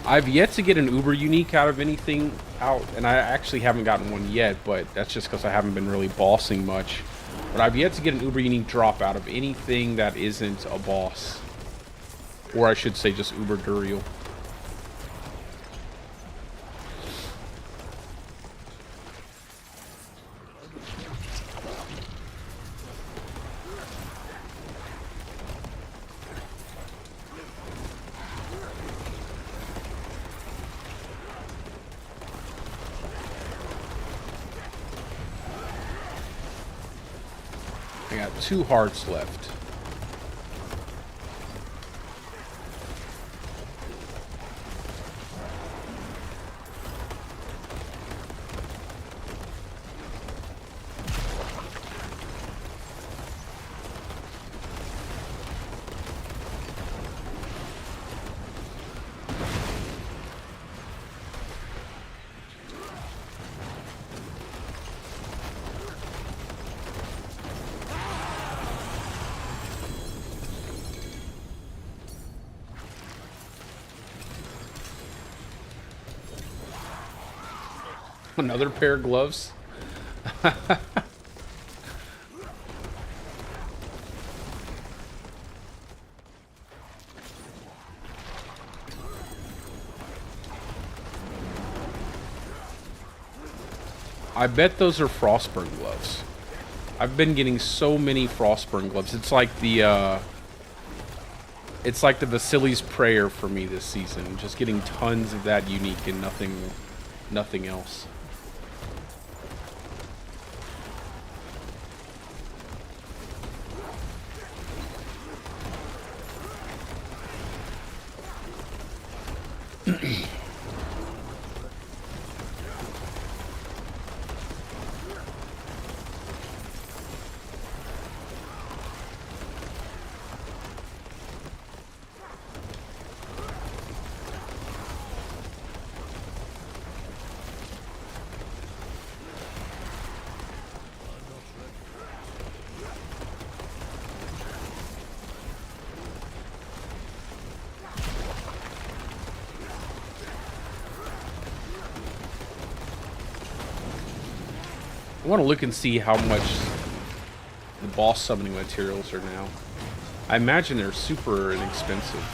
I've yet to get an uber unique out of anything out, and I actually haven't gotten one yet, but that's just because I haven't been really bossing much. But I've yet to get an uber unique drop out of anything that isn't a boss. Or I should say just uber durial. I got 2 hearts left. Another pair of gloves. I bet those are Frostburn gloves. I've been getting so many Frostburn gloves. It's like the Vasily's Prayer for me this season. Just getting tons of that unique and nothing else. I want to look and see how much the boss summoning materials are now. I imagine they're super inexpensive.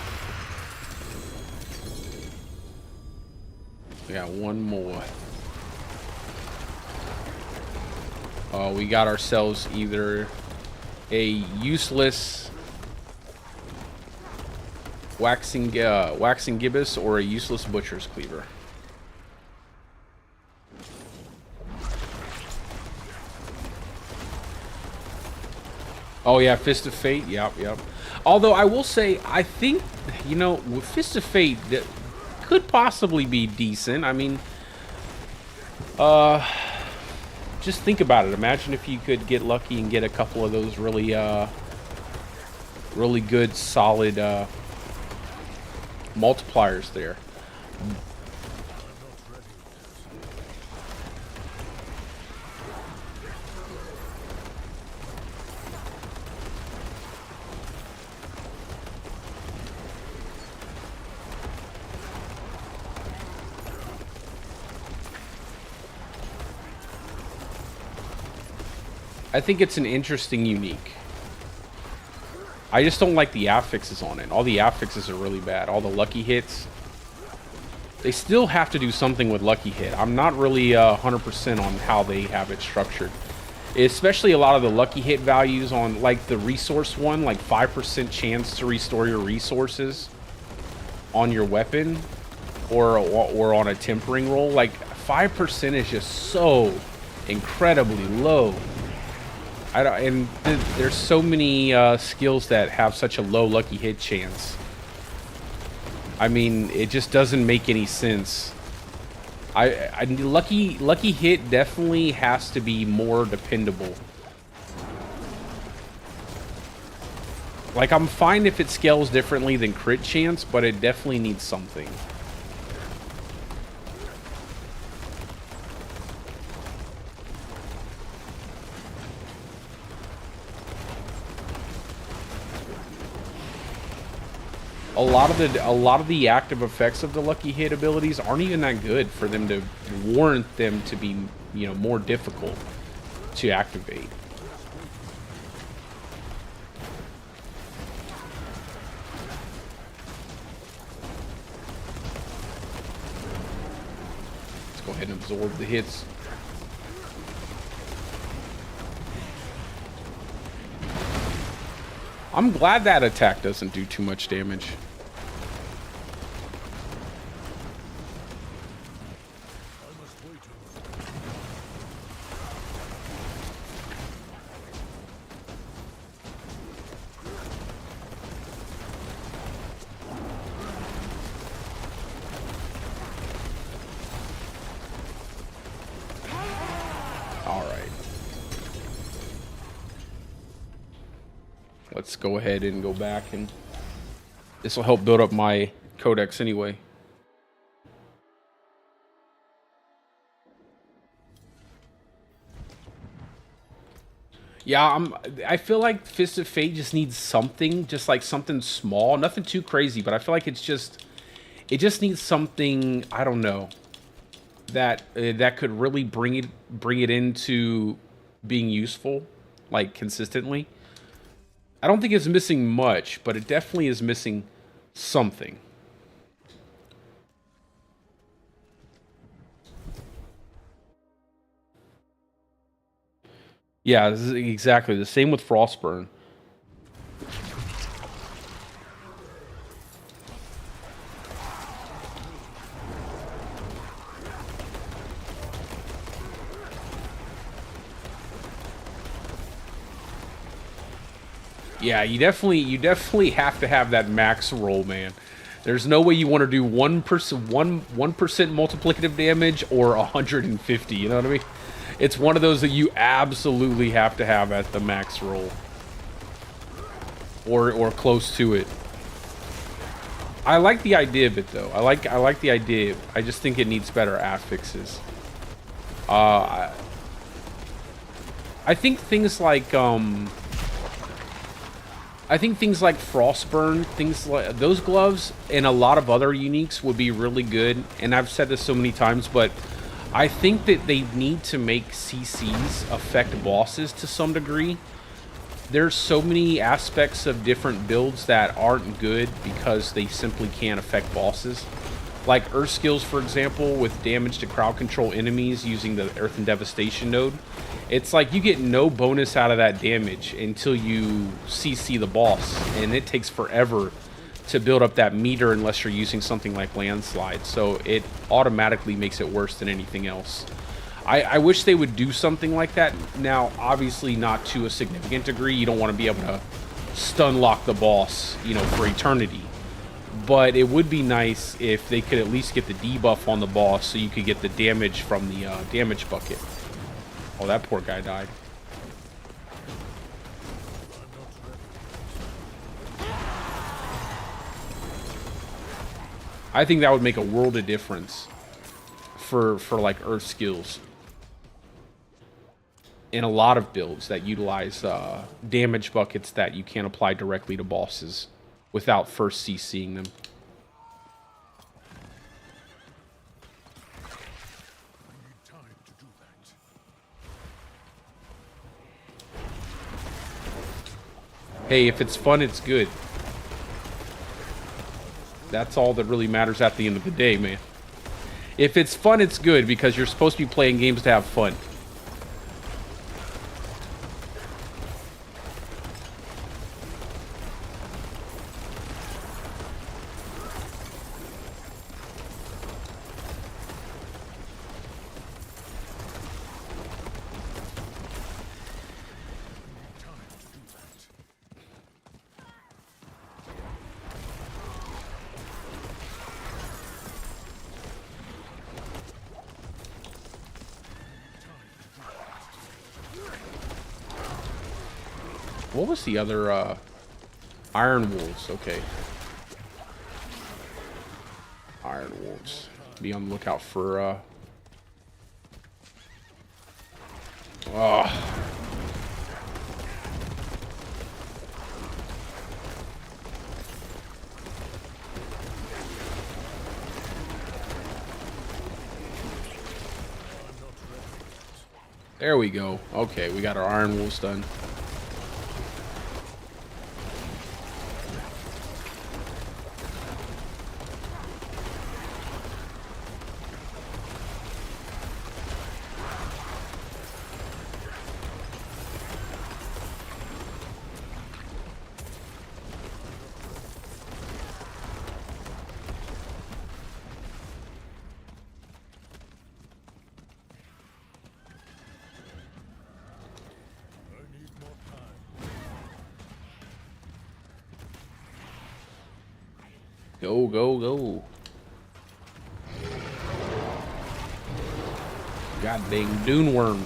We got one more. We got ourselves either a useless waxing gibbous or a useless butcher's cleaver. Oh yeah, Fist of Fate. Yep, yep. Although I will say, I think, you know, with Fist of Fate, that could possibly be decent. I mean, just think about it. Imagine if you could get lucky and get a couple of those really, really good, solid multipliers there. I think it's an interesting unique. I just don't like the affixes on it. All the affixes are really bad. All the lucky hits. They still have to do something with lucky hit. I'm not really 100% on how they have it structured. Especially a lot of the lucky hit values on like the resource one, like 5% chance to restore your resources on your weapon or on a tempering roll. Like 5% is just so incredibly low. There's so many skills that have such a low lucky hit chance. I mean, it just doesn't make any sense. Lucky hit definitely has to be more dependable. Like, I'm fine if it scales differently than crit chance, but it definitely needs something. A lot of the active effects of the lucky hit abilities aren't even that good for them to warrant them to be, you know, more difficult to activate. Let's go ahead and absorb the hits. I'm glad that attack doesn't do too much damage. Let's go ahead and go back, and this will help build up my codex anyway. Yeah, I feel like Fist of Fate just needs something, just like something small, nothing too crazy, but I feel like it just needs something, I don't know, that that could really bring it into being useful, like consistently. I don't think it's missing much, but it definitely is missing something. Yeah, this is exactly the same with Frostburn. Yeah, you definitely have to have that max roll, man. There's no way you want to do 1% multiplicative damage or 150. You know what I mean? It's one of those that you absolutely have to have at the max roll, or close to it. I like the idea of it though. I like the idea. I just think it needs better affixes. I think things like Frostburn, things like those gloves, and a lot of other uniques would be really good. And I've said this so many times, but I think that they need to make CCs affect bosses to some degree. There's so many aspects of different builds that aren't good because they simply can't affect bosses. Like Earth Skills, for example, with damage to crowd control enemies using the Earth and Devastation node. It's like you get no bonus out of that damage until you CC the boss, and it takes forever to build up that meter unless you're using something like Landslide, so it automatically makes it worse than anything else. I wish they would do something like that. Now, obviously not to a significant degree. You don't want to be able to stun lock the boss, you know, for eternity. But it would be nice if they could at least get the debuff on the boss so you could get the damage from the damage bucket. Oh, that poor guy died. I think that would make a world of difference for like earth skills in a lot of builds that utilize damage buckets that you can't apply directly to bosses without first CCing them. Hey, if it's fun, it's good. That's all that really matters at the end of the day, man. If it's fun, it's good, because you're supposed to be playing games to have fun. What was the other, Iron Wolves? Okay. Iron Wolves. Be on the lookout for, oh. There we go. Okay, we got our Iron Wolves done. Go, go, go. God dang Dune Worm.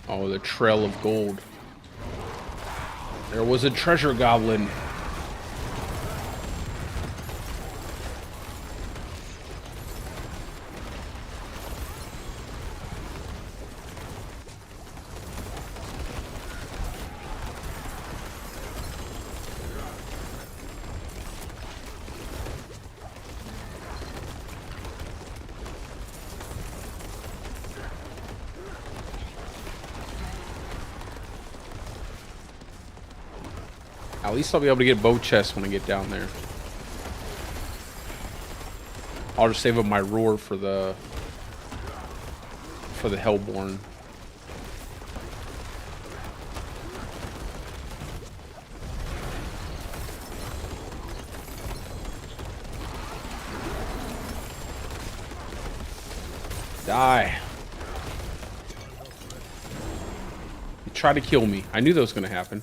Oh, the trail of gold. There was a treasure goblin. At least I'll be able to get bow chests when I get down there. I'll just save up my roar for the Hellborn. Die. You tried to kill me. I knew that was going to happen.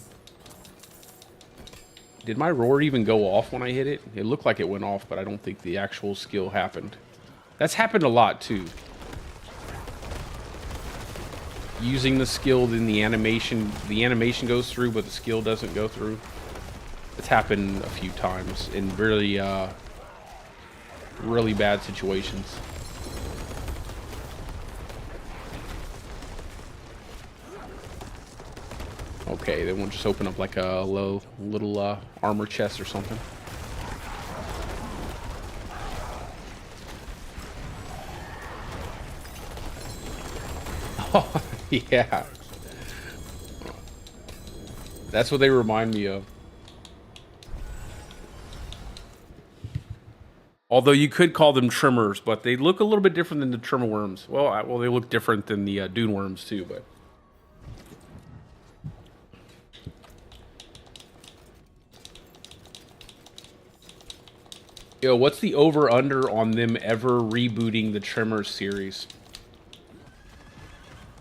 Did my roar even go off when I hit it? It looked like it went off, but I don't think the actual skill happened. That's happened a lot, too. Using the skill, then the animation goes through, but the skill doesn't go through. It's happened a few times in really, really bad situations. Okay, then we'll just open up like a little armor chest or something. Oh, yeah. That's what they remind me of. Although you could call them trimmers, but they look a little bit different than the trimmer worms. Well, they look different than the dune worms too, but. Yo, what's the over-under on them ever rebooting the Tremors series?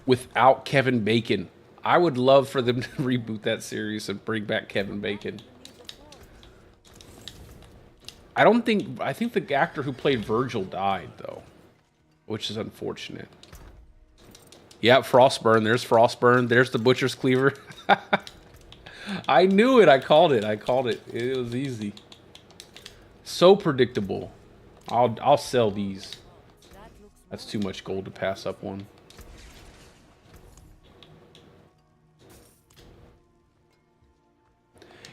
Without Kevin Bacon. I would love for them to reboot that series and bring back Kevin Bacon. I think the actor who played Virgil died, though. Which is unfortunate. Yeah, Frostburn. There's Frostburn. There's the Butcher's Cleaver. I knew it. I called it. It was easy. So predictable. I'll sell these. That's too much gold to pass up one.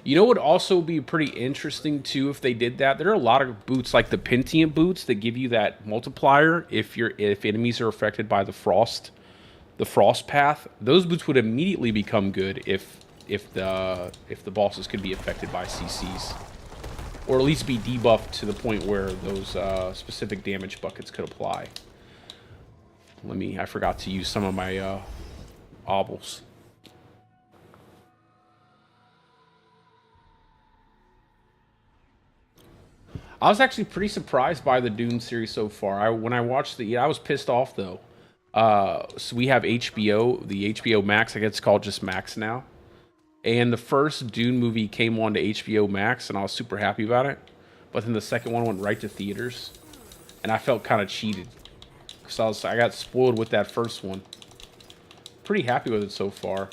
You know what would also be pretty interesting too if they did that? There are a lot of boots like the Pentium boots that give you that multiplier if enemies are affected by the frost path. Those boots would immediately become good if the bosses could be affected by CCs. Or at least be debuffed to the point where those specific damage buckets could apply. I forgot to use some of my obbles. I was actually pretty surprised by the Dune series so far. When I watched I was pissed off though. So we have HBO, the HBO Max. I guess it's called just Max now. And the first Dune movie came on to HBO Max, and I was super happy about it. But then the second one went right to theaters, and I felt kind of cheated because I got spoiled with that first one. Pretty happy with it so far.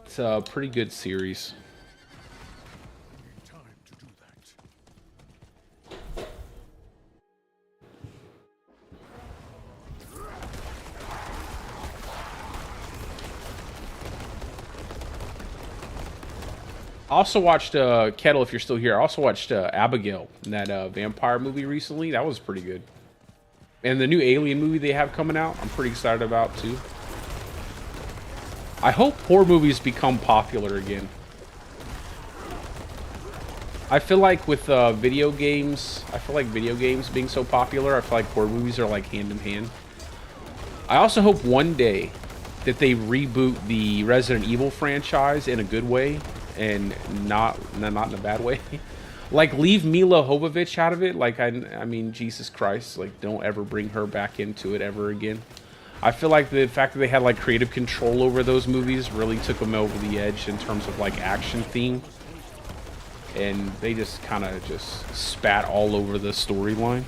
It's a pretty good series. I also watched Kettle, if you're still here. I also watched Abigail, that vampire movie recently. That was pretty good. And the new Alien movie they have coming out, I'm pretty excited about too. I hope horror movies become popular again. I feel like with video games being so popular, I feel like horror movies are like hand in hand. I also hope one day that they reboot the Resident Evil franchise in a good way and not in a bad way. Like, leave Mila Jovovich out of it. Like, I mean, Jesus Christ, like, don't ever bring her back into it ever again. I feel like the fact that they had like creative control over those movies really took them over the edge in terms of like action theme, and they just kind of just spat all over the storyline.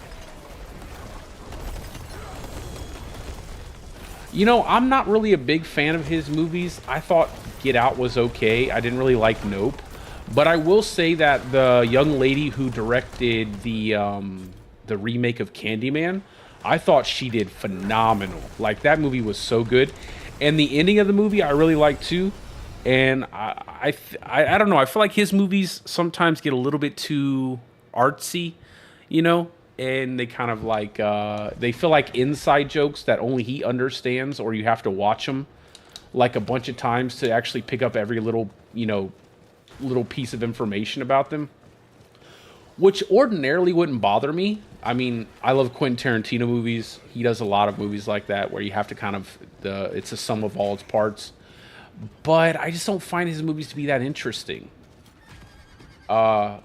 You know, I'm not really a big fan of his movies. I thought Get Out was okay. I didn't really like Nope, but I will say that the young lady who directed the remake of Candyman, I thought she did phenomenal. Like, that movie was so good. And the ending of the movie I really liked too. And I don't know. I feel like his movies sometimes get a little bit too artsy, you know? And they kind of like, they feel like inside jokes that only he understands, or you have to watch them like a bunch of times to actually pick up every little, you know, little piece of information about them. Which ordinarily wouldn't bother me. I mean, I love Quentin Tarantino movies. He does a lot of movies like that where you have to kind of, it's a sum of all its parts. But I just don't find his movies to be that interesting. I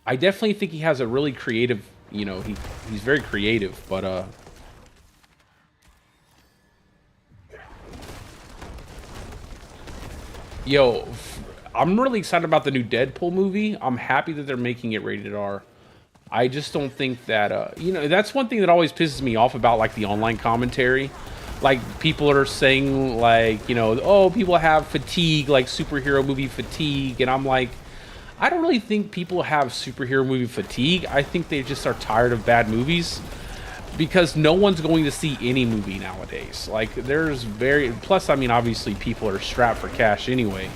definitely think he has a really creative, you know, he's very creative, but yo, I'm really excited about the new Deadpool movie. I'm happy that they're making it rated R. I just don't think that, you know, that's one thing that always pisses me off about, like, the online commentary. Like, people are saying, like, you know, oh, people have fatigue, like superhero movie fatigue. And I'm like, I don't really think people have superhero movie fatigue. I think they just are tired of bad movies. Because no one's going to see any movie nowadays. Like, plus, I mean, obviously, people are strapped for cash anyway.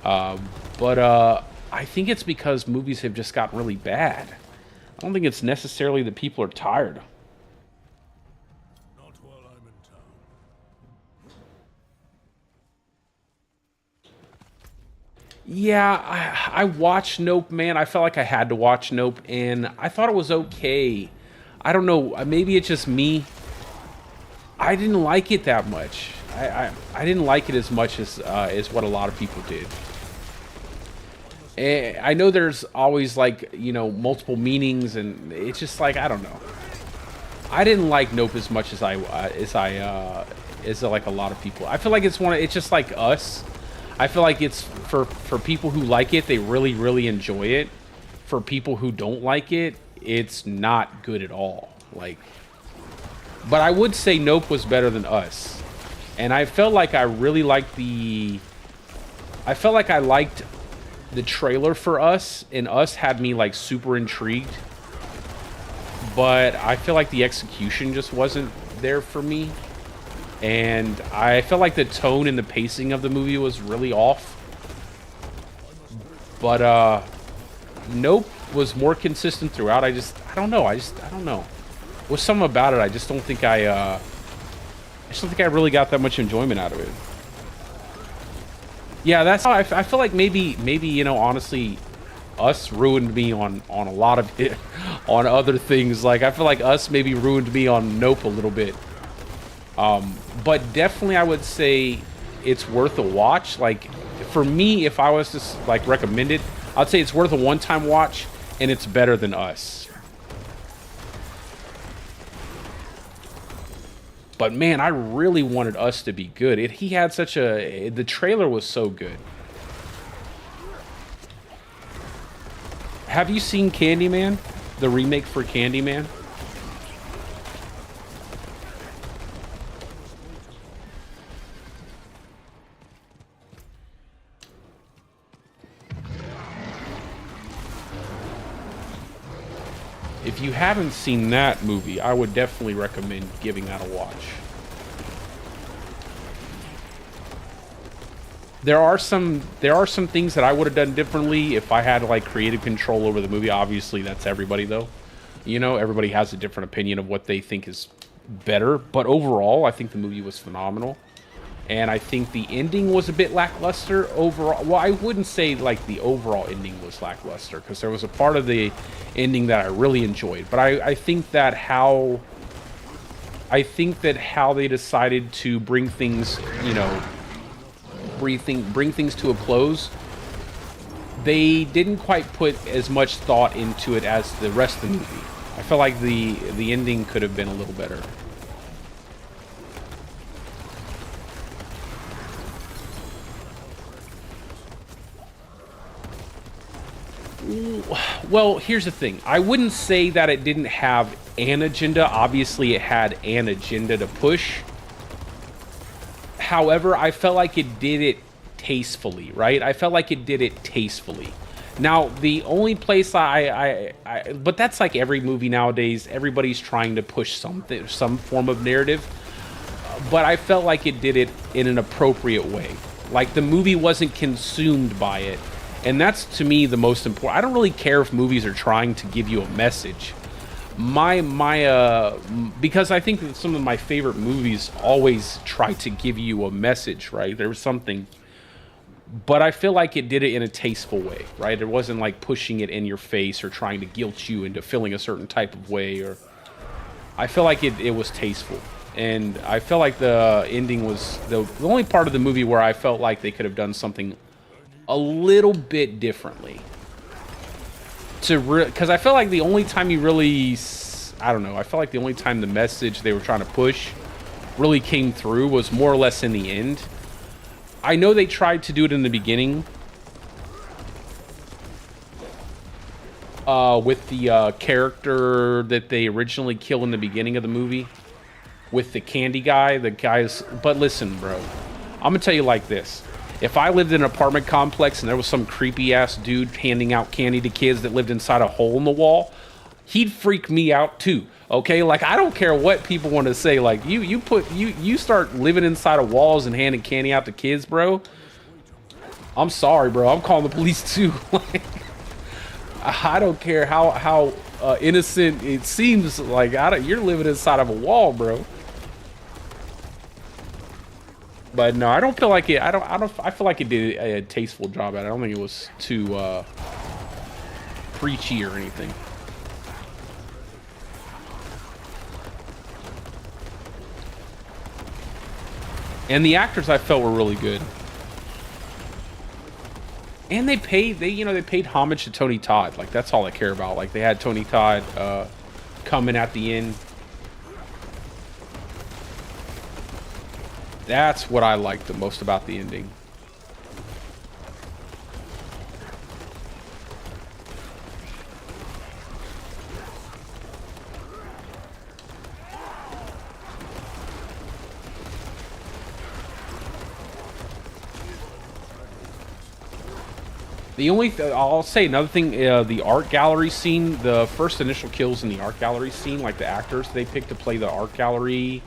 But I think it's because movies have just gotten really bad. I don't think it's necessarily that people are tired. Not while I'm in town. Yeah, I watched Nope, man. I felt like I had to watch Nope, and I thought it was okay. I don't know. Maybe it's just me. I didn't like it that much. I didn't like it as much as what a lot of people did. And I know there's always like, you know, multiple meanings, and it's just like, I don't know. I didn't like Nope as much as as like a lot of people. I feel like it's just like Us. I feel like it's for people who like it, they really enjoy it. For people who don't like it, it's not good at all. Like, but I would say Nope was better than Us. And I felt like I really liked I felt like I liked the trailer for Us, and Us had me like super intrigued. But I feel like the execution just wasn't there for me. And I felt like the tone and the pacing of the movie was really off. But Nope was more consistent throughout. I don't know. I don't know. With something about it, I just don't think I don't think I really got that much enjoyment out of it. Yeah, that's how I feel like maybe, you know, honestly, Us ruined me on a lot of it, on other things. Like, I feel like Us maybe ruined me on Nope a little bit. But definitely I would say it's worth a watch. Like, for me, if I was to like recommend it, I'd say it's worth a one-time watch, and it's better than Us. But man, I really wanted Us to be good. He had such the trailer was so good. Have you seen Candyman? The remake for Candyman? If you haven't seen that movie, I would definitely recommend giving that a watch. There are some things that I would have done differently if I had like creative control over the movie. Obviously, that's everybody though. You know, everybody has a different opinion of what they think is better, but overall, I think the movie was phenomenal. And I think the ending was a bit lackluster overall. Well, I wouldn't say like the overall ending was lackluster, because there was a part of the ending that I really enjoyed. But I think that how they decided to bring things, you know, bring things to a close, they didn't quite put as much thought into it as the rest of the movie. I felt like the ending could have been a little better. Well, here's the thing. I wouldn't say that it didn't have an agenda. Obviously, it had an agenda to push. However, I felt like it did it tastefully, right? I felt like it did it tastefully. Now, the only place but that's like every movie nowadays. Everybody's trying to push something, some form of narrative. But I felt like it did it in an appropriate way. Like, the movie wasn't consumed by it. And that's, to me, the most important. I don't really care if movies are trying to give you a message. Because I think that some of my favorite movies always try to give you a message, right? There was something. But I feel like it did it in a tasteful way, right? It wasn't like pushing it in your face or trying to guilt you into feeling a certain type of way. Or I feel like it was tasteful. And I felt like the ending was the only part of the movie where I felt like they could have done something a little bit differently. Because I felt like the only time you really, I don't know, I felt like the only time the message they were trying to push really came through was more or less in the end. I know they tried to do it in the beginning. With the character that they originally kill in the beginning of the movie. With the candy guy, but listen, bro, I'm gonna tell you like this. If I lived in an apartment complex and there was some creepy ass dude handing out candy to kids that lived inside a hole in the wall, he'd freak me out too. Okay, like, I don't care what people want to say. Like, you start living inside of walls and handing candy out to kids, bro. I'm sorry, bro. I'm calling the police too. Like, I don't care how innocent it seems. Like, you're living inside of a wall, bro. But no, I don't feel like it. I feel like it did a tasteful job at it. I don't think it was too preachy or anything. And the actors I felt were really good. And they paid homage to Tony Todd. Like, that's all I care about. Like, they had Tony Todd coming at the end. That's what I liked the most about the ending. The only I'll say another thing, the art gallery scene, the first initial kills in the art gallery scene, like the actors they picked to play the art gallery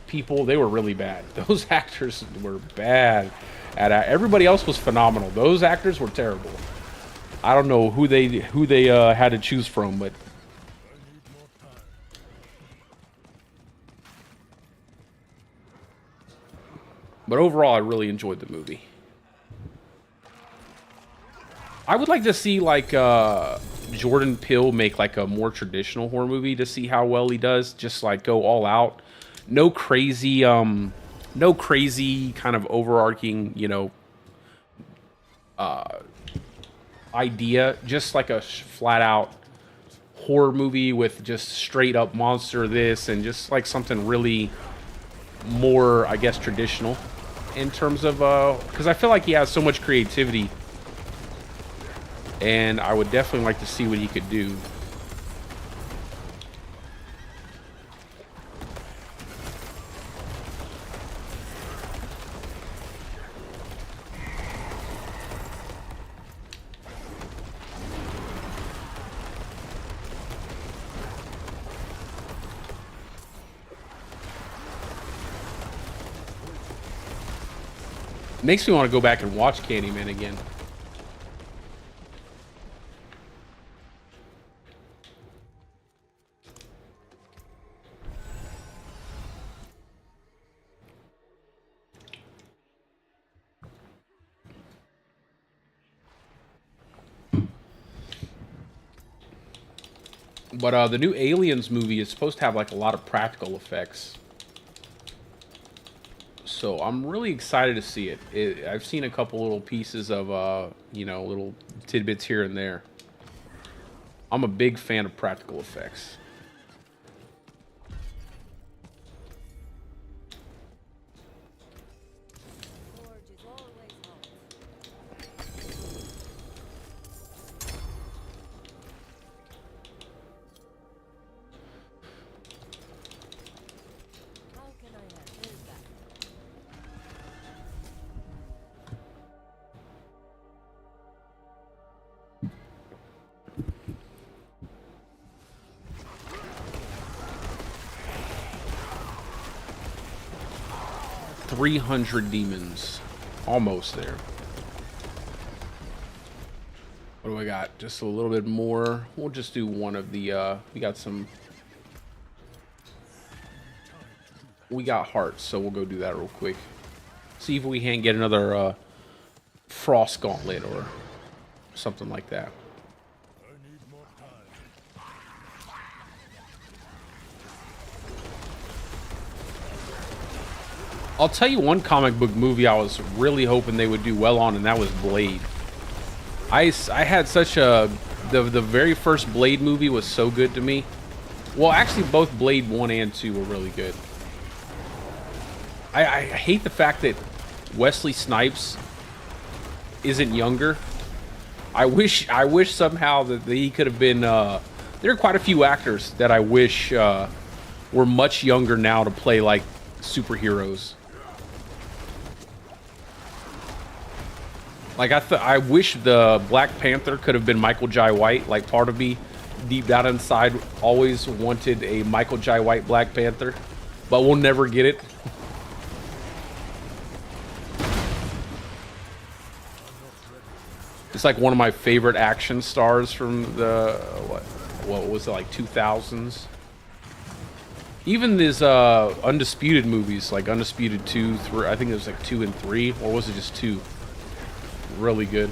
people, they were really bad. Those actors were bad at everybody else was phenomenal. Those actors were terrible. I don't know who they had to choose from, but overall I really enjoyed the movie. I would like to see like Jordan Peele make like a more traditional horror movie to see how well he does. Just like go all out, no crazy kind of overarching, idea. Just like a flat out horror movie with just straight up monster this and just like something really more, I guess, traditional in terms of because I feel like he has so much creativity. And I would definitely like to see what he could do. Makes me want to go back and watch Candyman again. But the new Aliens movie is supposed to have like a lot of practical effects. So I'm really excited to see it. I've seen a couple little pieces of, little tidbits here and there. I'm a big fan of practical effects. $300 demons. Almost there. What do I got? Just a little bit more. We'll just do one of the, we got hearts, so we'll go do that real quick. See if we can't get another, frost gauntlet or something like that. I'll tell you one comic book movie I was really hoping they would do well on, and that was Blade. I had such a... The very first Blade movie was so good to me. Well, actually, both Blade 1 and 2 were really good. I hate the fact that Wesley Snipes isn't younger. I wish somehow that he could have been... there are quite a few actors that I wish were much younger now to play, like, superheroes. Like, I wish the Black Panther could have been Michael Jai White. Like, part of me, deep down inside, always wanted a Michael Jai White Black Panther. But we'll never get it. It's like one of my favorite action stars from the, what was it, like 2000s? Even these Undisputed movies, like Undisputed 2, 3, I think it was like 2 and 3, or was it just 2? Really good.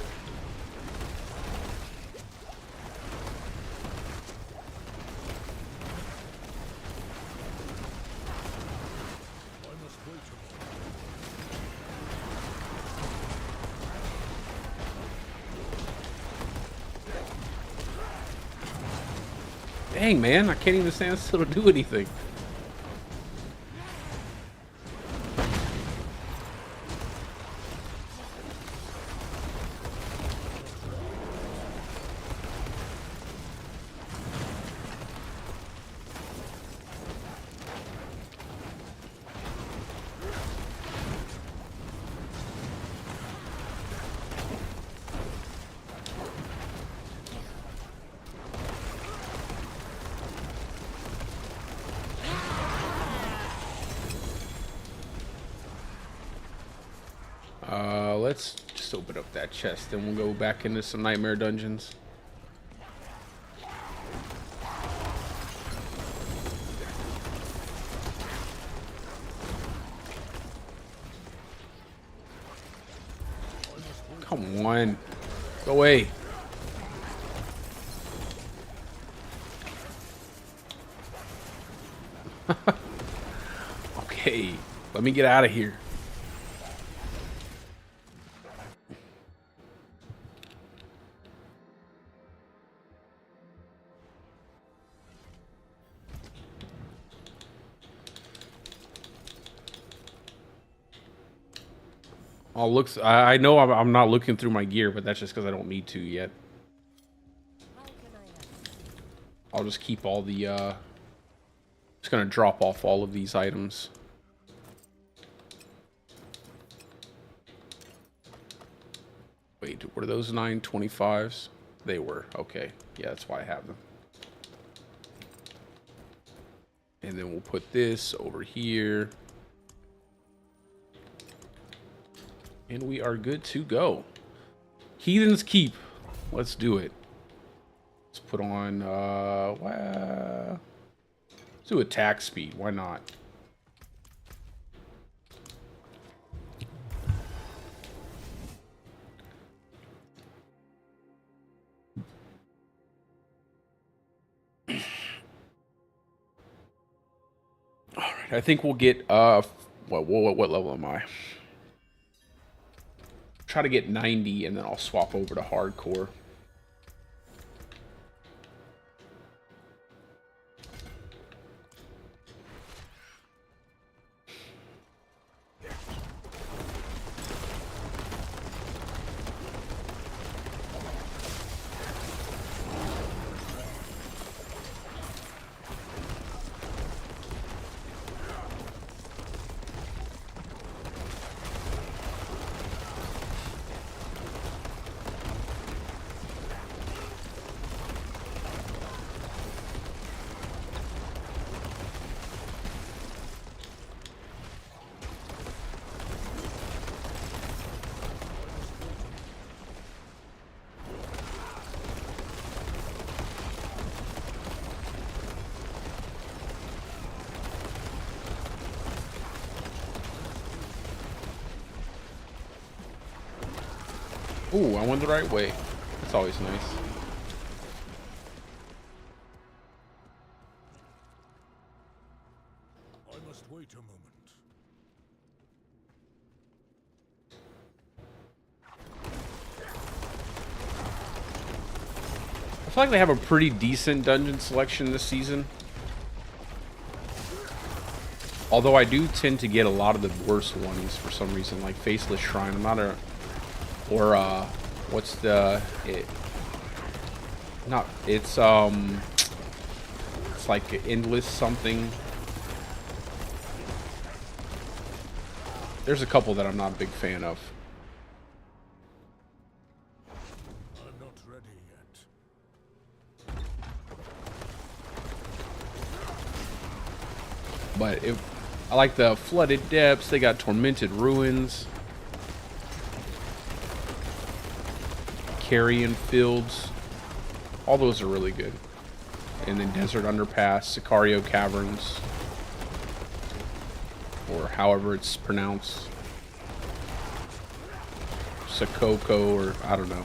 I must wait a moment. Dang, man, I can't even stand still to do anything. Let's just open up that chest and we'll go back into some nightmare dungeons. Come on. Go away. Okay, let me get out of here. Oh, looks. I know I'm not looking through my gear, but that's just because I don't need to yet. I'll just keep all the. Just gonna drop off all of these items. Wait, were those 925s? They were. Okay, yeah, that's why I have them. And then we'll put this over here. And we are good to go. Heathen's Keep. Let's do it. Let's put on, let's do attack speed. Why not? All right, I think we'll get, what level am I? Try to get 90 and then I'll swap over to hardcore. Ooh, I went the right way. That's always nice. I must wait a moment. I feel like they have a pretty decent dungeon selection this season. Although I do tend to get a lot of the worst ones for some reason, like Faceless Shrine. I'm not a... Or, what's the... It's like Endless something. There's a couple that I'm not a big fan of. I'm not ready yet. But I like the Flooded Depths. They got Tormented Ruins. Carrion Fields. All those are really good. And then Desert Underpass, Sicario Caverns. or however it's pronounced. Sakoko, or I don't know.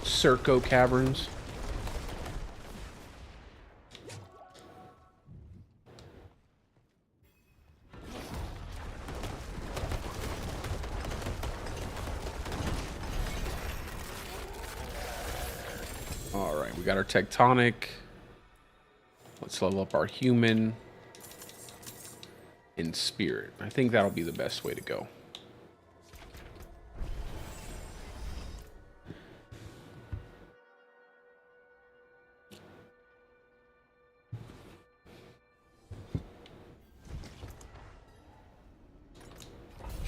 Circo Caverns. Alright, we got our tectonic. Let's level up our human in spirit. I think that'll be the best way to go.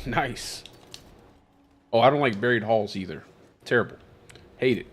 Nice. Oh, I don't like buried halls either. Terrible. Hate it.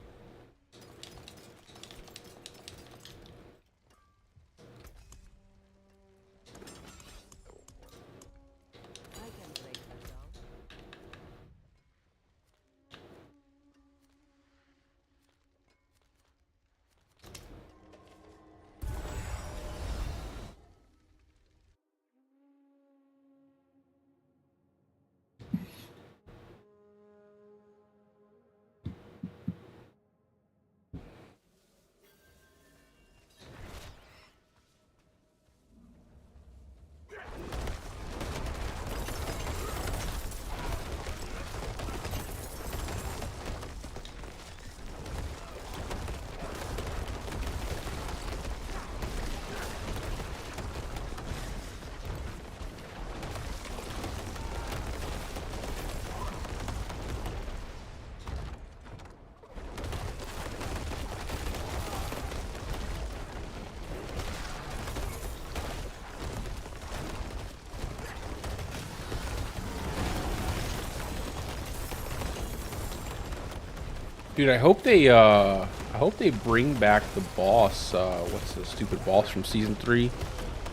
Dude, I hope they bring back the boss. What's the stupid boss from season 3?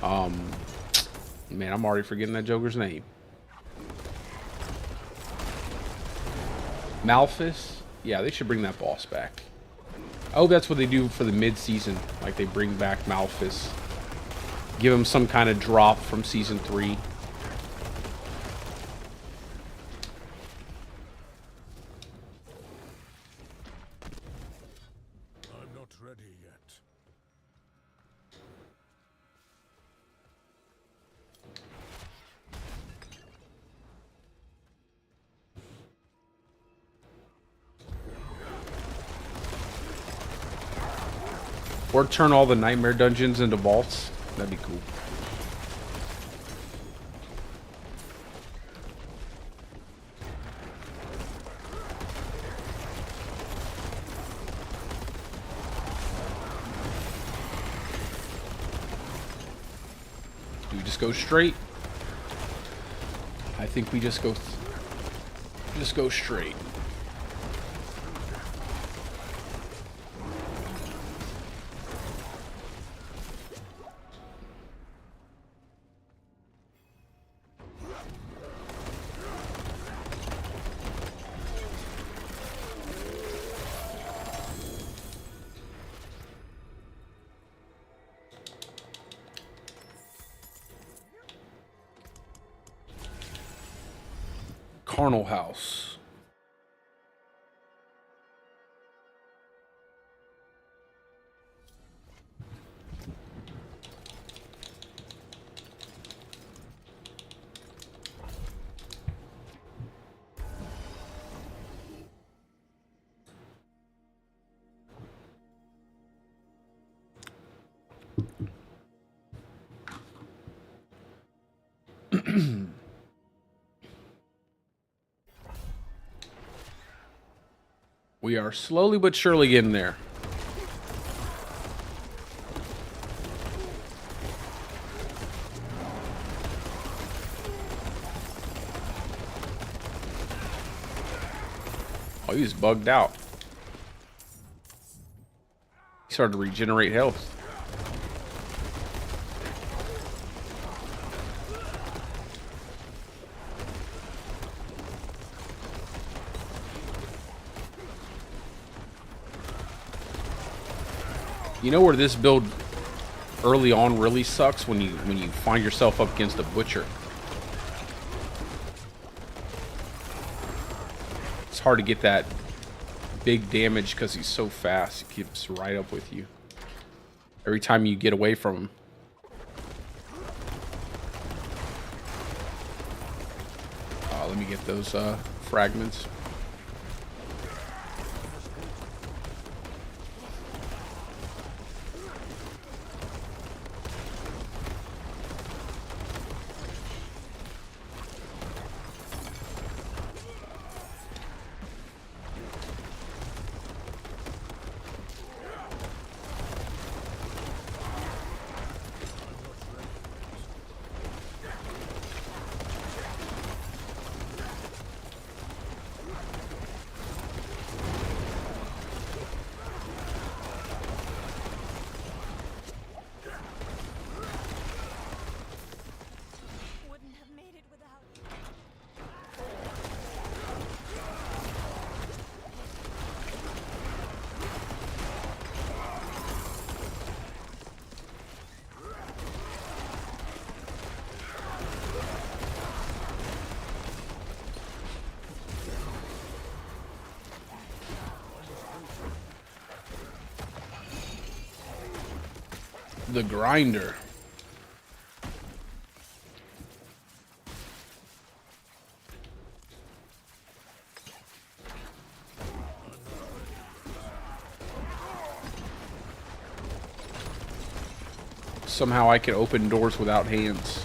Man, I'm already forgetting that Joker's name. Malphus? Yeah, they should bring that boss back. I hope that's what they do for the mid-season. Like, they bring back Malphus. Give him some kind of drop from season 3. I'm not ready yet. Or turn all the nightmare dungeons into vaults. That'd be cool. Do we just go straight? I think we just go straight. Carnal House. We are slowly but surely getting there. Oh, he's bugged out. He started to regenerate health. You know where this build early on really sucks? When you find yourself up against a butcher. hard to get that big damage because he's so fast. He keeps right up with you every time you get away from him. Let me get those fragments. The grinder. Somehow I can open doors without hands.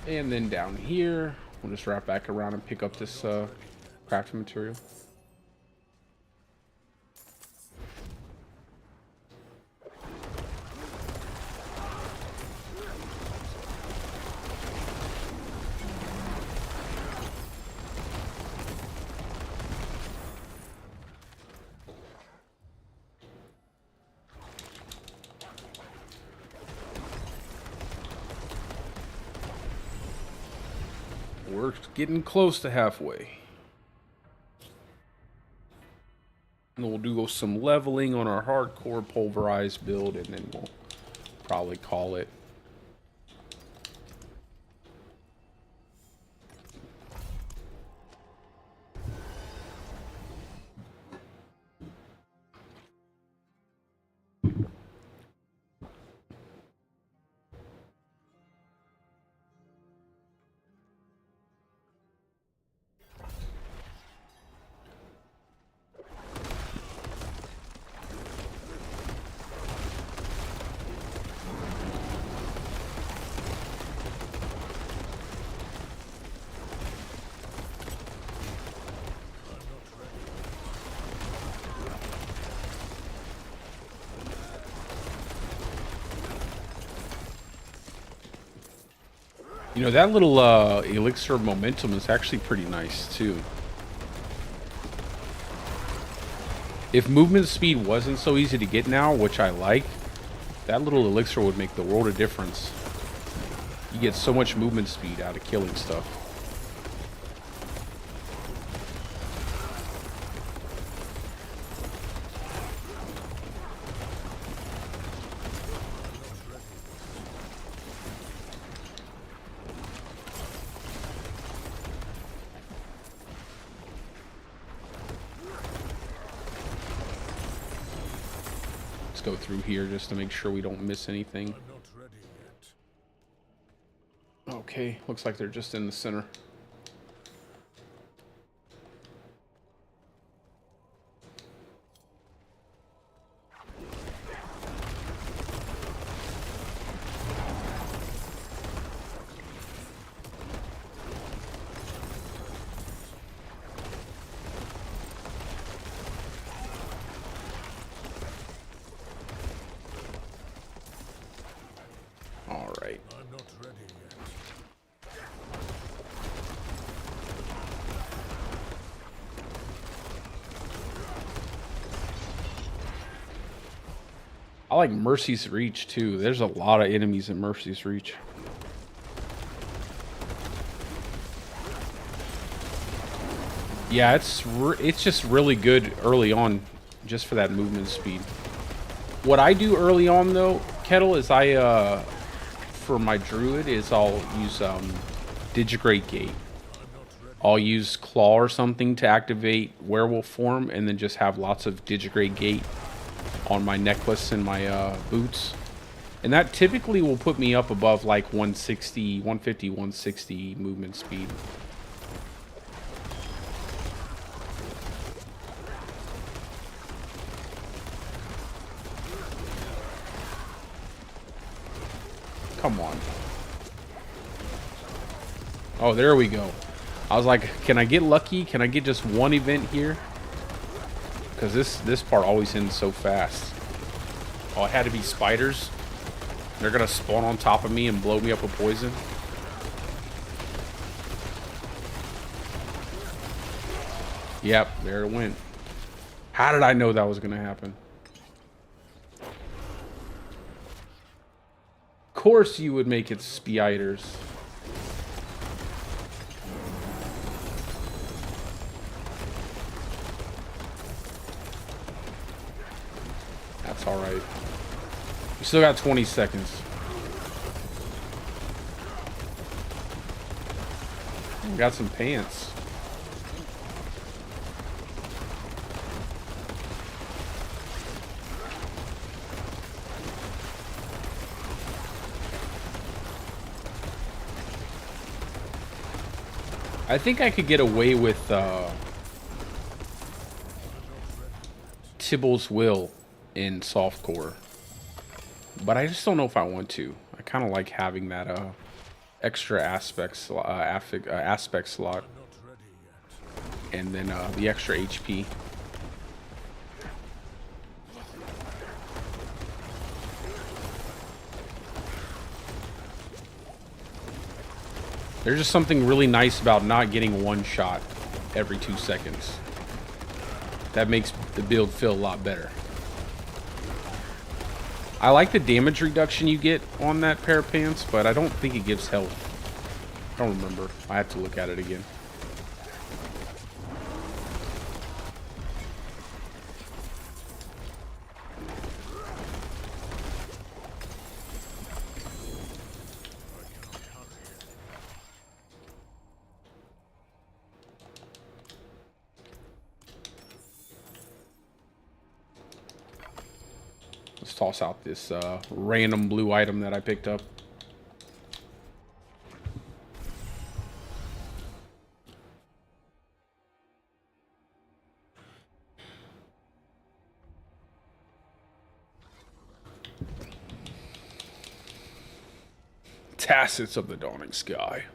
And then down here, we'll just wrap back around and pick up this crafting material. We're getting close to halfway. And we'll do some leveling on our hardcore pulverized build, and then we'll probably call it. You know, that little elixir of momentum is actually pretty nice, too. If movement speed wasn't so easy to get now, which I like, that little elixir would make the world of difference. You get so much movement speed out of killing stuff. Go through here just to make sure we don't miss anything. I'm not ready yet. Okay, looks like they're just in the center. I like Mercy's Reach too. There's a lot of enemies in Mercy's Reach. Yeah, it's just really good early on, just for that movement speed. What I do early on though, Kettle, is for my Druid is I'll use Digigrate Gate. I'll use Claw or something to activate Werewolf form, and then just have lots of Digigrate Gate on my necklace and my boots. And that typically will put me up above like 160, 150, 160 movement speed. Come on. Oh, there we go. I was like, can I get lucky? Can I get just one event here? Because this part always ends so fast. Oh, it had to be spiders. They're going to spawn on top of me and blow me up with poison. Yep, there it went. How did I know that was going to happen? Of course you would make it spiders. That's all right. We still got 20 seconds. We got some pants. I think I could get away with Tibble's Will in Softcore, but I just don't know if I want to. I kind of like having that extra aspect slot, and then the extra HP. There's just something really nice about not getting one shot every 2 seconds. That makes the build feel a lot better. I like the damage reduction you get on that pair of pants, but I don't think it gives health. I don't remember. I have to look at it again. Let's toss out this random blue item that I picked up. Tacits of the Dawning Sky.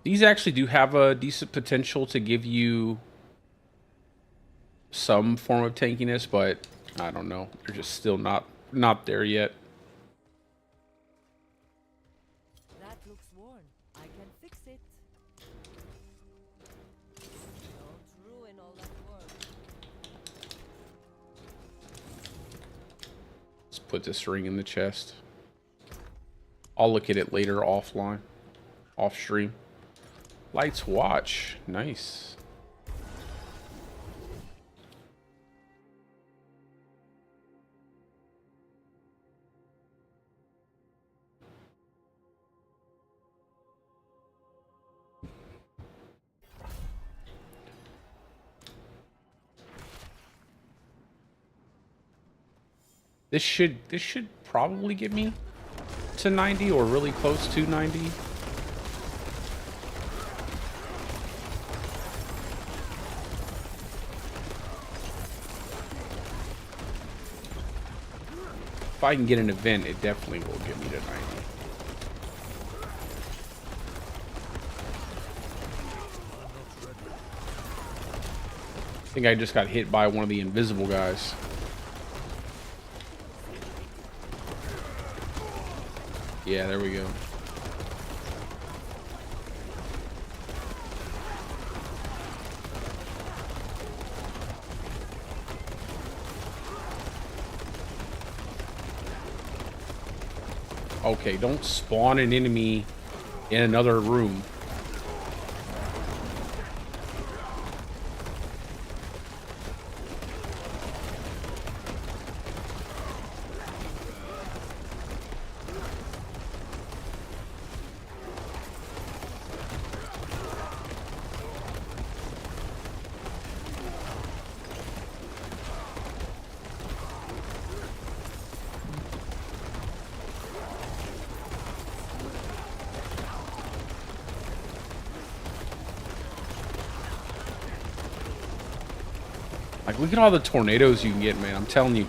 These actually do have a decent potential to give you some form of tankiness, but I don't know. They're just still not there yet. That looks worn. I can fix it. Don't ruin all that work. Let's put this ring in the chest. I'll look at it later offline, off stream. Lights Watch, nice. This should probably get me to 90 or really close to 90. If I can get an event, it definitely will get me to 90. I think I just got hit by one of the invisible guys. Yeah, there we go. Okay, don't spawn an enemy in another room. Like, look at all the tornadoes you can get, man. I'm telling you.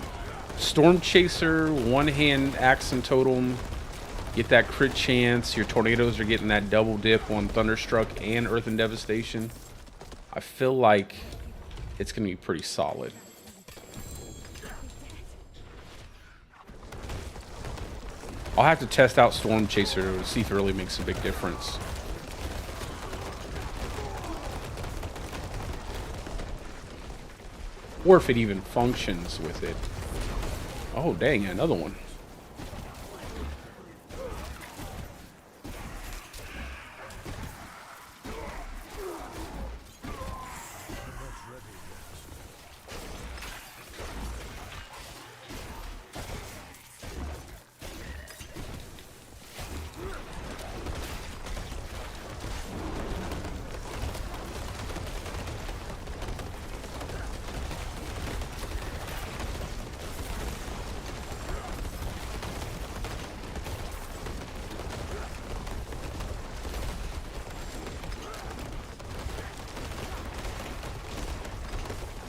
Storm Chaser, one-hand axe and totem. Get that crit chance. Your tornadoes are getting that double dip on Thunderstruck and Earth and Devastation. I feel like it's going to be pretty solid. I'll have to test out Storm Chaser to see if it really makes a big difference. Or if it even functions with it. Oh, dang, another one.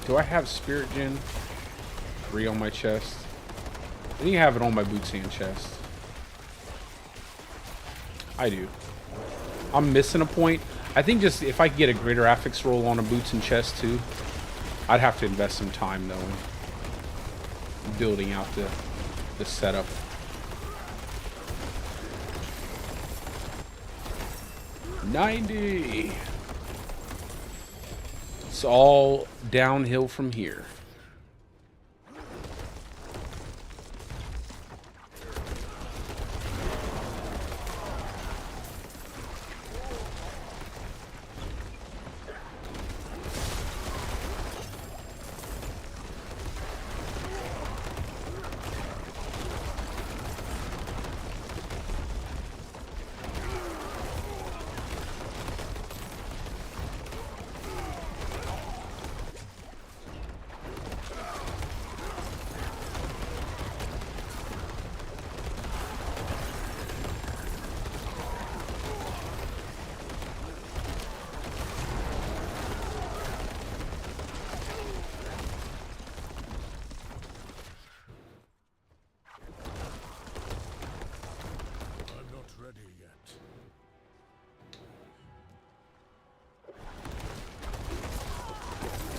Do I have Spirit Gen 3 on my chest? I think I have it on my boots and chest. I do. I'm missing a point. I think just if I could get a greater affix roll on a boots and chest too, I'd have to invest some time though in building out the setup. $90. It's all downhill from here.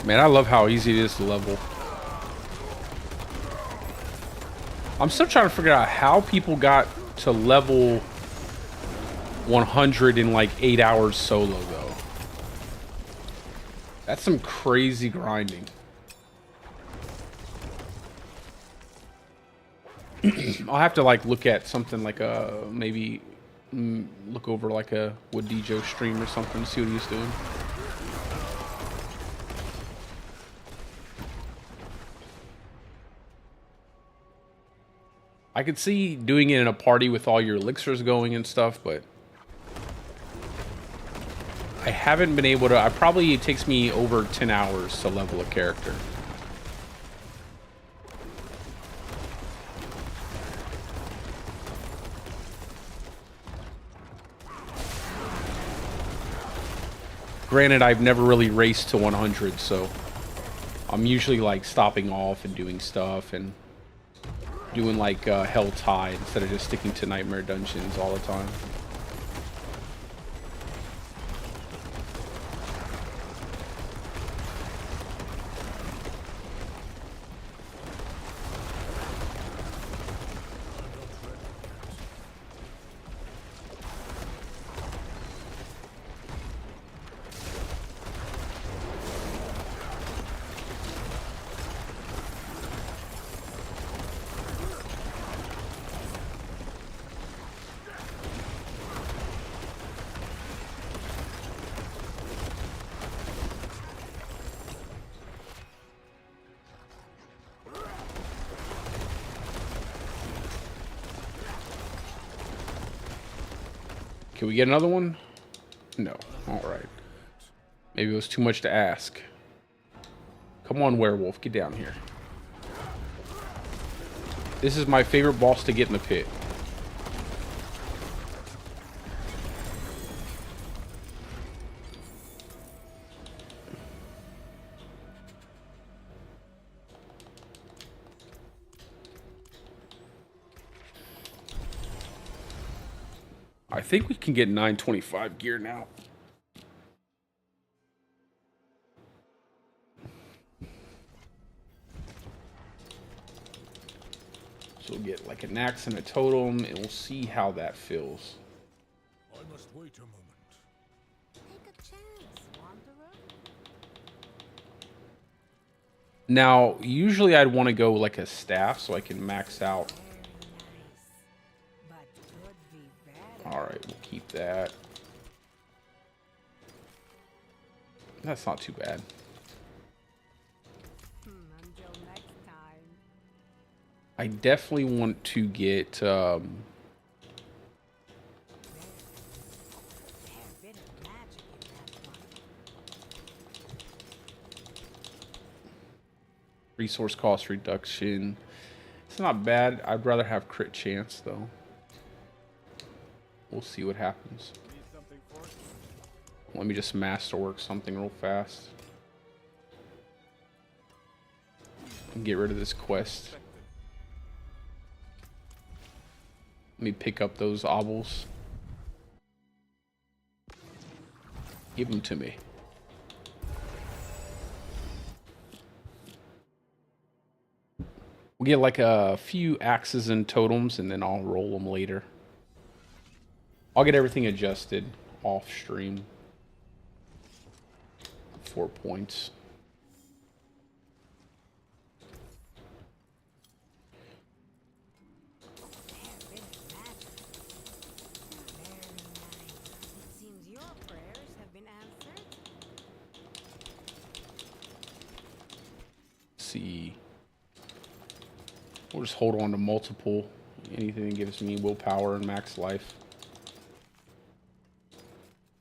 Man, I love how easy it is to level. I'm still trying to figure out how people got to level 100 in like 8 hours solo, though. That's some crazy grinding. I'll have to like look at something like a maybe look over like a Wood Joe stream or something to see what he's doing. I could see doing it in a party with all your elixirs going and stuff, but I haven't been able to. It takes me over 10 hours to level a character. Granted, I've never really raced to 100, so I'm usually like stopping off and doing stuff and doing like Hell Tide instead of just sticking to Nightmare Dungeons all the time. Can we get another one? No. Alright. Maybe it was too much to ask. Come on, werewolf. Get down here. This is my favorite boss to get in the pit. I think we can get 925 gear now. So we'll get like an axe and a totem, and we'll see how that feels. I must wait a moment. Take a chance, wanderer. Now, usually I'd want to go like a staff so I can max out. Very nice. But could be better. Alright, we'll keep that. That's not too bad. Until next time. I definitely want to get Fair bit of magic in that one. resource cost reduction. It's not bad. I'd rather have crit chance though. We'll see what happens. Let me just masterwork something real fast. And get rid of this quest. Let me pick up those obels. Give them to me. We'll get like a few axes and totems and then I'll roll them later. I'll get everything adjusted off stream. 4 points. Fair bit of magic. Very nice. It seems your prayers have been answered. Let's see. We'll just hold on to multiple. Anything that gives me willpower and max life.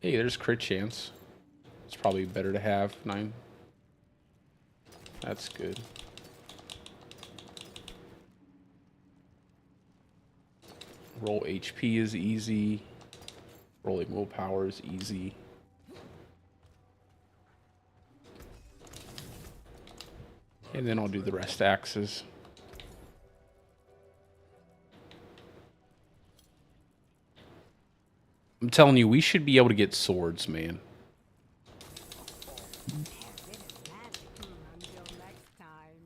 Hey, there's crit chance. It's probably better to have 9. That's good. Roll HP is easy. Rolling willpower is easy. And then I'll do the rest axes. I'm telling you, we should be able to get swords, man. Fair bit of magic. Until next time.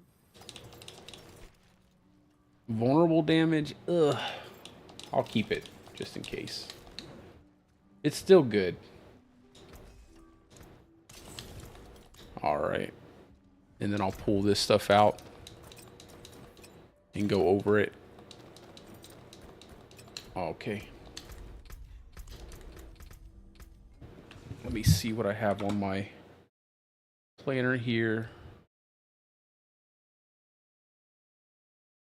Vulnerable damage? Ugh. I'll keep it, just in case. It's still good. Alright. And then I'll pull this stuff out. And go over it. Okay. Let me see what I have on my planner here.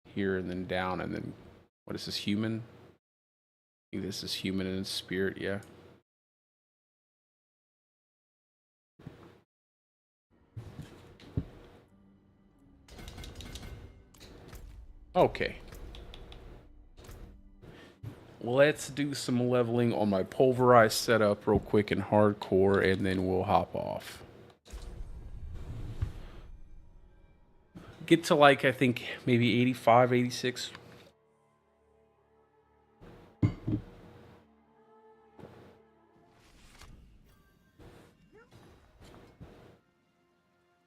Here and then down and then, what is this, human? I think this is human and spirit, yeah. Okay. Let's do some leveling on my pulverized setup real quick in hardcore, and then we'll hop off. Get to like, I think, maybe 85, 86.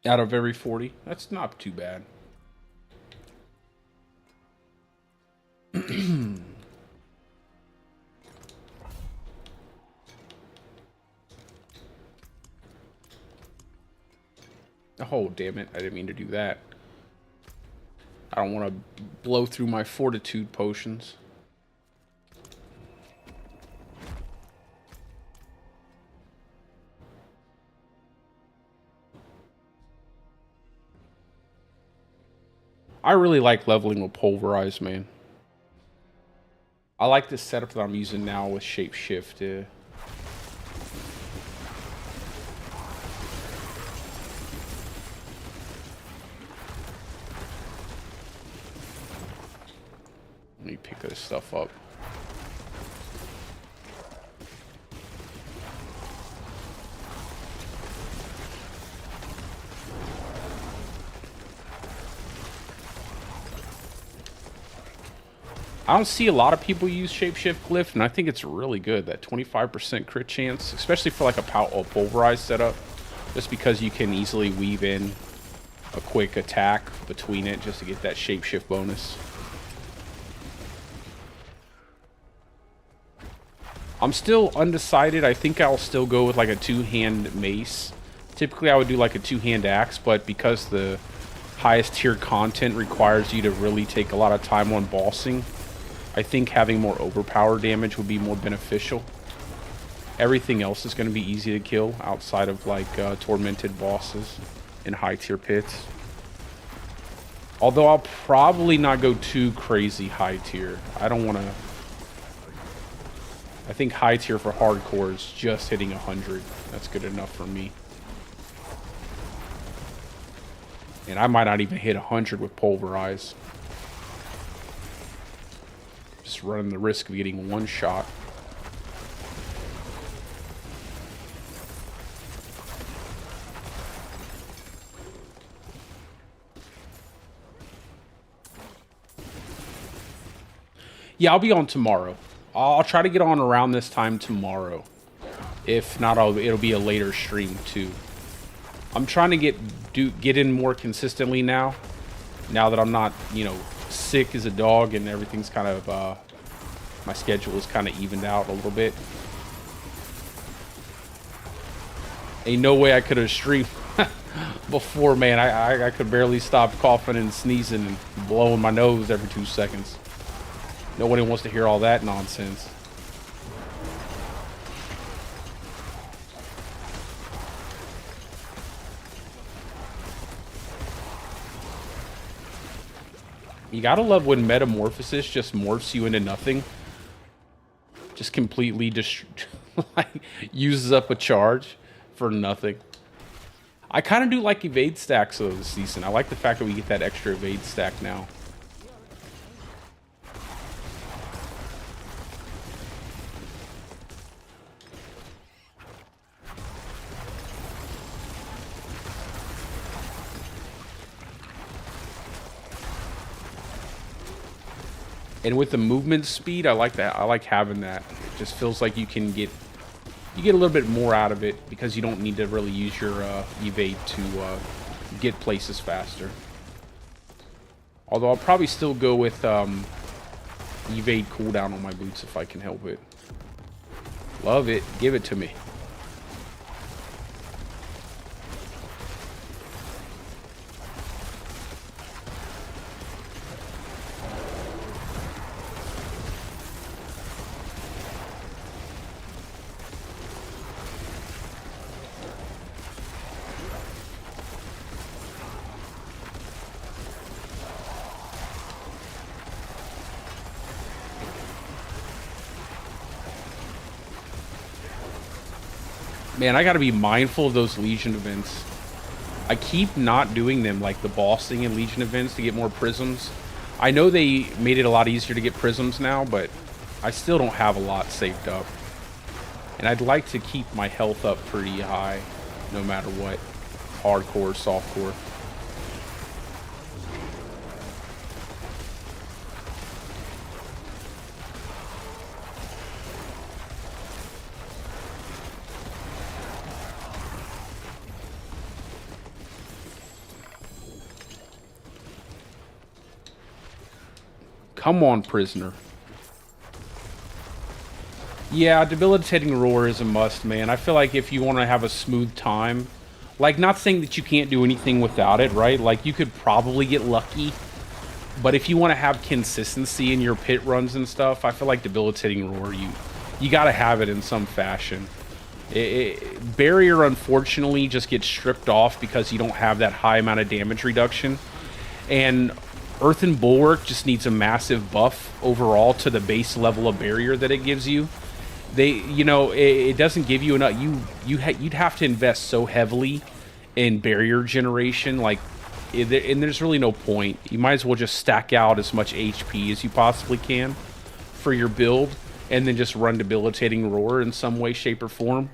Out of every 40. That's not too bad. Oh, damn it. I didn't mean to do that. I don't want to blow through my fortitude potions. I really like leveling with pulverized, man. I like this setup that I'm using now with shapeshift. Let me pick this stuff up. I don't see a lot of people use shapeshift glyph, and I think it's really good. That 25% crit chance, especially for like a pulverized setup, just because you can easily weave in a quick attack between it just to get that shapeshift bonus. I'm still undecided. I think I'll still go with like a two-hand mace. Typically I would do like a two-hand axe, but because the highest tier content requires you to really take a lot of time on bossing, I think having more overpower damage would be more beneficial. Everything else is going to be easy to kill outside of like tormented bosses in high tier pits. Although I'll probably not go too crazy high tier. I don't want to. I think high tier for hardcore is just hitting 100. That's good enough for me. And I might not even hit 100 with pulverize. Just running the risk of getting one shot. Yeah, I'll be on tomorrow. I'll try to get on around this time tomorrow. If not, it'll be a later stream too. I'm trying to get in more consistently now. Now that I'm not, you know, sick as a dog and everything's kind of my schedule is kind of evened out a little bit. Ain't no way I could have streamed before, man. I could barely stop coughing and sneezing and blowing my nose every 2 seconds. Nobody wants to hear all that nonsense. You gotta love when Metamorphosis just morphs you into nothing. Just completely like, uses up a charge for nothing. I kind of do like evade stacks though this season. I like the fact that we get that extra evade stack now. And with the movement speed, I like that. I like having that. It just feels like you get a little bit more out of it because you don't need to really use your evade to get places faster. Although I'll probably still go with evade cooldown on my boots if I can help it. Love it. Give it to me. Man, I gotta be mindful of those Legion events. I keep not doing them, like the bossing and Legion events to get more prisms. I know they made it a lot easier to get prisms now, but I still don't have a lot saved up. And I'd like to keep my health up pretty high, no matter what. Hardcore, softcore. Come on, prisoner. Yeah, debilitating roar is a must, man. I feel like if you want to have a smooth time, like, not saying that you can't do anything without it, right? Like, you could probably get lucky, but if you want to have consistency in your pit runs and stuff, I feel like debilitating roar, you got to have it in some fashion. Barrier, unfortunately, just gets stripped off because you don't have that high amount of damage reduction. And Earthen Bulwark just needs a massive buff overall to the base level of barrier that it gives you. It doesn't give you enough. You'd have to invest so heavily in barrier generation, like, and there's really no point. You might as well just stack out as much HP as you possibly can for your build, and then just run Debilitating Roar in some way, shape, or form.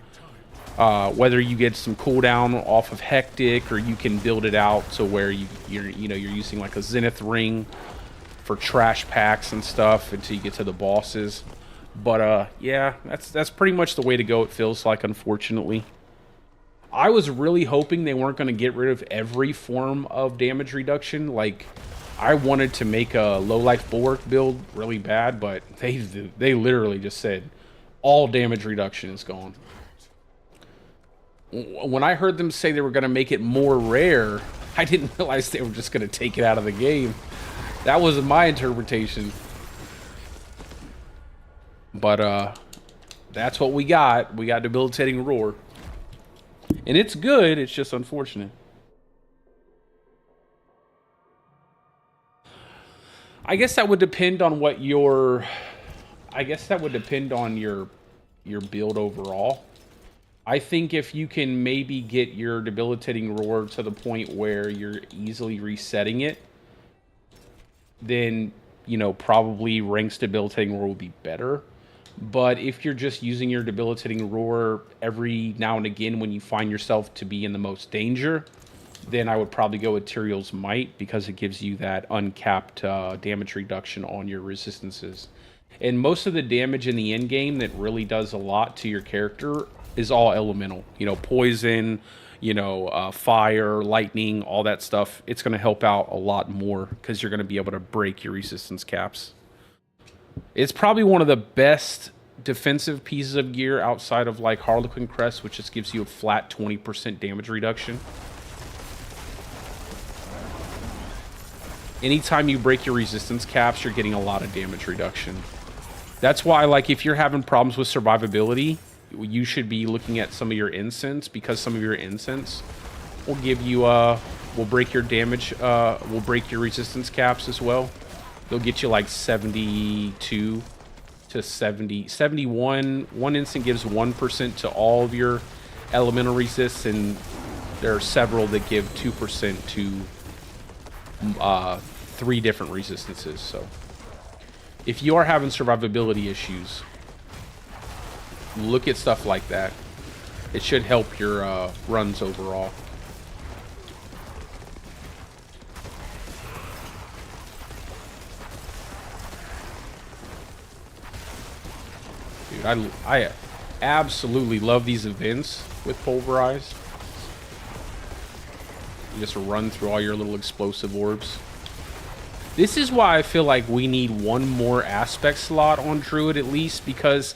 Whether you get some cooldown off of Hectic, or you can build it out to where you're using like a Zenith Ring for trash packs and stuff until you get to the bosses. But yeah, that's pretty much the way to go, it feels like, unfortunately. I was really hoping they weren't going to get rid of every form of damage reduction. Like, I wanted to make a low life bulwark build really bad, but they literally just said all damage reduction is gone. When I heard them say they were going to make it more rare, I didn't realize they were just going to take it out of the game. That was my interpretation. But that's what we got. We got Debilitating Roar. And it's good, it's just unfortunate. I guess that would depend on what your... I guess that would depend on your build overall. I think if you can maybe get your Debilitating Roar to the point where you're easily resetting it, then, probably Rank's Debilitating Roar will be better. But if you're just using your Debilitating Roar every now and again when you find yourself to be in the most danger, then I would probably go with Tyrael's Might, because it gives you that uncapped damage reduction on your resistances. And most of the damage in the end game that really does a lot to your character is all elemental. Poison, fire, lightning, all that stuff. It's going to help out a lot more because you're going to be able to break your resistance caps. It's probably one of the best defensive pieces of gear outside of like Harlequin Crest, which just gives you a flat 20% damage reduction. Anytime you break your resistance caps, you're getting a lot of damage reduction. That's why, like, if you're having problems with survivability, you should be looking at some of your incense, because some of your incense will give you will break your damage, will break your resistance caps as well. They'll get you like 72 to 70, 71. One instant gives 1% to all of your elemental resists, and there are several that give 2% to 3 different resistances. So if you are having survivability issues, look at stuff like that. It should help your runs overall. Dude, I absolutely love these events with Pulverized. You just run through all your little explosive orbs. This is why I feel like we need one more aspect slot on Druid at least, because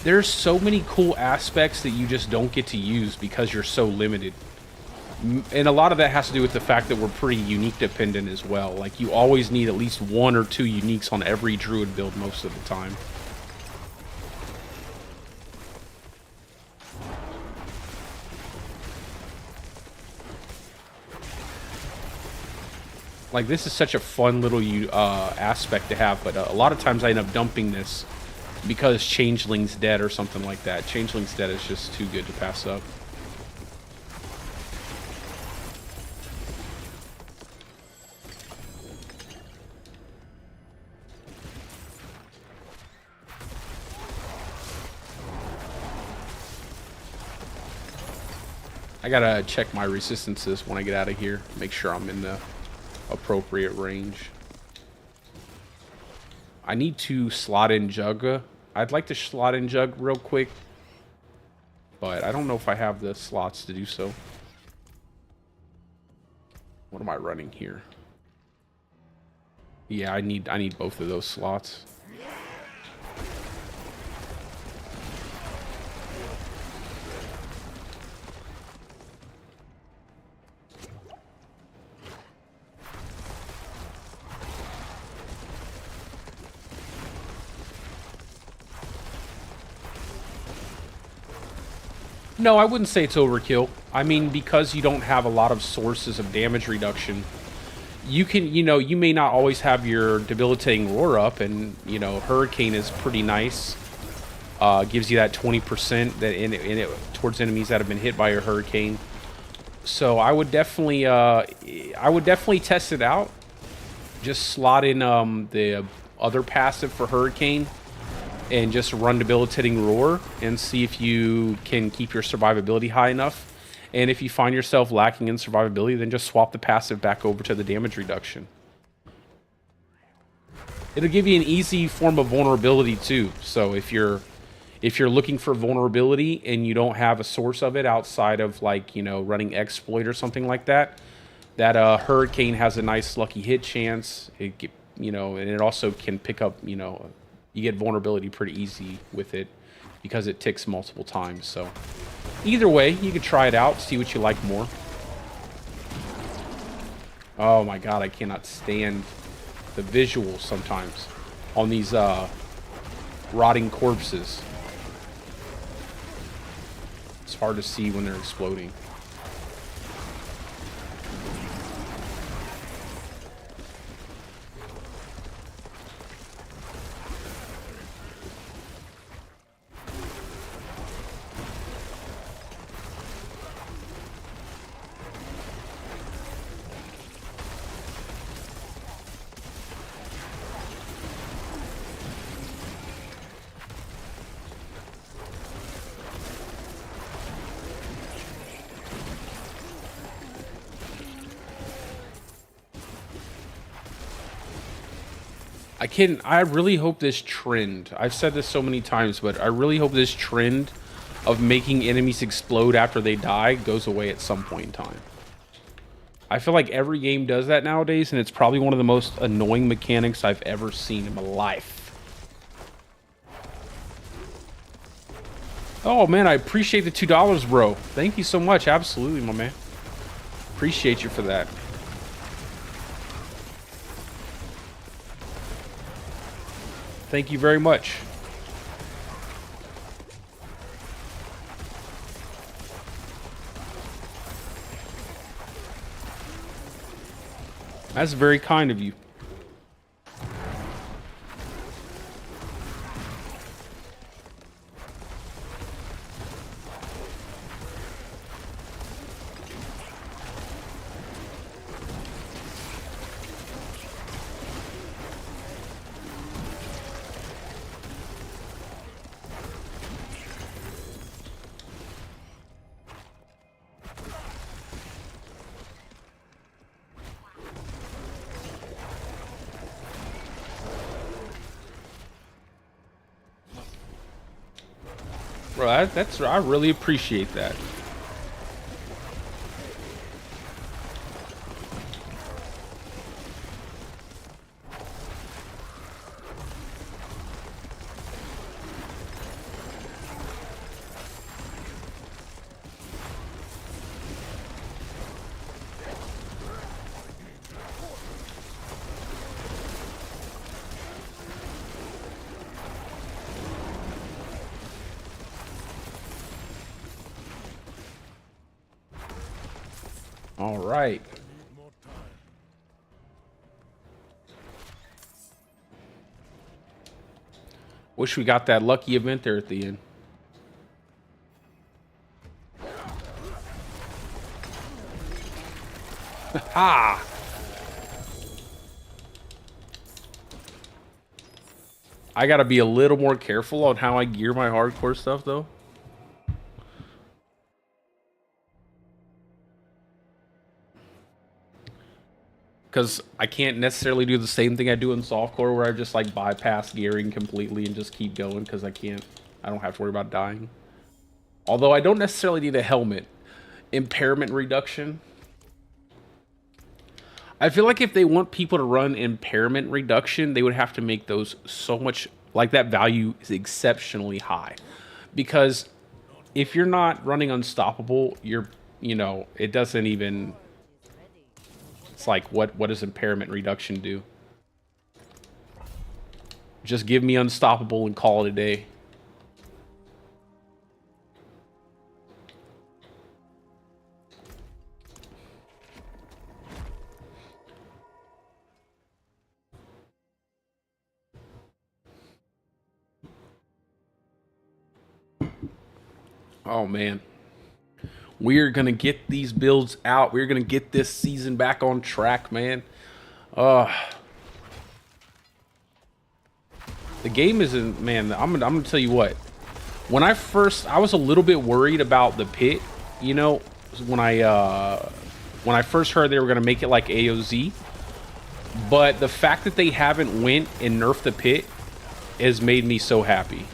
there's so many cool aspects that you just don't get to use because you're so limited. And a lot of that has to do with the fact that we're pretty unique dependent as well. Like, you always need at least 1 or 2 uniques on every Druid build most of the time. Like, this is such a fun little aspect to have, but a lot of times I end up dumping this because Changeling's dead or something like that. Changeling's dead is just too good to pass up. I gotta check my resistances when I get out of here. Make sure I'm in the appropriate range. I need to slot in Jug. I'd like to slot in Jug real quick, but I don't know if I have the slots to do so. What am I running here? Yeah, I need both of those slots. No, I wouldn't say it's overkill. I mean, because you don't have a lot of sources of damage reduction, you can, you may not always have your debilitating roar up, and hurricane is pretty nice. Gives you that 20% that in it towards enemies that have been hit by a hurricane. So I would definitely test it out. Just slot in the other passive for hurricane and just run debilitating roar and see if you can keep your survivability high enough. And if you find yourself lacking in survivability, then just swap the passive back over to the damage reduction. It'll give you an easy form of vulnerability too. So if you're looking for vulnerability and you don't have a source of it outside of like, running exploit or something like that, that hurricane has a nice lucky hit chance. And it also can pick up, you get vulnerability pretty easy with it because it ticks multiple times. So either way, you can try it out, see what you like more. Oh my god, I cannot stand the visuals sometimes on these rotting corpses. It's hard to see when they're exploding. I really hope this trend, I've said this so many times, but I really hope this trend of making enemies explode after they die goes away at some point in time. I feel like every game does that nowadays, and it's probably one of the most annoying mechanics I've ever seen in my life. Oh man, I appreciate the $2, bro. Thank you so much. Absolutely, my man. Appreciate you for that. Thank you very much. That's very kind of you. Bro, I really appreciate that. All right. Wish we got that lucky event there at the end. Ha! I gotta be a little more careful on how I gear my hardcore stuff, though. Because I can't necessarily do the same thing I do in softcore, where I just like bypass gearing completely and just keep going because I don't have to worry about dying. Although I don't necessarily need a helmet. Impairment reduction. I feel like if they want people to run impairment reduction, they would have to make those so much, like that value is exceptionally high. Because if you're not running unstoppable, it doesn't even... It's like, what does impairment reduction do? Just give me unstoppable and call it a day. Oh man, we're gonna get these builds out. We're gonna get this season back on track, man. Uh the game isn't, man. I'm gonna tell you what. When I was a little bit worried about the pit, you know, when I first heard they were gonna make it like AOZ. But the fact that they haven't went and nerfed the pit has made me so happy.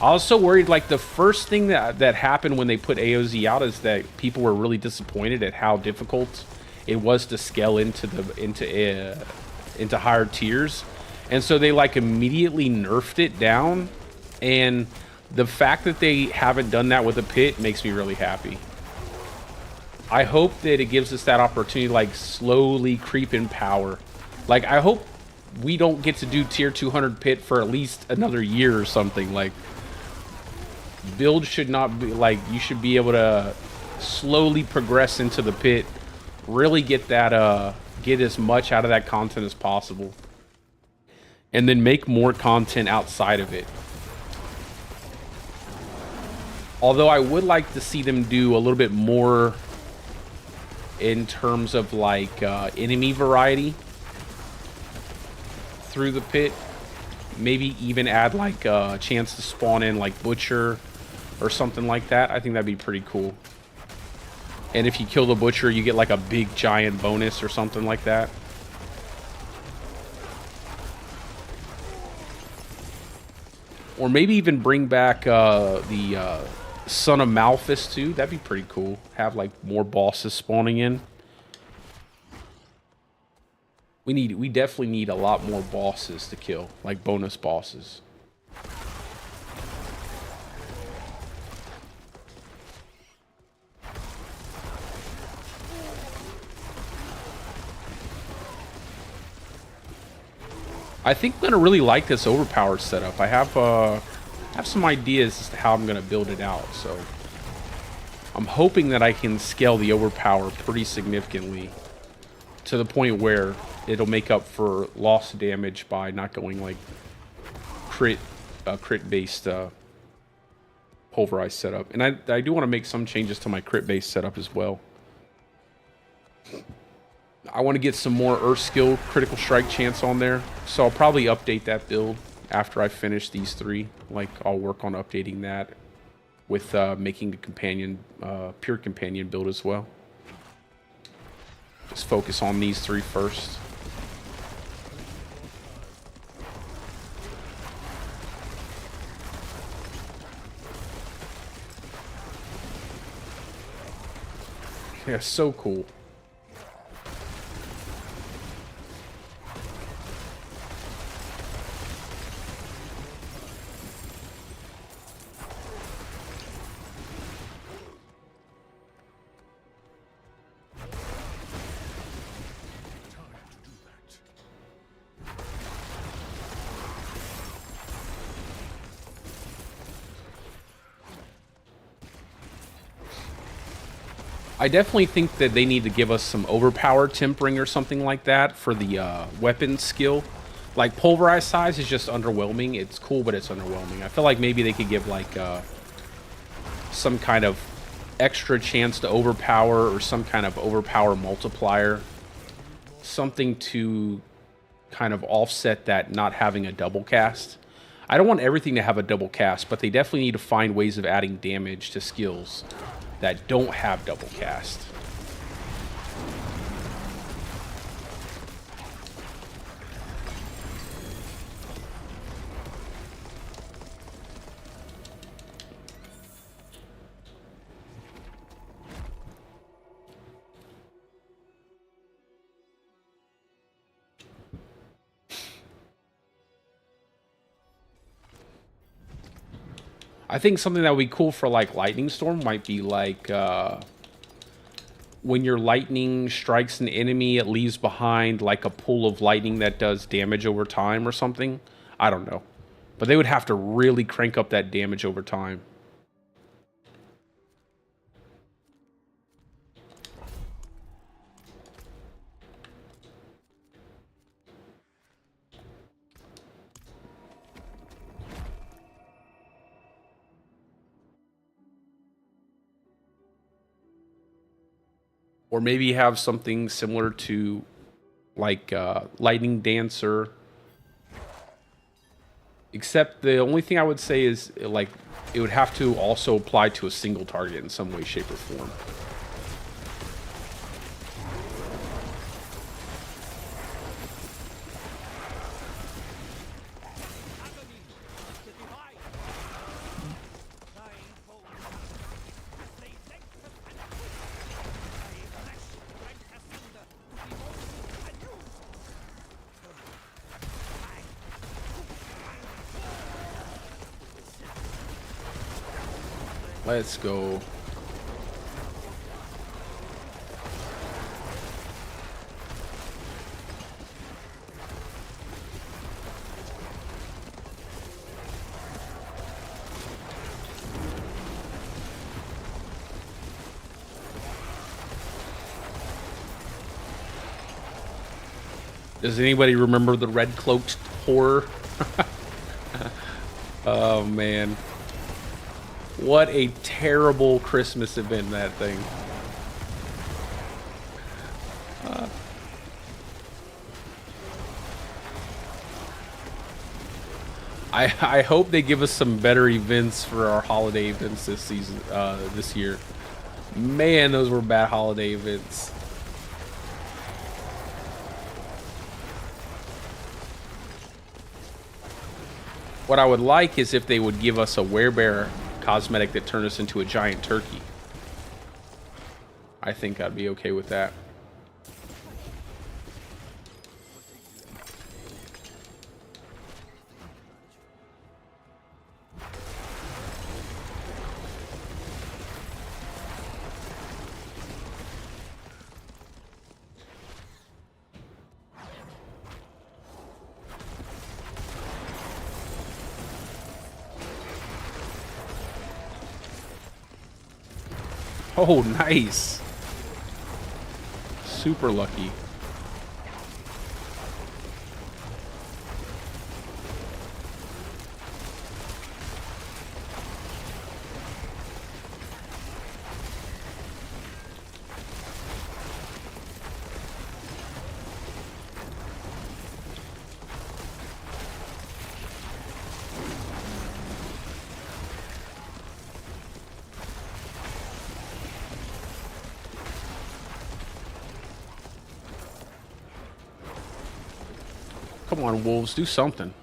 I was so worried, like the first thing that happened when they put AOZ out is that people were really disappointed at how difficult it was to scale into higher tiers. And so they like immediately nerfed it down, and the fact that they haven't done that with the pit makes me really happy. I hope that it gives us that opportunity to like slowly creep in power. Like, I hope we don't get to do tier 200 pit for at least another year or something. Like, build should not be, like, you should be able to slowly progress into the pit. Really get that, get as much out of that content as possible. And then make more content outside of it. Although I would like to see them do a little bit more in terms of, like, enemy variety through the pit. Maybe even add like a chance to spawn in like Butcher or something like that. I think that'd be pretty cool. And if you kill the Butcher, you get like a big giant bonus or something like that. Or maybe even bring back the Son of Malphus too. That'd be pretty cool. Have like more bosses spawning in. We definitely need a lot more bosses to kill, like bonus bosses. I think I'm gonna really like this overpowered setup. I have some ideas as to how I'm gonna build it out, so I'm hoping that I can scale the overpower pretty significantly to the point where it'll make up for lost damage by not going like crit based pulverized setup. And I do want to make some changes to my crit based setup as well. I want to get some more Earth skill critical strike chance on there, so I'll probably update that build after I finish these three. Like, I'll work on updating that with making the companion pure companion build as well. Just focus on these three first. Yeah, so cool. I definitely think that they need to give us some overpower tempering or something like that for the weapon skill. Like, pulverized size is just underwhelming. It's cool, but it's underwhelming. I feel like maybe they could give, like, some kind of extra chance to overpower or some kind of overpower multiplier. Something to kind of offset that not having a double cast. I don't want everything to have a double cast, but they definitely need to find ways of adding damage to skills that don't have double cast. I think something that would be cool for like Lightning Storm might be like when your lightning strikes an enemy, it leaves behind like a pool of lightning that does damage over time or something. I don't know. But they would have to really crank up that damage over time. Or maybe have something similar to like Lightning Dancer. Except the only thing I would say is like it would have to also apply to a single target in some way, shape, or form. Let's go. Does anybody remember the red cloaked horror? Oh man. What a terrible Christmas event that thing. I hope they give us some better events for our holiday events this season, this year. Man, those were bad holiday events. What I would like is if they would give us a werebear cosmetic that turned us into a giant turkey. I think I'd be okay with that. Oh, nice. Super lucky. Come on, wolves, do something.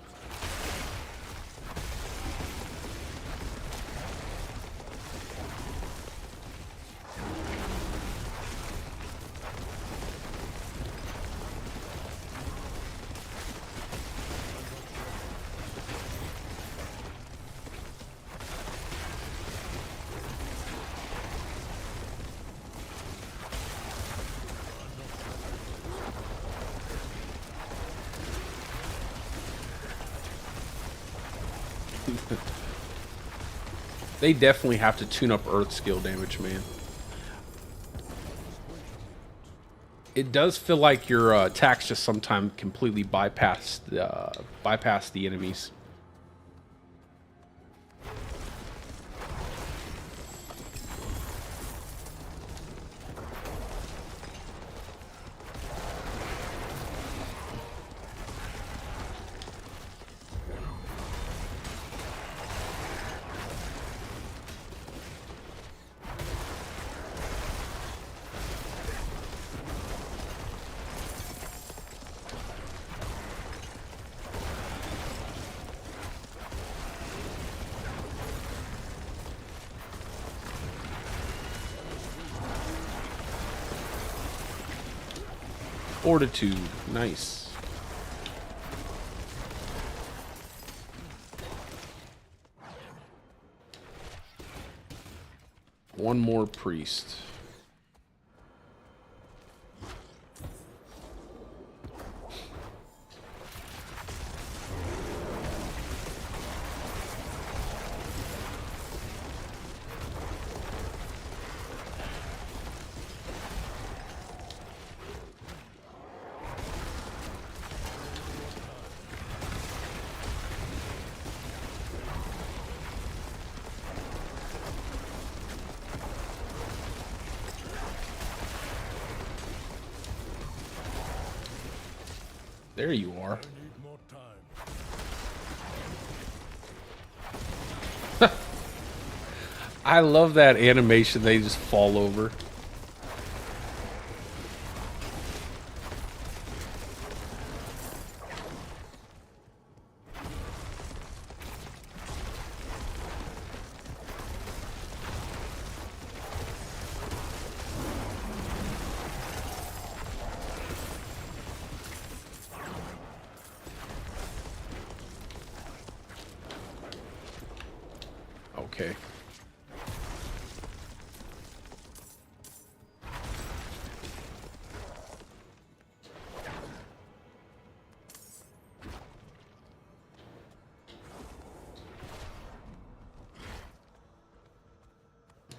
They definitely have to tune up Earth skill damage, man. It does feel like your attacks just sometimes completely bypass the enemies. Fortitude, nice. One more priest. There you are. I need more time. I love that animation. They just fall over. Okay.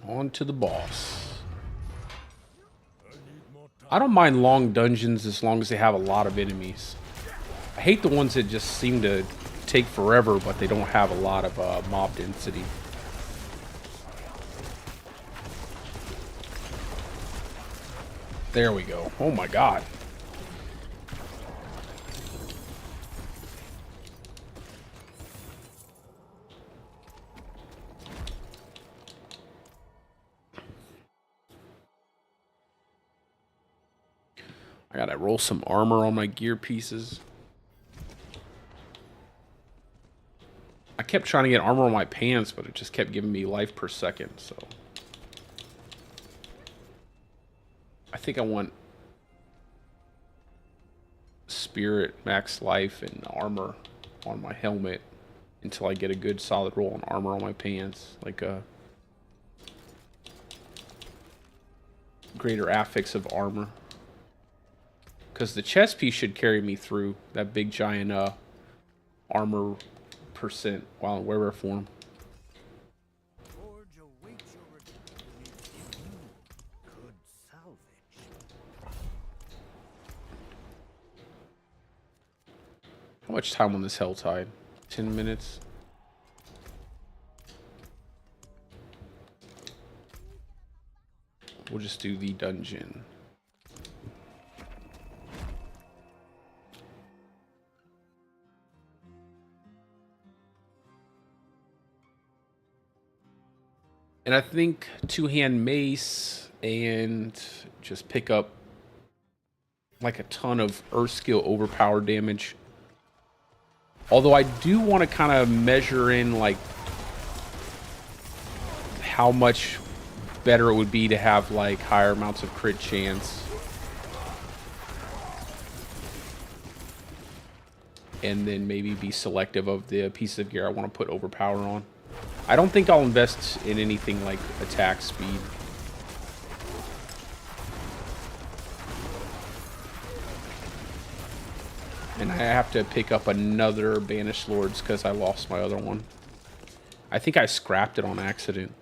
On to the boss. I need more time. I don't mind long dungeons as long as they have a lot of enemies. I hate the ones that just seem to take forever, but they don't have a lot of mob density. There we go. Oh my god. I gotta roll some armor on my gear pieces. I kept trying to get armor on my pants, but it just kept giving me life per second, so. I think I want spirit, max life, and armor on my helmet until I get a good solid roll on armor on my pants. Like a greater affix of armor. Because the chest piece should carry me through that big giant armor percent while in wearer form. Forge awaits your return if you could salvage. How much time on this Helltide? 10 minutes? We'll just do the dungeon. And I think two-hand mace and just pick up like a ton of earth skill overpower damage. Although I do want to kind of measure in like how much better it would be to have like higher amounts of crit chance. And then maybe be selective of the piece of gear I want to put overpower on. I don't think I'll invest in anything like attack speed. And I have to pick up another Banished Lords because I lost my other one. I think I scrapped it on accident.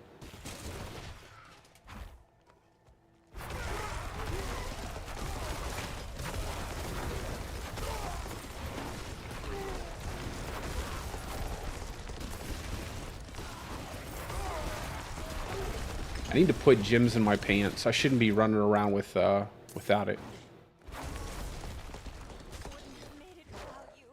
I need to put gems in my pants. I shouldn't be running around with without it. Wouldn't have made it without you.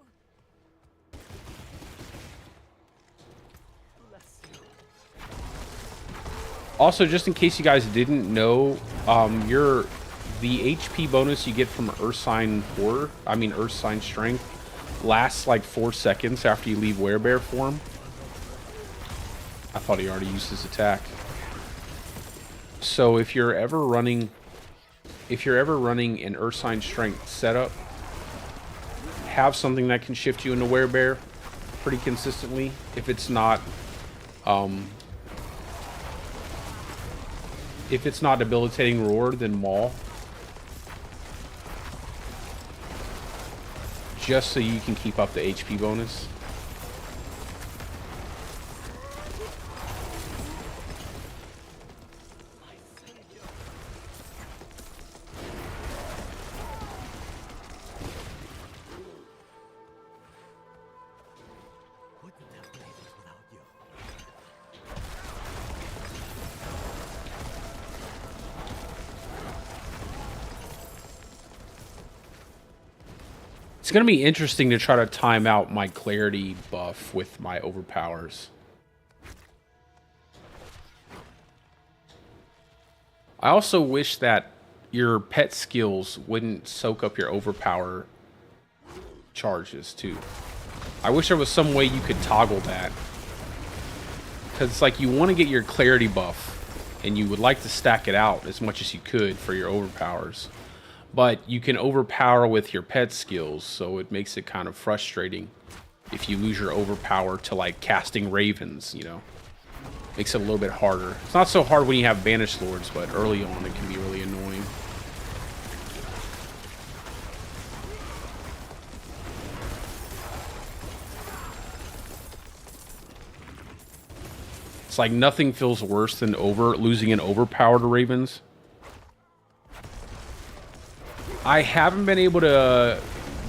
Also, just in case you guys didn't know, the HP bonus you get from Earth Sign Strength, lasts like 4 seconds after you leave Werebear form. I thought he already used his attack. So if you're ever running an Earth Sign Strength setup, have something that can shift you into Werebear pretty consistently. If it's not debilitating roar, then maul. Just so you can keep up the HP bonus. Couldn't have made it without you. It's going to be interesting to try to time out my clarity buff with my overpowers. I also wish that your pet skills wouldn't soak up your overpower charges too. I wish there was some way you could toggle that. Because it's like you want to get your clarity buff and you would like to stack it out as much as you could for your overpowers. But you can overpower with your pet skills, so it makes it kind of frustrating if you lose your overpower to like casting ravens, you know. Makes it a little bit harder. It's not so hard when you have banished lords, but early on it can be really annoying. It's like nothing feels worse than losing an overpower to ravens. I haven't been able to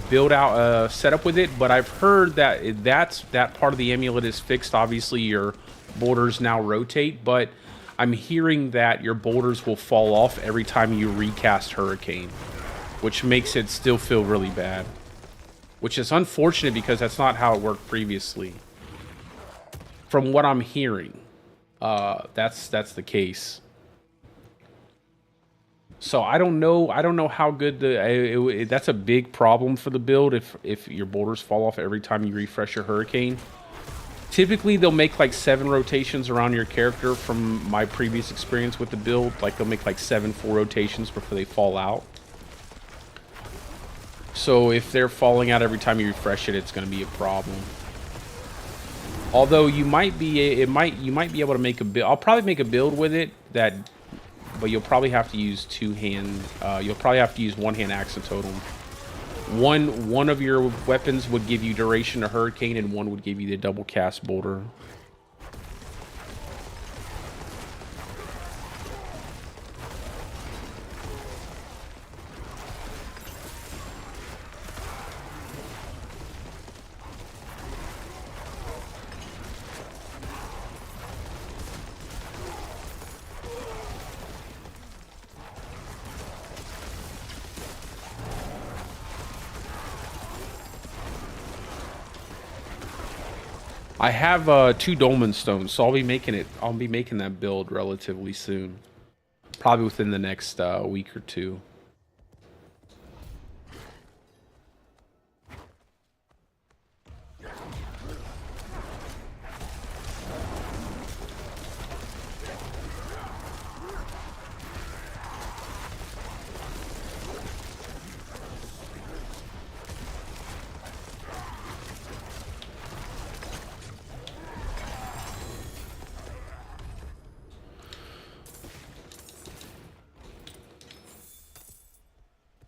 build out a setup with it, but I've heard that that part of the amulet is fixed. Obviously, your boulders now rotate, but I'm hearing that your boulders will fall off every time you recast Hurricane, which makes it still feel really bad. Which is unfortunate because that's not how it worked previously. From what I'm hearing, that's the case. So I don't know how good that's a big problem for the build if your boulders fall off every time you refresh your Hurricane. Typically they'll make like 7 rotations around your character from my previous experience with the build. Like they'll make like 7 full rotations before they fall out. So if they're falling out every time you refresh it, it's going to be a problem. Although you might be able to make a build. I'll probably make a build with it but you'll probably have to use you'll probably have to use one-hand axe and totem. One of your weapons would give you duration to Hurricane, and one would give you the double cast boulder. I have 2 dolmen stones, so I'll be making that build relatively soon. Probably within the next week or 2.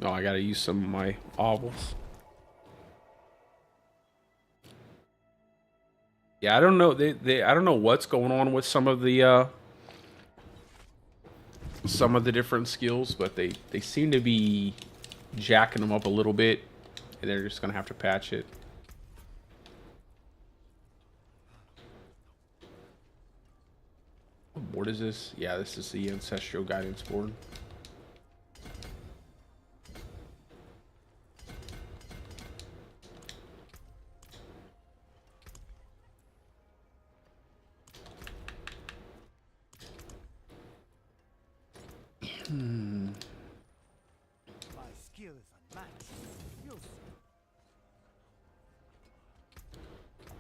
Oh, I gotta use some of my ovals. Yeah, I don't know. I don't know what's going on with some of the different skills, but they seem to be jacking them up a little bit, and they're just gonna have to patch it. What board is this? Yeah, this is the Ancestral Guidance board. My skill is unmatched. You'll see.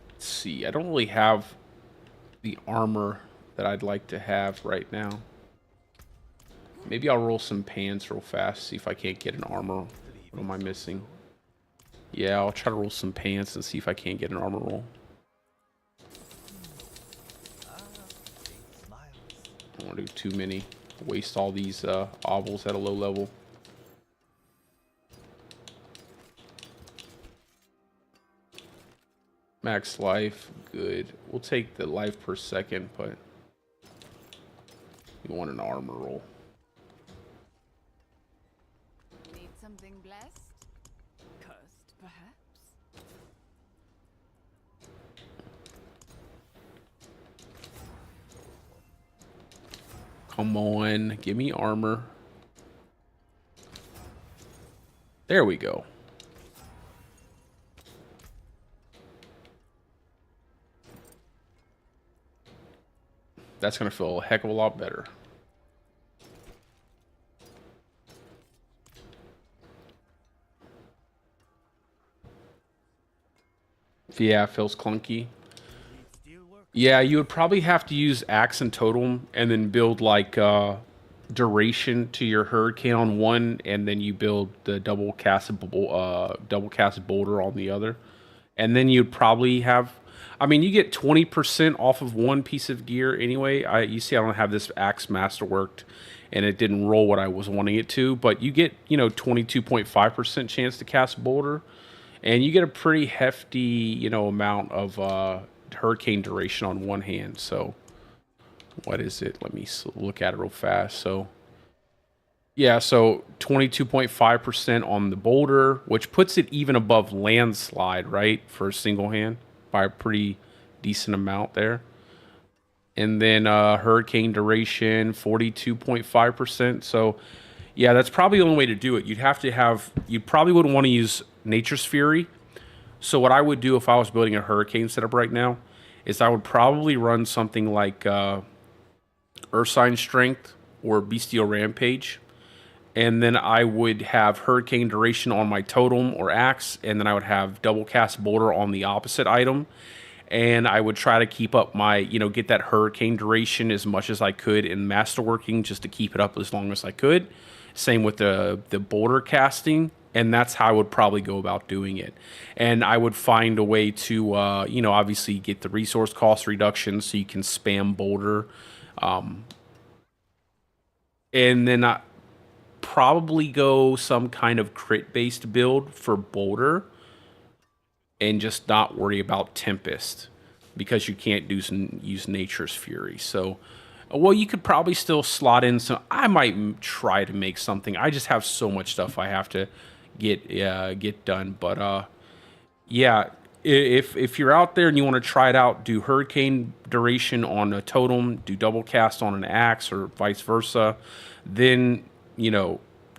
Let's see. I don't really have the armor that I'd like to have right now. Maybe I'll roll some pants real fast, see if I can't get an armor. What am I missing? Yeah, I'll try to roll some pants and see if I can't get an armor roll. I don't want to do too many. Waste all these ovals at a low level. Max life, good. We'll take the life per second, but you want an armor roll. Need something blessed? Cursed, perhaps? Come on, give me armor. There we go. That's going to feel a heck of a lot better. Yeah, it feels clunky. Need steel work? Yeah, you would probably have to use Axe and Totem and then build like duration to your Hurricane on one, and then you build the double cast boulder on the other. And then you'd probably have, I mean, you get 20% off of one piece of gear anyway. You see I don't have this Axe Masterworked and it didn't roll what I was wanting it to, but you get, 22.5% chance to cast boulder. And you get a pretty hefty, amount of hurricane duration on one hand. So, what is it? Let me look at it real fast. So, yeah, so 22.5% on the boulder, which puts it even above landslide, right? For a single hand by a pretty decent amount there. And then hurricane duration, 42.5%. So, yeah, that's probably the only way to do it. You probably wouldn't want to use Nature's Fury. So what I would do if I was building a hurricane setup right now is I would probably run something like Ursine Strength or Bestial Rampage. And then I would have hurricane duration on my totem or axe, and then I would have double cast boulder on the opposite item. And I would try to keep up my, get that hurricane duration as much as I could in masterworking just to keep it up as long as I could. Same with the boulder casting. And that's how I would probably go about doing it. And I would find a way to, obviously get the resource cost reduction so you can spam boulder. And then I probably go some kind of crit-based build for boulder and just not worry about Tempest because you can't use Nature's Fury. So, well, you could probably still slot in some. I might try to make something. I just have so much stuff I have to get done. But yeah, if you're out there and you want to try it out, do hurricane duration on a totem, do double cast on an axe, or vice versa. Then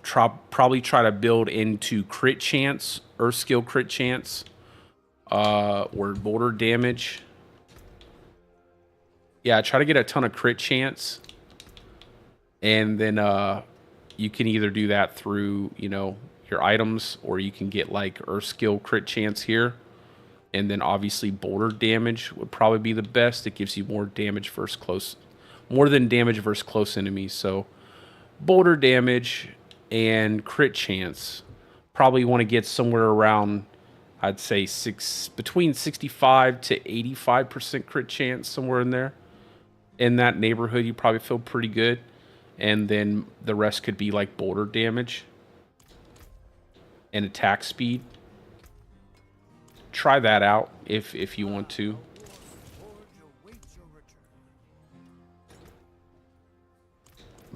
probably try to build into crit chance, earth skill crit chance, or boulder damage. Yeah, try to get a ton of crit chance, and then you can either do that through your items, or you can get like earth skill crit chance here, and then obviously boulder damage would probably be the best. It gives you more than damage versus close enemies. So boulder damage and crit chance, probably want to get somewhere around, I'd say between 65 to 85% crit chance, somewhere in there. In that neighborhood, you probably feel pretty good. And then the rest could be like boulder damage and attack speed. Try that out if you want to.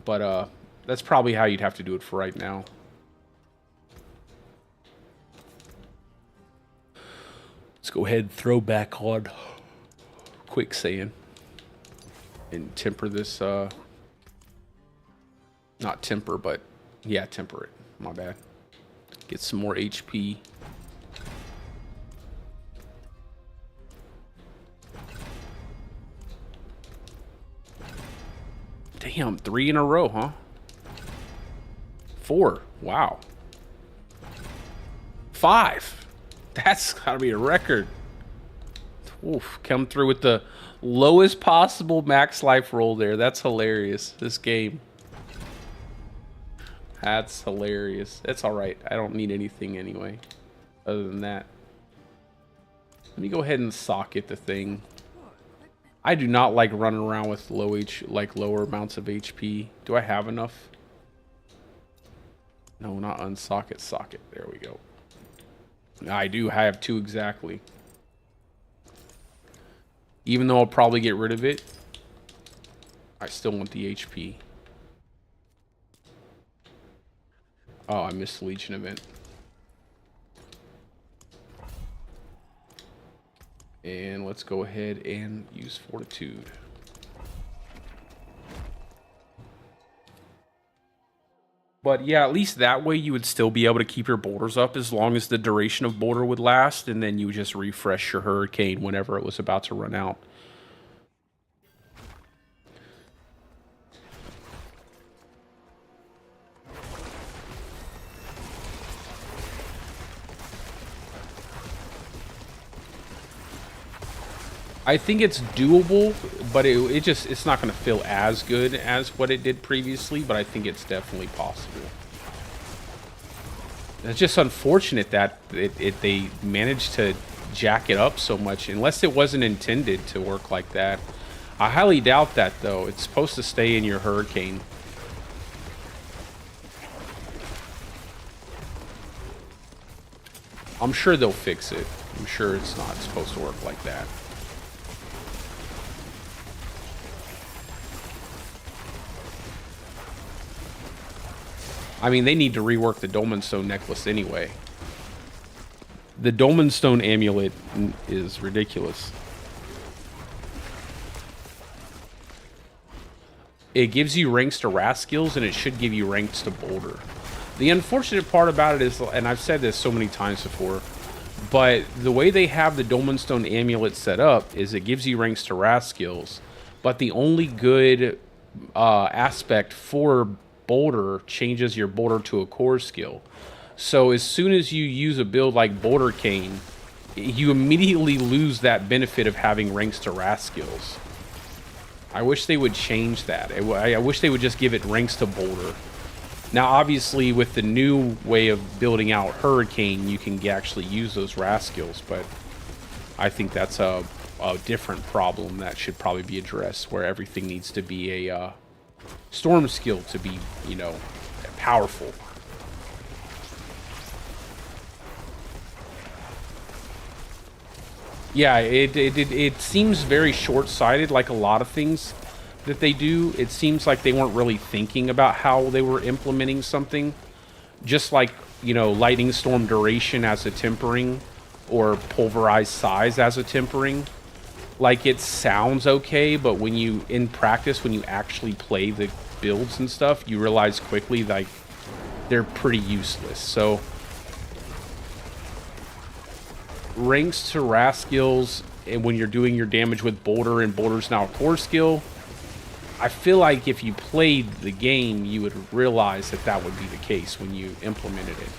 But that's probably how you'd have to do it for right now. Let's go ahead and throw back on quicksand and temper this. Not temper, but yeah, temper it. My bad. Get some more HP. Damn, 3 in a row, huh? 4. Wow. 5. That's gotta be a record. Oof, come through with the lowest possible max life roll there. That's hilarious. This game. That's hilarious. It's alright. I don't need anything anyway. Other than that. Let me go ahead and socket the thing. I do not like running around with lower amounts of HP. Do I have enough? No, not unsocket, socket. There we go. I do have 2 exactly. Even though I'll probably get rid of it, I still want the HP. Oh, I missed the Legion event. And let's go ahead and use Fortitude. But yeah, at least that way you would still be able to keep your boulders up as long as the duration of boulder would last, and then you would just refresh your hurricane whenever it was about to run out. I think it's doable, but it's not going to feel as good as what it did previously, but I think it's definitely possible. It's just unfortunate that they managed to jack it up so much, unless it wasn't intended to work like that. I highly doubt that, though. It's supposed to stay in your hurricane. I'm sure they'll fix it. I'm sure it's not supposed to work like that. I mean, they need to rework the Dolmen Stone necklace anyway. The Dolmen Stone amulet is ridiculous. It gives you ranks to wrath skills, and it should give you ranks to boulder. The unfortunate part about it is, and I've said this so many times before, but the way they have the Dolmen Stone amulet set up is it gives you ranks to wrath skills, but the only good aspect for boulder changes your boulder to a core skill. So as soon as you use a build like Boulder Cane, you immediately lose that benefit of having ranks to wrath skills. I wish they would change that. I wish they would just give it ranks to boulder. Now, obviously, with the new way of building out Hurricane, you can actually use those wrath skills, but I think that's a different problem that should probably be addressed, where everything needs to be a storm skill to be, you know, powerful. Yeah, it seems very short-sighted, like a lot of things that they do. It seems like they weren't really thinking about how they were implementing something. Just like, you know, lightning storm duration as a tempering, or pulverized size as a tempering. Like, it sounds okay, but when you, in practice, when you actually play the builds and stuff, you realize quickly, like, they're pretty useless. So ranks to wrath skills, and when you're doing your damage with boulder, and boulder's now a core skill, I feel like if you played the game, you would realize that that would be the case when you implemented it.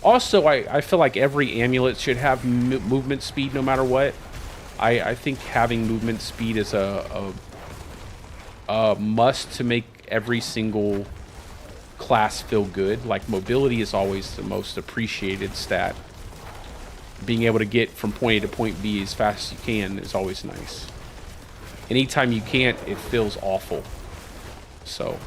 Also, I feel like every amulet should have movement speed no matter what. I think having movement speed is a must to make every single class feel good. Like, mobility is always the most appreciated stat. Being able to get from point A to point B as fast as you can is always nice. Anytime you can't, it feels awful. So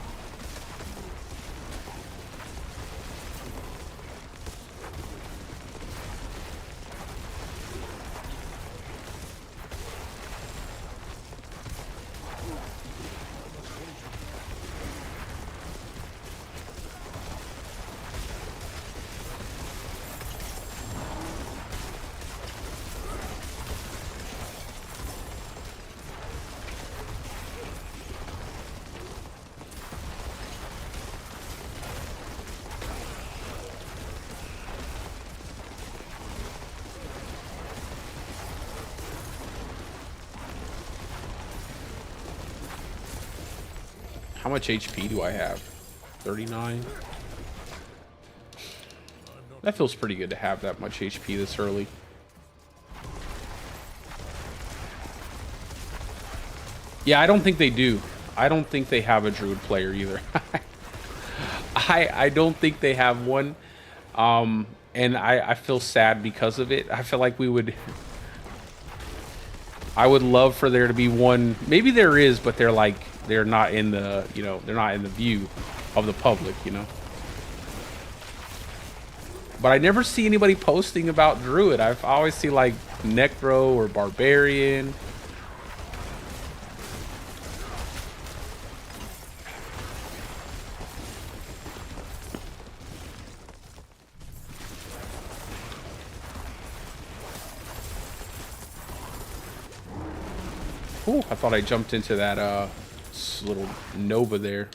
how much HP do I have? 39? That feels pretty good to have that much HP this early. Yeah, I don't think they do. I don't think they have a Druid player either. I don't think they have one. And I feel sad because of it. I feel like I would love for there to be one. Maybe there is, but they're not in the, you know, they're not in the view of the public, you know. But I never see anybody posting about Druid. I always see like Necro or Barbarian. Ooh, I thought I jumped into that little Nova there.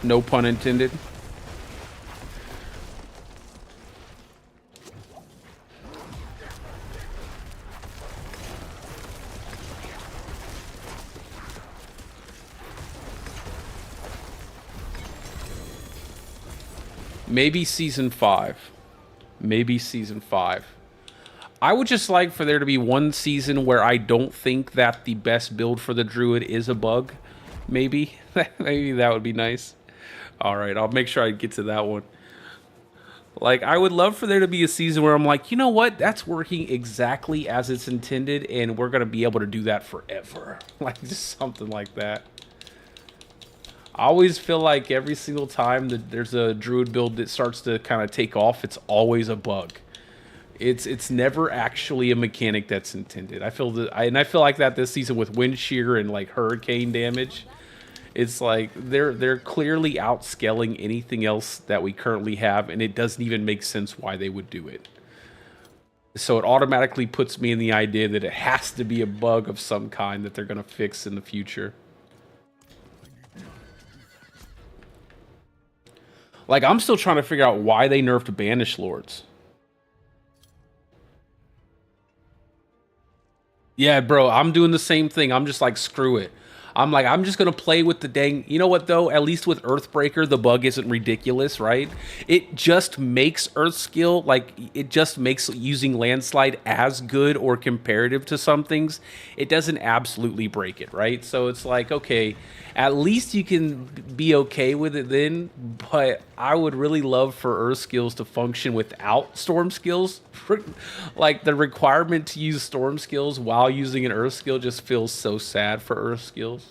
No pun intended. Maybe season 5. Maybe season 5. I would just like for there to be one season where I don't think that the best build for the Druid is a bug. Maybe. Maybe that would be nice. Alright, I'll make sure I get to that one. Like, I would love for there to be a season where I'm like, you know what? That's working exactly as it's intended, and we're going to be able to do that forever. Like, just something like that. I always feel like every single time that there's a Druid build that starts to kind of take off, it's always a bug. It's never actually a mechanic that's intended. I feel that, and I feel like that this season with wind shear and like hurricane damage. It's like they're clearly outscaling anything else that we currently have, and it doesn't even make sense why they would do it. So it automatically puts me in the idea that it has to be a bug of some kind that they're going to fix in the future. Like, I'm still trying to figure out why they nerfed Banish Lords. Yeah, bro, I'm doing the same thing. I'm just like, screw it. I'm like, I'm just going to play with the dang... You know what, though? At least with Earthbreaker, the bug isn't ridiculous, right? It just makes Earthskill, like, it just makes using Landslide as good or comparative to some things. It doesn't absolutely break it, right? So it's like, okay, at least you can be okay with it then, but I would really love for Earthskills to function without Storm Skills. Like, the requirement to use Storm Skills while using an Earthskill just feels so sad for Earthskills.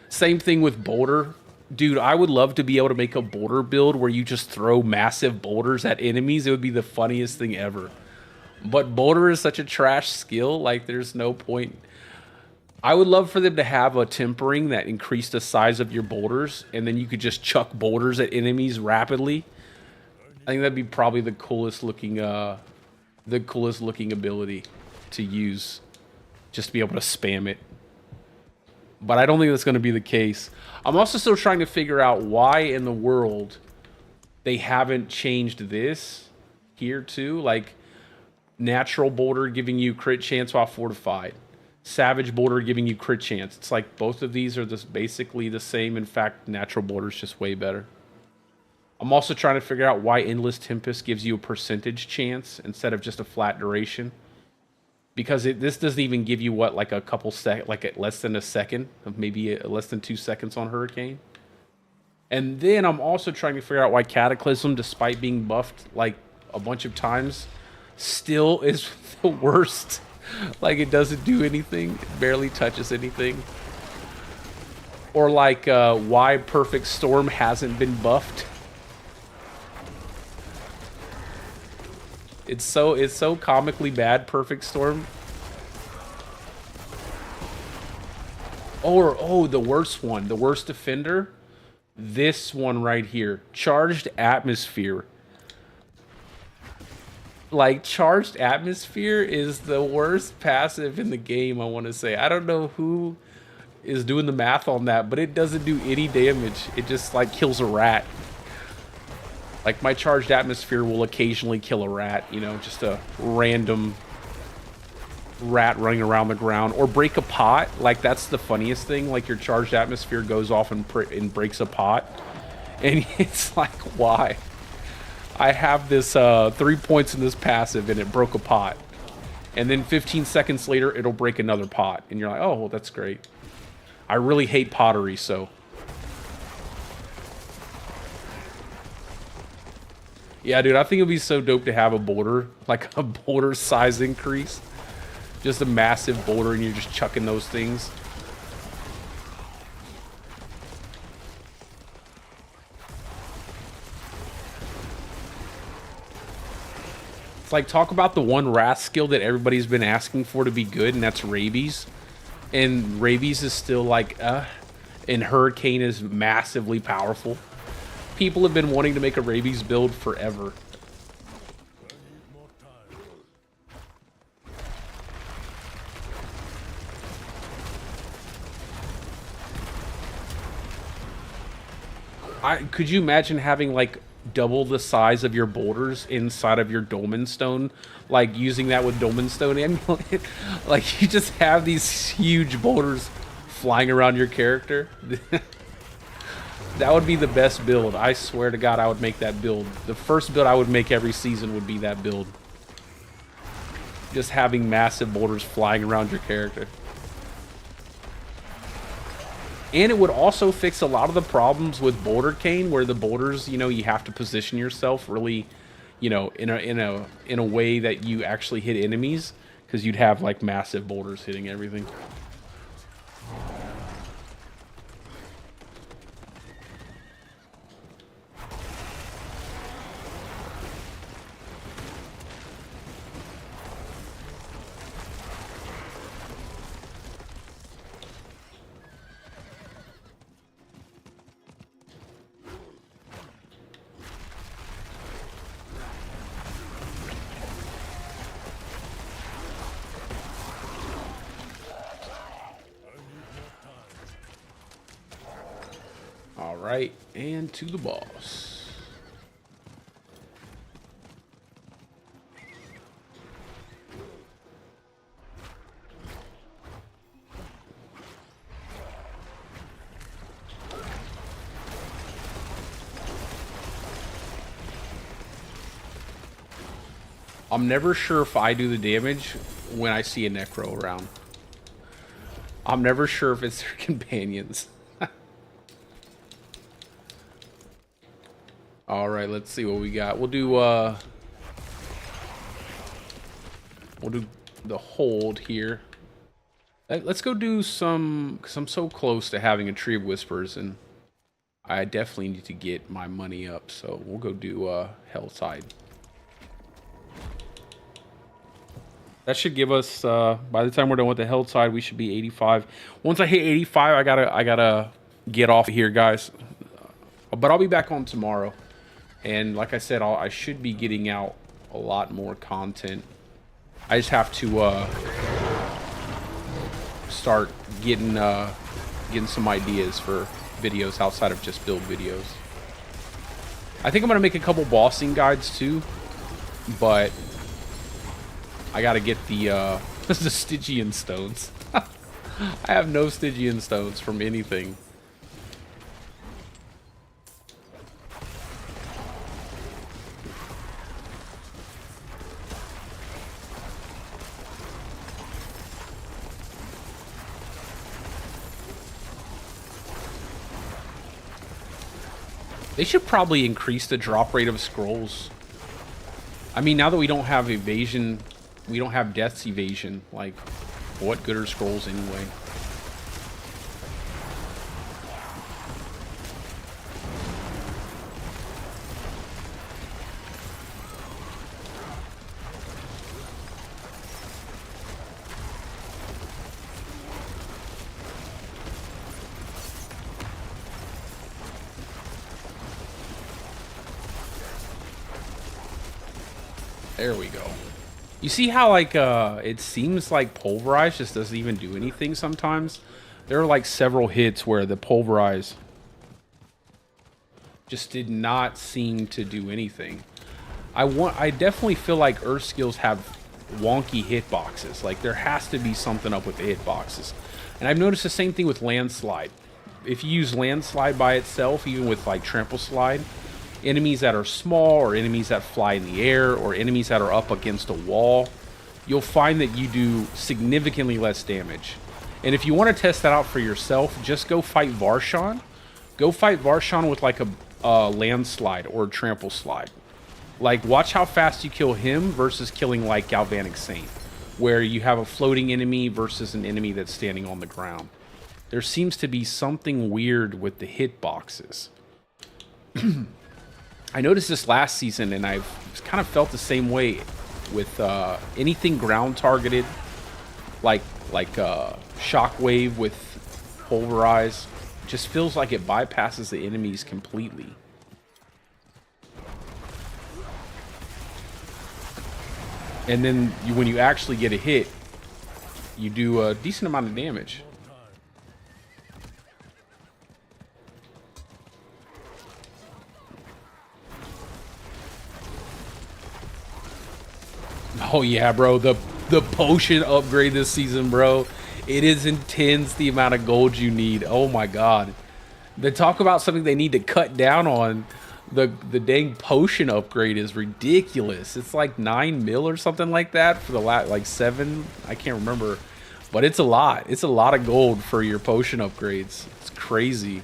Same thing with Boulder. Dude, I would love to be able to make a Boulder build where you just throw massive boulders at enemies. It would be the funniest thing ever. But Boulder is such a trash skill, like there's no point. I would love for them to have a tempering that increased the size of your boulders, and then you could just chuck boulders at enemies rapidly. I think that'd be probably the coolest looking ability to use. Just to be able to spam it. But I don't think that's going to be the case. I'm also still trying to figure out why in the world they haven't changed this here too. Like, natural boulder giving you crit chance while fortified. Savage boulder giving you crit chance. It's like both of these are just basically the same. In fact, natural boulder is just way better. I'm also trying to figure out why Endless Tempest gives you a percentage chance instead of just a flat duration. Because this doesn't even give you, what, like a couple sec, like less than a second, of maybe less than 2 seconds on Hurricane. And then I'm also trying to figure out why Cataclysm, despite being buffed like a bunch of times, still is the worst. Like, it doesn't do anything, it barely touches anything. Or like why Perfect Storm hasn't been buffed. It's so comically bad, Perfect Storm. Oh, the worst one, the worst defender. This one right here, Charged Atmosphere. Like, Charged Atmosphere is the worst passive in the game, I want to say. I don't know who is doing the math on that, but it doesn't do any damage. It just, like, kills a rat. Like, my Charged Atmosphere will occasionally kill a rat, you know, just a random rat running around the ground. Or break a pot. Like, that's the funniest thing. Like, your Charged Atmosphere goes off and breaks a pot. And it's like, why? I have this 3 points in this passive and it broke a pot. And then 15 seconds later, it'll break another pot. And you're like, oh, well, that's great. I really hate pottery, so... Yeah, dude, I think it'd be so dope to have a boulder, like a boulder size increase. Just a massive boulder and you're just chucking those things. It's like, talk about the one wrath skill that everybody's been asking for to be good, and that's Rabies. And Rabies is still like, and Hurricane is massively powerful. People have been wanting to make a Rabies build forever. Could you imagine having like double the size of your boulders inside of your Dolmen Stone? Like using that with Dolmen Stone Amulet? Like, you just have these huge boulders flying around your character. That would be the best build. I swear to God, I would make that build. The first build I would make every season would be that build. just having massive boulders flying around your character. And it would also fix a lot of the problems with boulder cane, where the boulders, you know, you have to position yourself really, you know, in a way that you actually hit enemies, because you'd have like massive boulders hitting everything. All right, and to the boss. I'm never sure if I do the damage when I see a Necro around. I'm never sure if it's their companions. All right, let's see what we got. We'll do the hold here. Let's go do some, because I'm so close to having a Tree of Whispers, and I definitely need to get my money up. So we'll go do Hellside. That should give us, by the time we're done with the Hellside, we should be 85. Once I hit 85, I gotta get off of here, guys. But I'll be back on tomorrow. And like I said, I should be getting out a lot more content. I just have to start getting some ideas for videos outside of just build videos. I think I'm gonna make a couple bossing guides too, but I gotta get the the Stygian stones. I have no Stygian stones from anything. They should probably increase the drop rate of scrolls. I mean, now that we don't have evasion, we don't have death's evasion, like, what good are scrolls anyway? There we go. You see how, like, it seems like Pulverize just doesn't even do anything sometimes? There are, like, several hits where the Pulverize just did not seem to do anything. I definitely feel like Earth skills have wonky hitboxes. Like, there has to be something up with the hitboxes. And I've noticed the same thing with Landslide. If you use Landslide by itself, even with, like, Trample Slide, enemies that are small, or enemies that fly in the air, or enemies that are up against a wall, you'll find that you do significantly less damage. And if you want to test that out for yourself, just go fight Varshan. Go fight Varshan with like a landslide or a trample slide. Like, watch how fast you kill him versus killing like Galvanic Saint, where you have a floating enemy versus an enemy that's standing on the ground. There seems to be something weird with the hitboxes. I noticed this last season, and I've kind of felt the same way with anything ground targeted, like Shockwave with Pulverize. Just feels like it bypasses the enemies completely. And then when you actually get a hit, you do a decent amount of damage. Oh yeah, bro, the potion upgrade this season, bro. It is intense, the amount of gold you need. Oh my god. They talk about something they need to cut down on. The dang potion upgrade is ridiculous. It's like 9 mil or something like that for the like 7. I can't remember, but it's a lot. It's a lot of gold for your potion upgrades. It's crazy.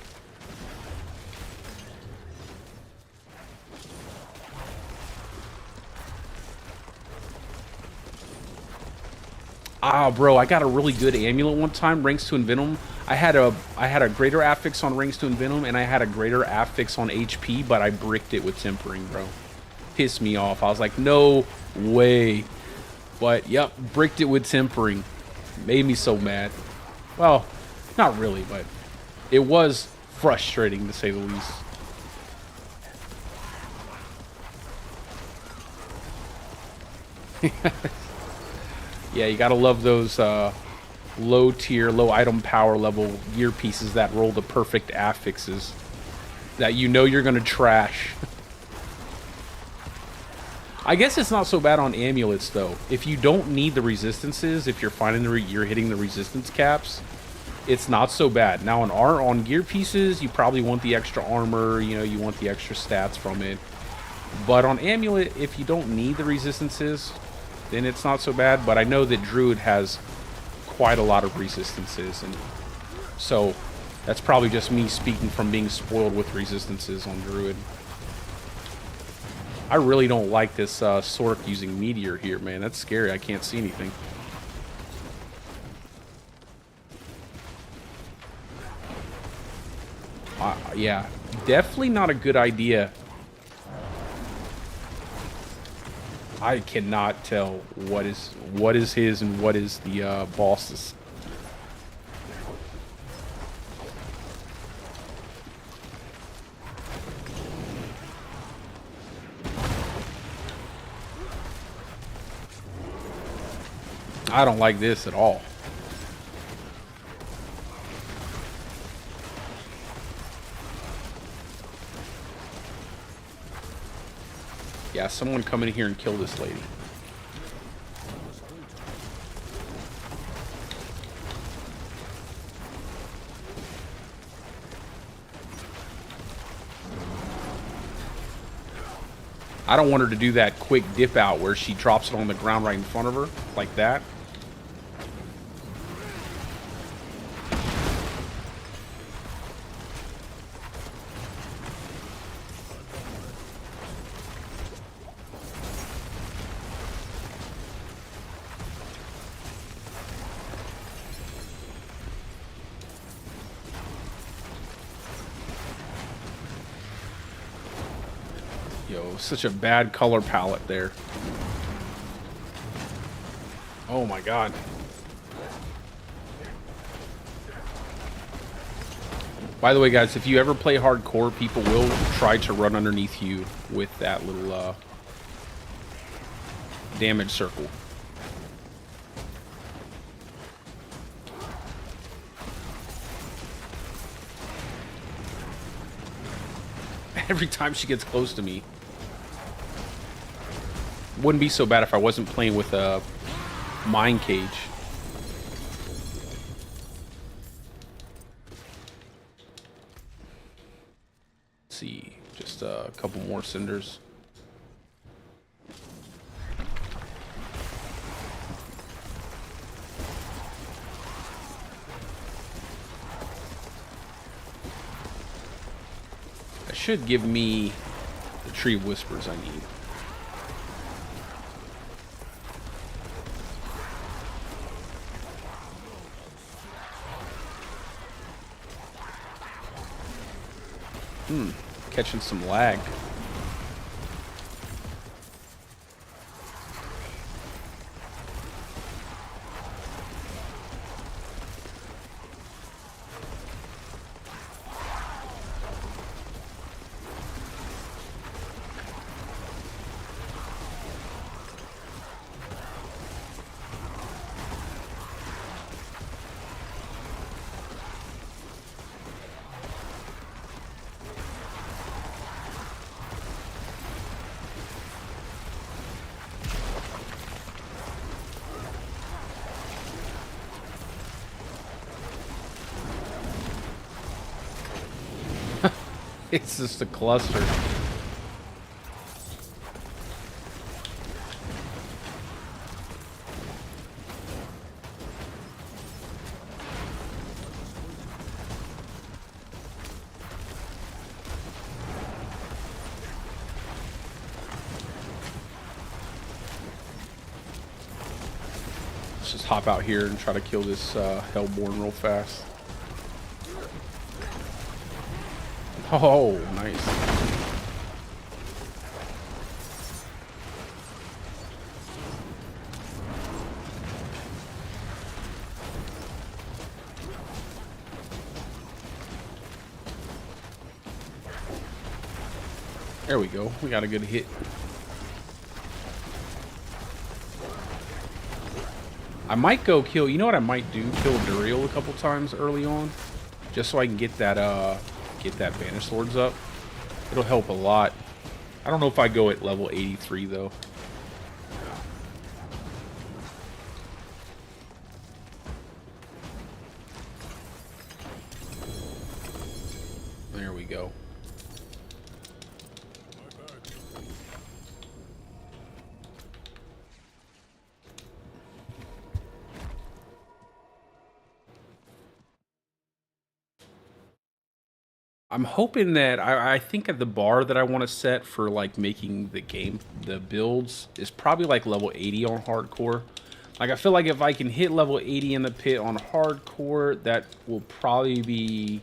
Ah, bro, I got a really good amulet one time, Rings to Envenom. I had a greater affix on Rings to Envenom, and I had a greater affix on HP, but I bricked it with Tempering, bro. Pissed me off. I was like, no way. But, yep, bricked it with Tempering. Made me so mad. Well, not really, but it was frustrating, to say the least. Yeah, you gotta love those low tier, low item power level gear pieces that roll the perfect affixes that you know you're gonna trash. I guess it's not so bad on amulets though. If you don't need the resistances, if you're finding you're hitting the resistance caps, it's not so bad. Now on gear pieces, you probably want the extra armor, you know, you want the extra stats from it. But on amulet, if you don't need the resistances, then it's not so bad. But I know that Druid has quite a lot of resistances, and so that's probably just me speaking from being spoiled with resistances on Druid. I really don't like this Sork using Meteor here, man. That's scary. I can't see anything. Yeah, definitely not a good idea. I cannot tell what is his and what is the boss's. I don't like this at all. Yeah, someone come in here and kill this lady. I don't want her to do that quick dip out where she drops it on the ground right in front of her, like that. Yo, such a bad color palette there. Oh my god. By the way, guys, if you ever play hardcore, people will try to run underneath you with that little damage circle. Every time she gets close to me. Wouldn't be so bad if I wasn't playing with a mine cage. Let's see, just a couple more cinders. That should give me the Tree of Whispers I need. Catching some lag. It's just a cluster. Let's just hop out here and try to kill this Hellborn real fast. Oh, nice. There we go. We got a good hit. I might go kill, you know what I might do? Kill Duriel a couple times early on. Just so I can get that Banish Swords up. It'll help a lot. I don't know if I go at level 83 though. There we go. I'm hoping that I think at the bar that I want to set for like making the builds is probably like level 80 on hardcore. Like I feel like if I can hit level 80 in the pit on hardcore, that will probably be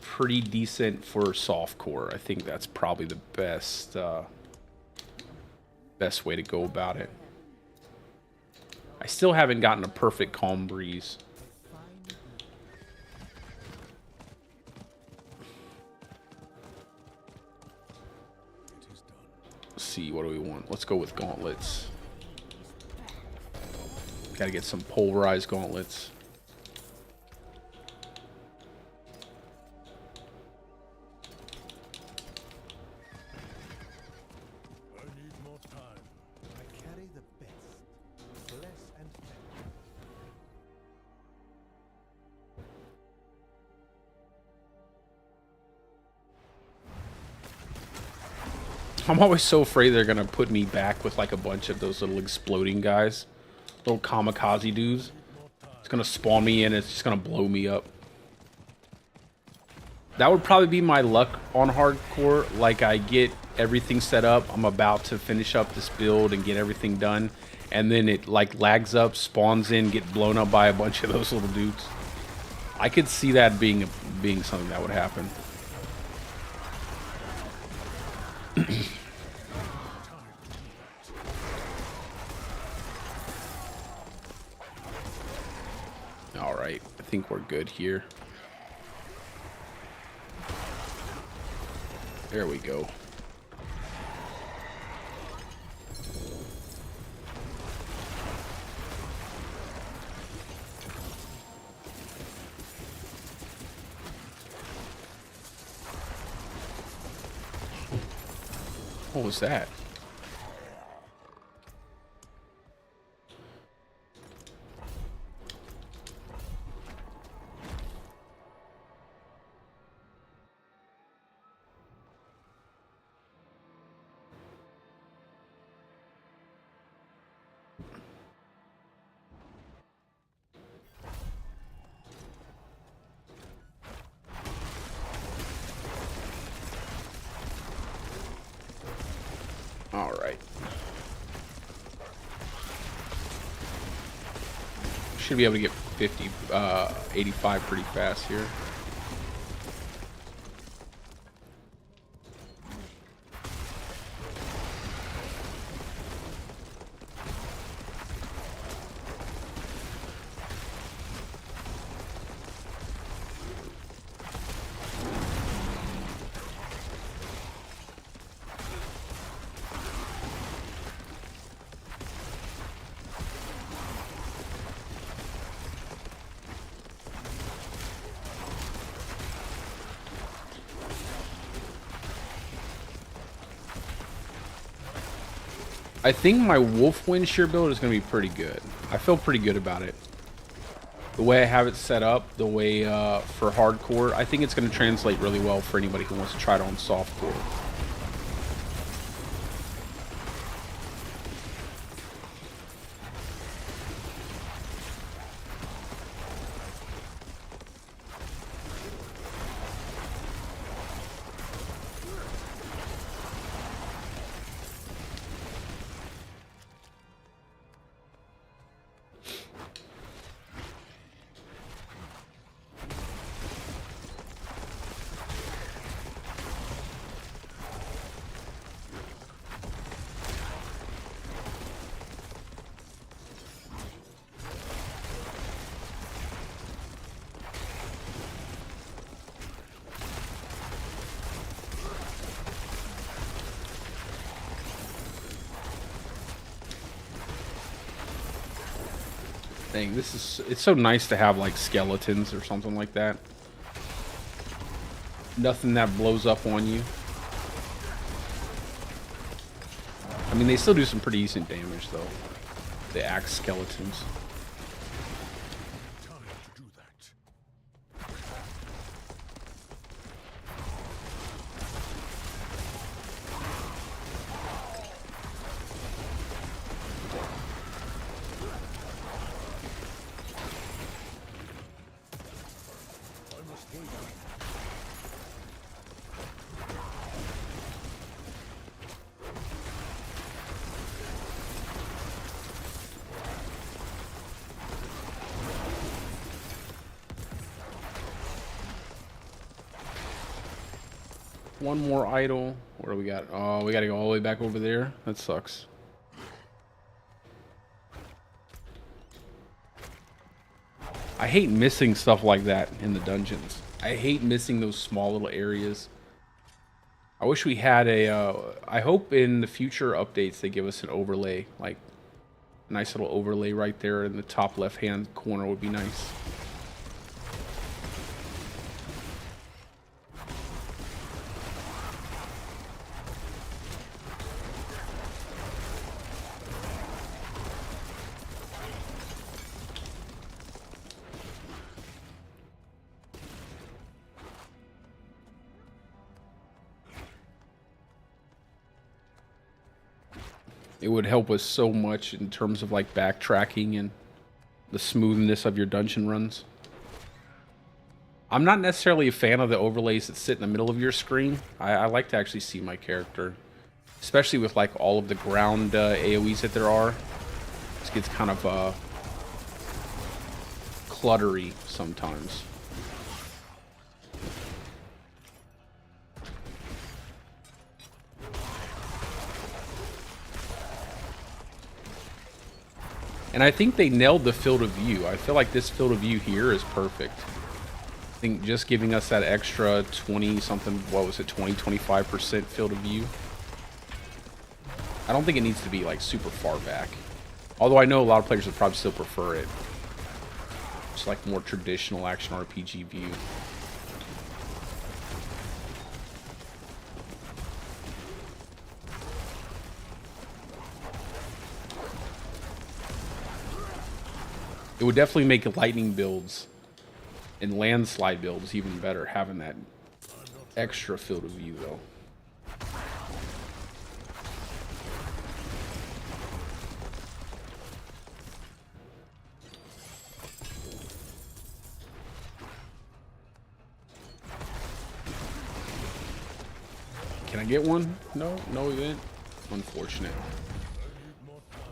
pretty decent for softcore. I think that's probably the best best way to go about it. I still haven't gotten a perfect Calm Breeze. See, what do we want? Let's go with gauntlets. Gotta get some pulverized gauntlets. I need more time. I carry the best. Bless and thank. I'm always so afraid they're gonna put me back with like a bunch of those little exploding guys. Little kamikaze dudes. It's gonna spawn me in, it's just gonna blow me up. That would probably be my luck on hardcore. Like I get everything set up, I'm about to finish up this build and get everything done, and then it like lags up, spawns in, get blown up by a bunch of those little dudes. I could see that being something that would happen. All right, I think we're good here. There we go. What was that? All right. Should be able to get 85 pretty fast here. I think my Wolf Wind Shear build is going to be pretty good. I feel pretty good about it. The way I have it set up, the way for hardcore, I think it's going to translate really well for anybody who wants to try it on softcore. Dang, it's so nice to have like skeletons or something like that. Nothing that blows up on you. I mean, they still do some pretty decent damage though. The axe skeletons. Time to do that. I must wait. One more idol. What do we got? Oh, we gotta go all the way back over there. That sucks. I hate missing stuff like that in the dungeons. I hate missing those small little areas. I wish we had a, I hope in the future updates they give us an overlay, like a nice little overlay right there in the top left-hand corner would be nice. It would help us so much in terms of like backtracking and the smoothness of your dungeon runs. I'm not necessarily a fan of the overlays that sit in the middle of your screen. I like to actually see my character, especially with like all of the ground AoEs that there are. This gets kind of cluttery sometimes. And I think they nailed the field of view. I feel like this field of view here is perfect. I think just giving us that extra 20 something, what was it, 20-25% field of view. I don't think it needs to be like super far back. Although I know a lot of players would probably still prefer it. Just like more traditional action RPG view. It would definitely make lightning builds and landslide builds even better, having that extra field of view though. Can I get one? No, no event. Unfortunate. I need more time.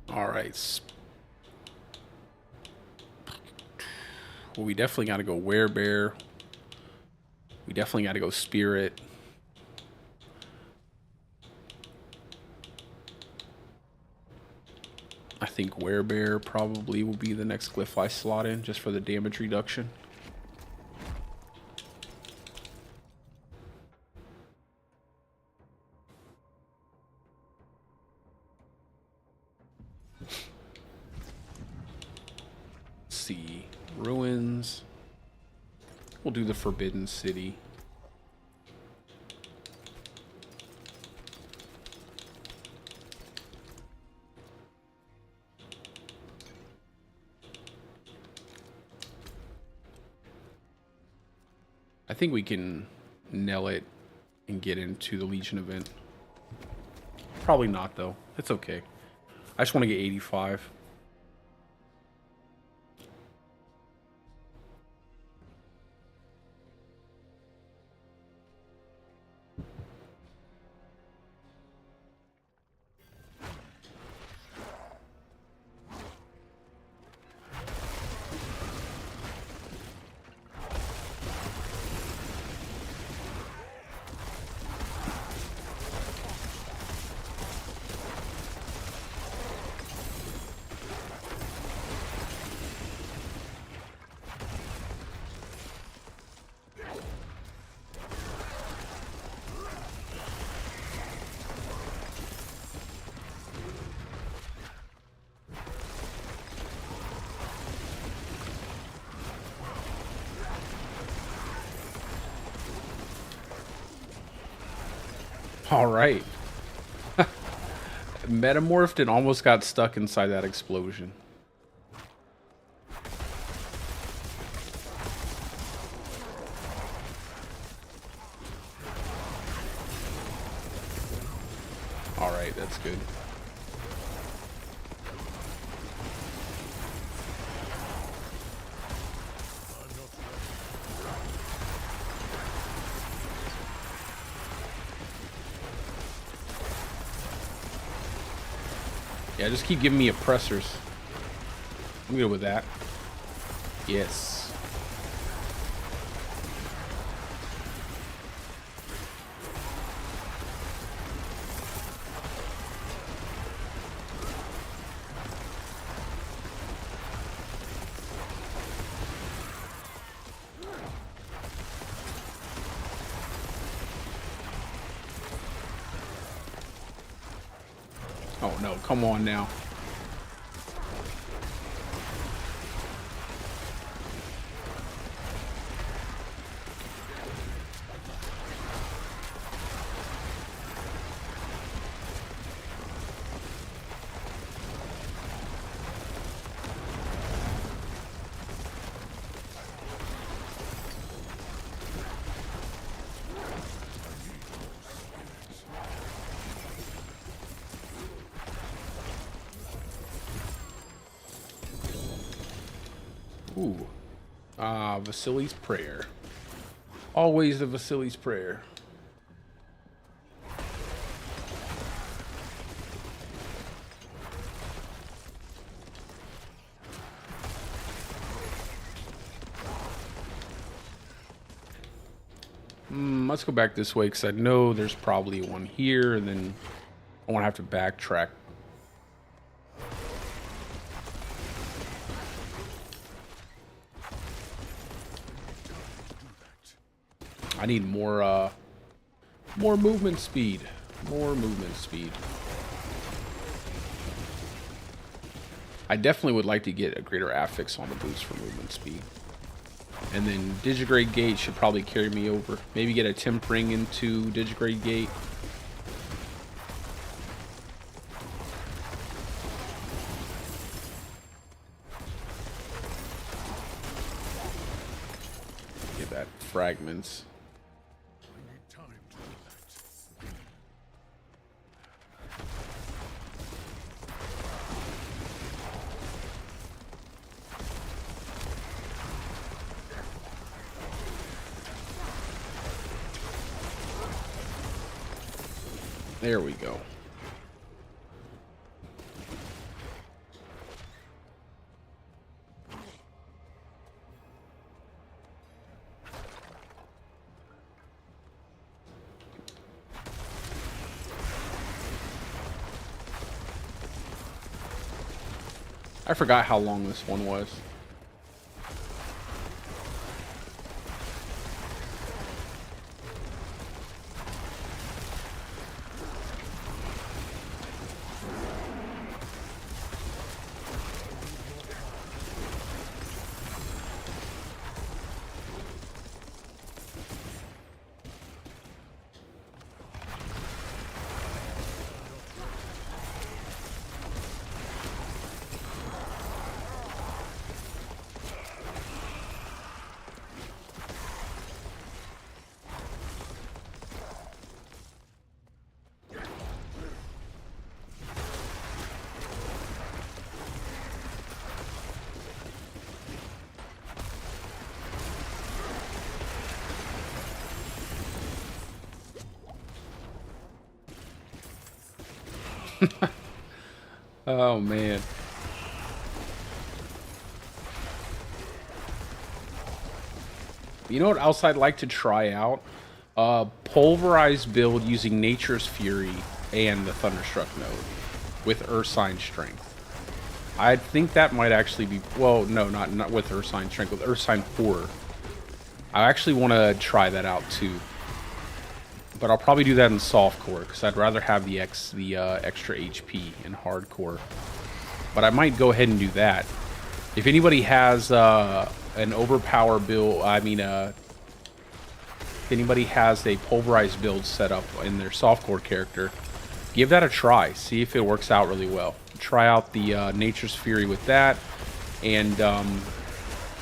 All right. Well, we definitely got to go werebear. We definitely got to go spirit. I think werebear probably will be the next glyph I slot in just for the damage reduction. Let's see. Ruins. We'll do the Forbidden City. I think we can nail it and get into the Legion event. Probably not, though. It's okay. I just want to get 85. All right. Metamorphed and almost got stuck inside that explosion. All right, that's good. Yeah, just keep giving me oppressors. I'm good with that. Yes. Oh no, come on now. Ooh. Vasily's Prayer. Always the Vasily's Prayer. Let's go back this way because I know there's probably one here, and then I won't have to backtrack. I need more movement speed. More movement speed. I definitely would like to get a greater affix on the boost for movement speed. And then Digigrade Gate should probably carry me over. Maybe get a Tempering into Digigrade Gate. Get that fragments. I need time to do that. There we go. I forgot how long this one was. Oh man. You know what else I'd like to try out? Pulverized build using Nature's Fury and the Thunderstruck node with Ursine Strength. I think that might actually be, well, no, not with Ursine Strength, with Ursine Horror. I actually want to try that out too. But I'll probably do that in Softcore because I'd rather have the extra HP in Hardcore. But I might go ahead and do that. If anybody has an overpower build, I mean if anybody has a pulverized build set up in their softcore character, give that a try. See if it works out really well. Try out the Nature's Fury with that, and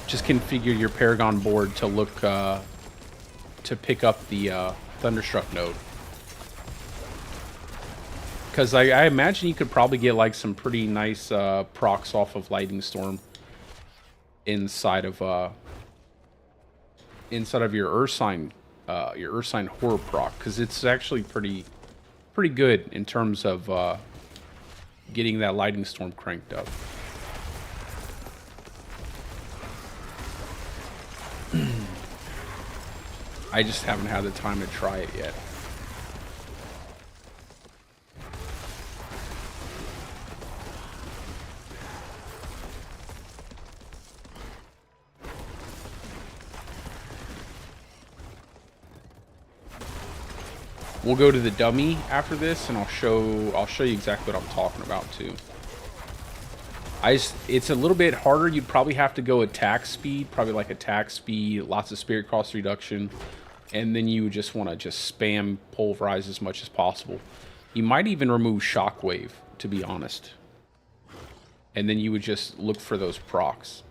just configure your Paragon board to look to pick up the Thunderstruck node. Because I imagine you could probably get like some pretty nice procs off of Lightning Storm inside of your Ursine Horror proc, because it's actually pretty good in terms of getting that Lightning Storm cranked up. I just haven't had the time to try it yet. We'll go to the dummy after this, and I'll show you exactly what I'm talking about too. It's a little bit harder. You'd probably have to go attack speed, lots of spirit cost reduction, and then you just want to spam pulverize as much as possible. You might even remove shockwave, to be honest, and then you would just look for those procs.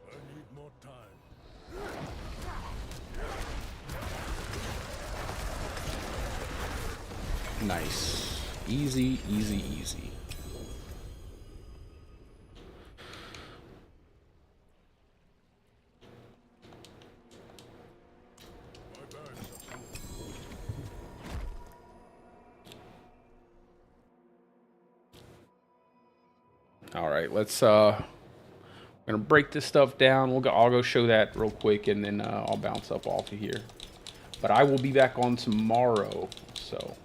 I need more time. Nice. Easy, easy, easy. My burns are full. All right, let's we're gonna break this stuff down. I'll go show that real quick, and then I'll bounce up off of here. But I will be back on tomorrow, so,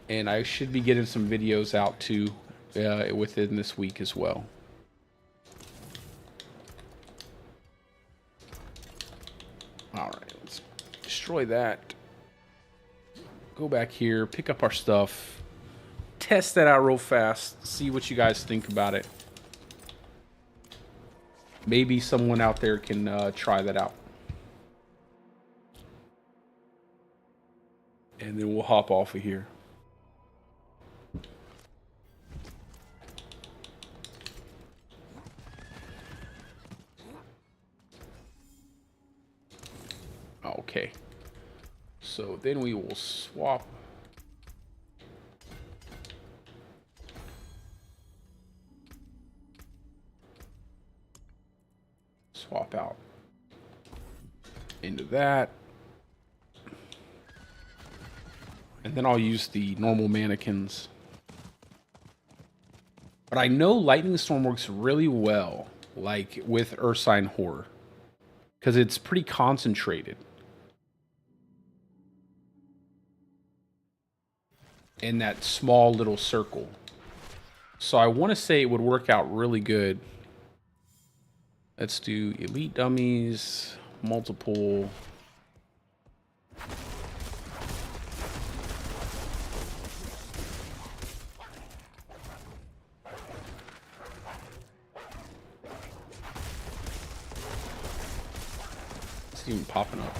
and I should be getting some videos out too within this week as well. All right, let's destroy that. Go back here, pick up our stuff, test that out real fast, see what you guys think about it. Maybe someone out there can try that out. And then we'll hop off of here. Okay. So then we will swap. Swap out into that. And then I'll use the normal mannequins. But I know Lightning Storm works really well, like with Ursine Horror, because it's pretty concentrated in that small little circle. So I want to say it would work out really good. Let's do elite dummies, multiple. It's even popping up.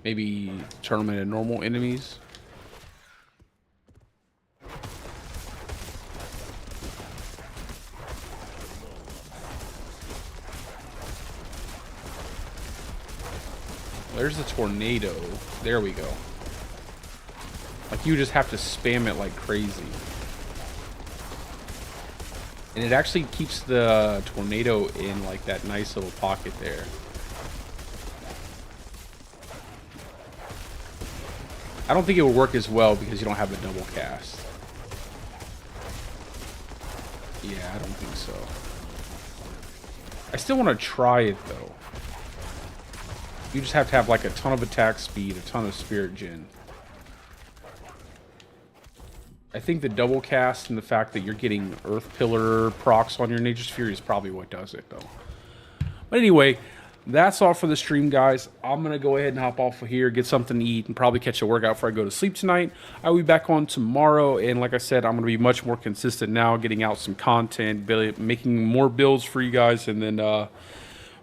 Maybe turn them into normal enemies. There's the tornado. There we go. Like, you just have to spam it like crazy. And it actually keeps the tornado in like that nice little pocket there. I don't think it will work as well because you don't have a double cast. Yeah, I don't think so. I still want to try it though. You just have to have like a ton of attack speed, a ton of spirit gen. I think the double cast and the fact that you're getting Earth Pillar procs on your Nature's Fury is probably what does it though. But anyway, that's all for the stream, guys. I'm going to go ahead and hop off of here, get something to eat, and probably catch a workout before I go to sleep tonight. I will be back on tomorrow, and like I said, I'm going to be much more consistent now, getting out some content, making more builds for you guys, and then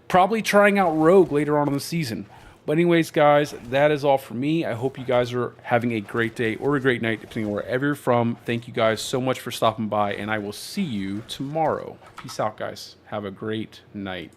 probably trying out Rogue later on in the season. But anyways, guys, that is all for me. I hope you guys are having a great day or a great night, depending on wherever you're from. Thank you guys so much for stopping by, and I will see you tomorrow. Peace out, guys. Have a great night.